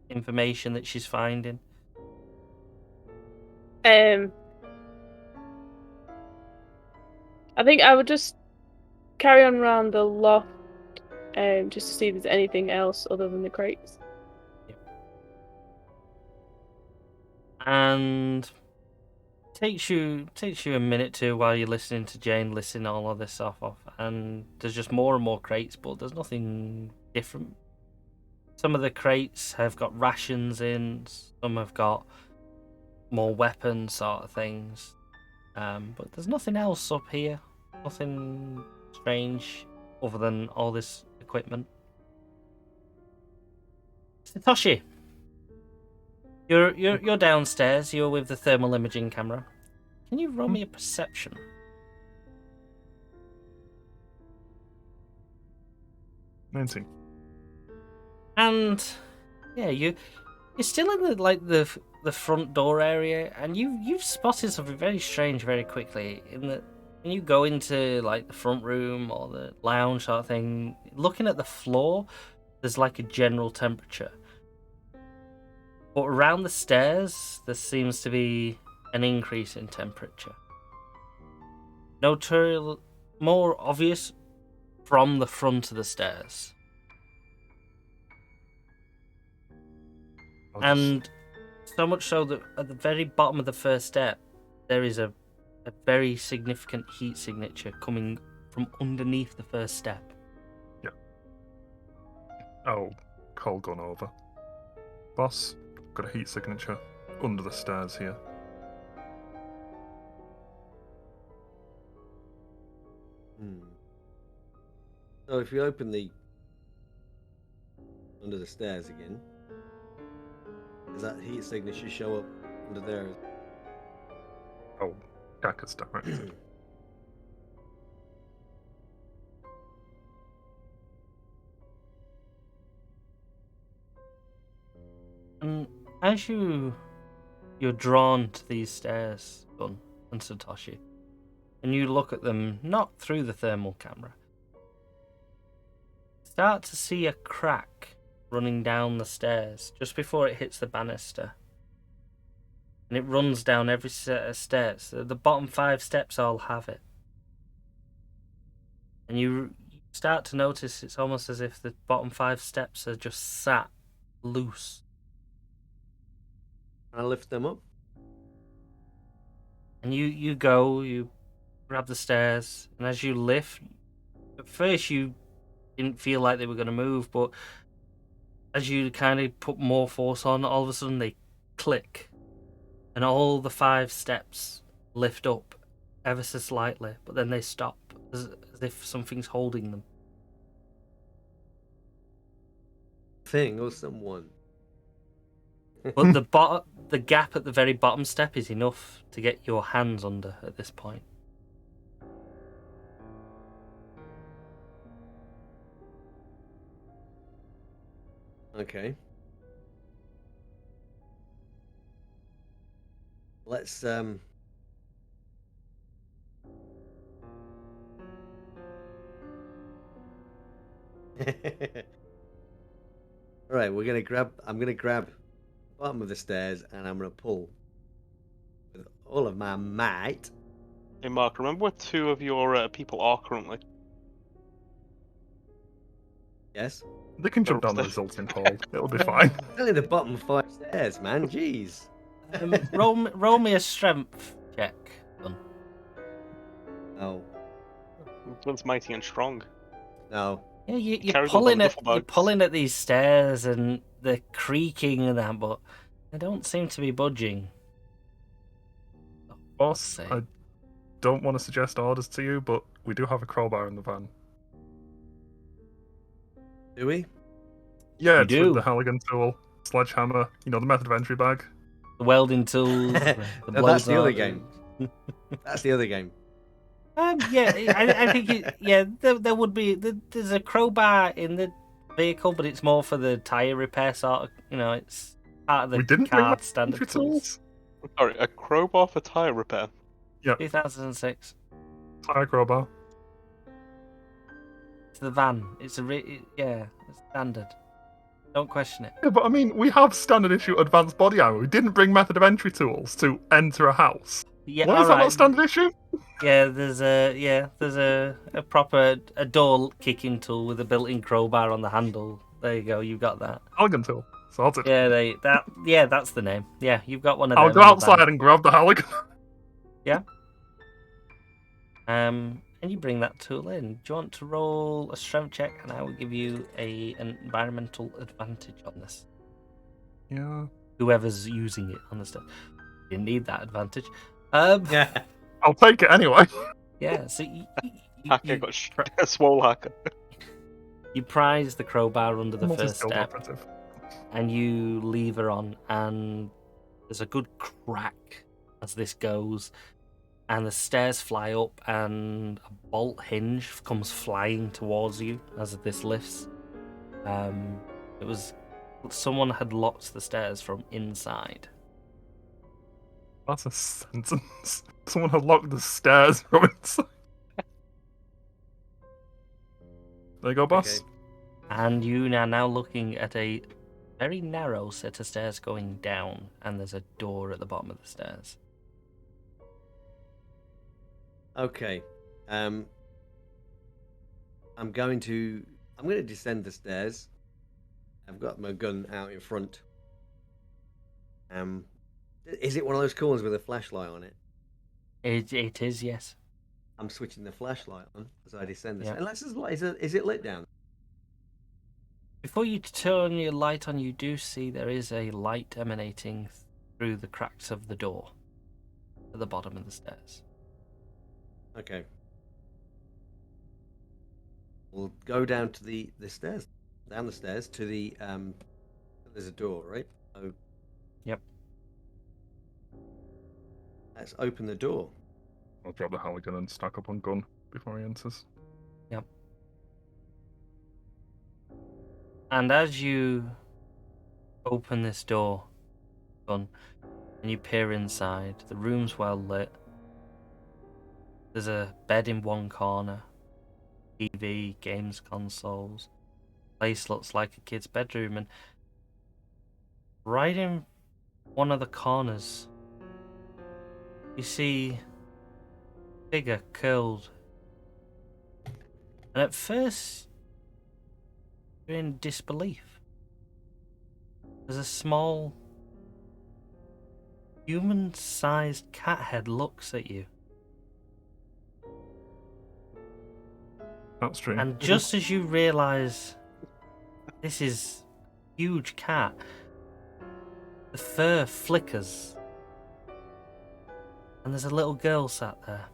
information that she's finding. I think I would just carry on around the loft, just to see if there's anything else other than the crates. Yeah. And takes you a minute to while you're listening to Jane listing all of this stuff off, and there's just more and more crates, but there's nothing different. Some of the crates have got rations in, some have got more weapons sort of things, but there's nothing else up here. Nothing strange other than all this equipment. Satoshi, you're downstairs. You're with the thermal imaging camera. Can you roll me a perception? 19. And yeah, you're still in the front door area, and you've spotted something very strange very quickly. In that, when you go into like the front room or the lounge sort of thing, looking at the floor, there's like a general temperature. But around the stairs, there seems to be an increase in temperature. More obvious from the front of the stairs. And so much so that at the very bottom of the first step, there is a very significant heat signature coming from underneath the first step. Yeah. I'll call Gunn over. Boss, got a heat signature under the stairs here. So if you open the under the stairs again, does that heat signature show up under there? Oh, Gaka's directed. And as you're drawn to these stairs, Gunn and Satoshi, and you look at them not through the thermal camera, start to see a crack running down the stairs just before it hits the banister. And it runs down every set of steps. The bottom 5 steps all have it. And you start to notice it's almost as if the bottom 5 steps are just sat loose. Can I lift them up? And you go, you grab the stairs, and as you lift, at first you didn't feel like they were going to move, but as you kind of put more force on, all of a sudden they click, and all the 5 steps lift up ever so slightly, but then they stop, as if something's holding them. Thing or someone. But the gap at the very bottom step is enough to get your hands under at this point. Okay. Let's All right, I'm gonna grab the bottom of the stairs and I'm gonna pull with all of my might. Hey, Mark, remember where 2 of your people are currently? Yes. They can jump down the resulting hole. It'll be fine. It's only the bottom 5 stairs, man. Jeez. Roll me a strength check. Gunn. No. One's mighty and strong. No. Yeah, you're Carries all pulling the at duffel you're bags. pulling at these stairs and they're creaking and that, but they don't seem to be budging. Boss, Say. I don't want to suggest orders to you, but we do have a crowbar in the van. Do we? Yeah, You it's do. with the Halligan tool, sledgehammer, the method of entry bag. The welding tools. The No, that's the other blowtorch. game. That's the other game. Yeah, I think there would be there's a crowbar in the vehicle, but it's more for the tire repair sort of. It's part of We the didn't bring car entry standard tools. Sorry, a crowbar for tire repair. 2006. Tire crowbar. It's the van. It's it's standard. Don't question it. Yeah, but I mean, we have standard issue advanced body armor. We didn't bring method of entry tools to enter a house. Yeah, Why is that alright. not standard issue? Yeah, there's a proper door kicking tool with a built-in crowbar on the handle. There you go. You got that. Halligan tool. Sorted. Yeah, that's the name. Yeah, you've got one of them. I'll go in the outside van. and grab the Halligan. And you bring that tool in. Do you want to roll a strength check, and I will give you an environmental advantage on this. Yeah. Whoever's using it on the stuff, you need that advantage. Yeah. I'll take it anyway. Yeah. So Hacker got a swole hacker. you prize the crowbar under the first Multi-skilled step, operative. and you lever on, and there's a good crack as this goes. And the stairs fly up, and a bolt hinge comes flying towards you as this lifts. It was someone had locked the stairs from inside. That's a sentence. Someone had locked the stairs from inside. There you go, boss. Okay. And you are now looking at a very narrow set of stairs going down, and there's a door at the bottom of the stairs. Okay. I'm going to descend the stairs. I've got my gun out in front. Is it one of those corners with a flashlight on it? It is, yes. I'm switching the flashlight on as I descend the Yeah. stairs. Is it lit down? Before you turn your light on, you do see there is a light emanating through the cracks of the door at the bottom of the stairs. Okay. We'll go down to the stairs. Down the stairs to the there's a door, right? Oh. Yep. Let's open the door. I'll drop the Halligan and stack up on Gunn before he enters. Yep. And as you open this door, Gunn, and you peer inside, the room's well lit. There's a bed in one corner, TV, games consoles. Place looks like a kid's bedroom, and right in one of the corners, you see a figure curled. And at first, you're in disbelief. There's a small human-sized cat head looks at you. That's true. And just as you realise this is a huge cat, the fur flickers. And there's a little girl sat there.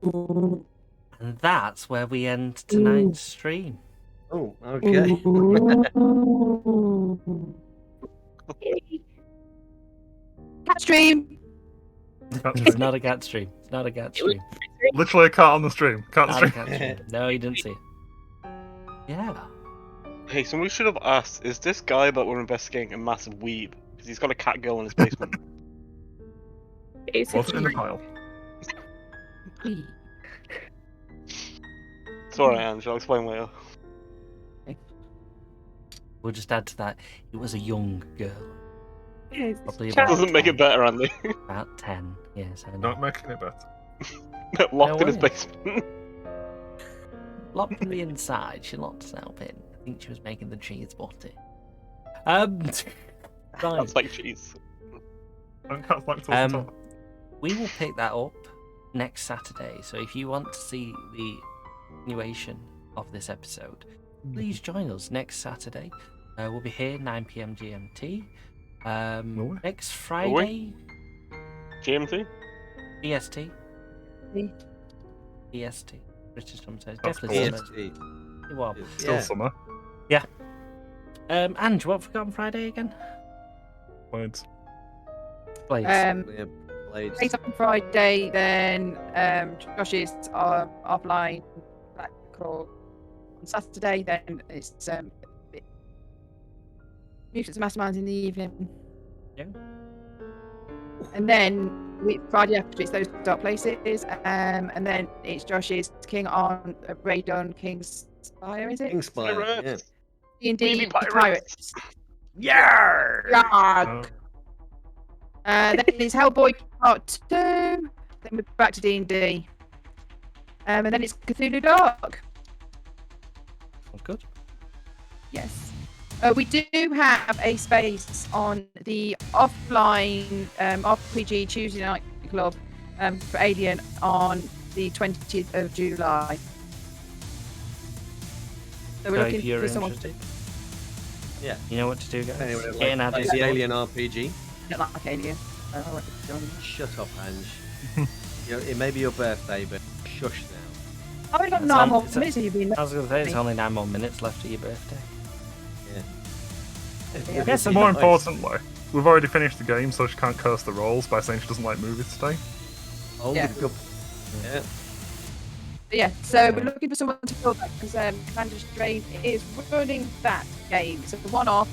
And that's where we end tonight's stream. Oh, okay. Cat stream. It's not a cat stream. It's not a cat stream. Literally a cat on the stream. Cat Not a stream. cat stream. No, you didn't see it. Yeah. Hey, somebody should have asked, is this guy that we're investigating a massive weeb? Because he's got a cat girl in his basement. It's Wasn't in the pile. It's alright, Ange, I'll explain later. We'll just add to that. It was a young girl. Probably That about doesn't make it 10. better, Andy. About 10. Yes, I know. Not making it better. Locked No in his way. basement. Locked me inside. She locked herself in. I think she was making the cheese butty. Right. That's like cheese. And cats like to Um, We will pick that up next Saturday. So if you want to see the continuation of this episode, please join us next Saturday. We'll be here 9 p.m. GMT. Will we? Next Friday, GMT? EST. Me. EST. British Summer Days. That's Definitely cool. summer. EST. It was. Still Yeah. summer. Ange, what have we got on Friday again? Blades. Blades. Yeah, Blades. Plays on Friday, then Josh is offline Black Claw on Saturday, then it's Mutants Masterminds in the evening. Yeah. And then Friday after it's those dark places, and then it's Josh's King on Raydon King's Spire, is it? Kingspire. Yeah. Pirates. D&D Waving pirates. Pirates. Yarr! Yarg. Oh. Then it's Hellboy Part 2. Then we're back to D&D. And then it's Cthulhu Dark. Sounds good. Yes. We do have a space on the offline RPG Tuesday Night Club for Alien on the 20th of July. So we're So looking if you're for someone interested, Yeah. you know what to do, guys. Anyway, Get in our like, the Discord. Alien RPG. to like Alien. Shut up, Ange. It may be your birthday, but shush now. I've only got It's 9 on- more it's on- minutes and you've been I was going to say, it's only 9 more minutes left of your birthday. Yeah. Yes, More Nice. importantly, we've already finished the game, so she can't curse the rolls by saying she doesn't like movies today. Oh, Yeah. good. Yeah. But yeah, so we're looking for someone to fill that because Commander Strain is running that game. So the one-off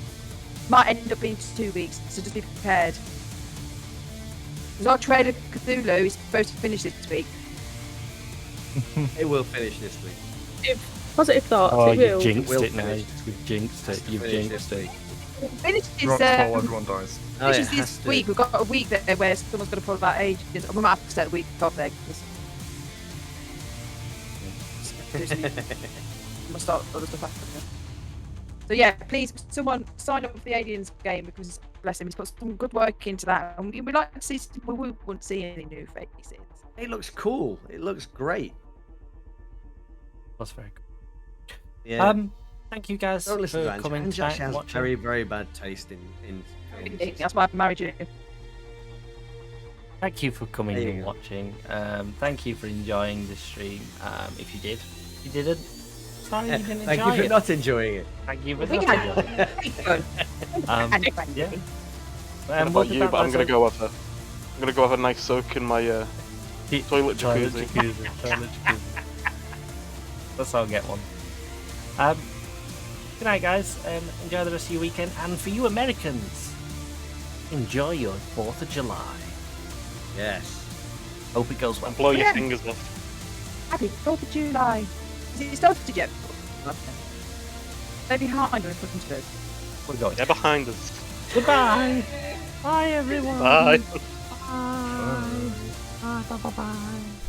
might end up being 2 weeks, so just be prepared. Because our trailer Cthulhu is supposed to finish this week. It will finish this week. Positive thoughts. Oh, it you will. jinxed will it now. finish. You've jinxed it. You've Finish jinxed this it. week. Finish this, Rock fall, everyone dies. Oh, it finishes has this to. week. We've got a week there where someone's going to pull about ages. We might have to set a week off there. We'll start other stuff after. So yeah, please, someone sign up for the Aliens game because bless him, he's put some good work into that, and we'd like to see. We wouldn't see any new faces. It looks cool. It looks great. That's very good. Yeah. Thank you guys Don't listen to for Ange. coming Ange tonight actually and has watching. very, very bad taste in films. That's why I married you. Thank you for coming There you and go. watching. Thank you for enjoying the stream. If you did, if you didn't, sorry you didn't Thank enjoy you for it. not enjoying it. Thank you for We not had enjoying it. Yeah. What about you? But I'm gonna go have a nice soak in my toilet jacuzzi. Toilet jacuzzi. Let's all get one. Good night, guys. Enjoy the rest of your weekend. And for you Americans, enjoy your 4th of July. Yes. Hope it goes well. And blow your Yeah. fingers off. Happy 4th of July. Is it started yet? They're behind or in front of us. We're going. They're behind us. Goodbye. Bye, everyone. Bye. Bye. Bye. Bye. Bye. Bye.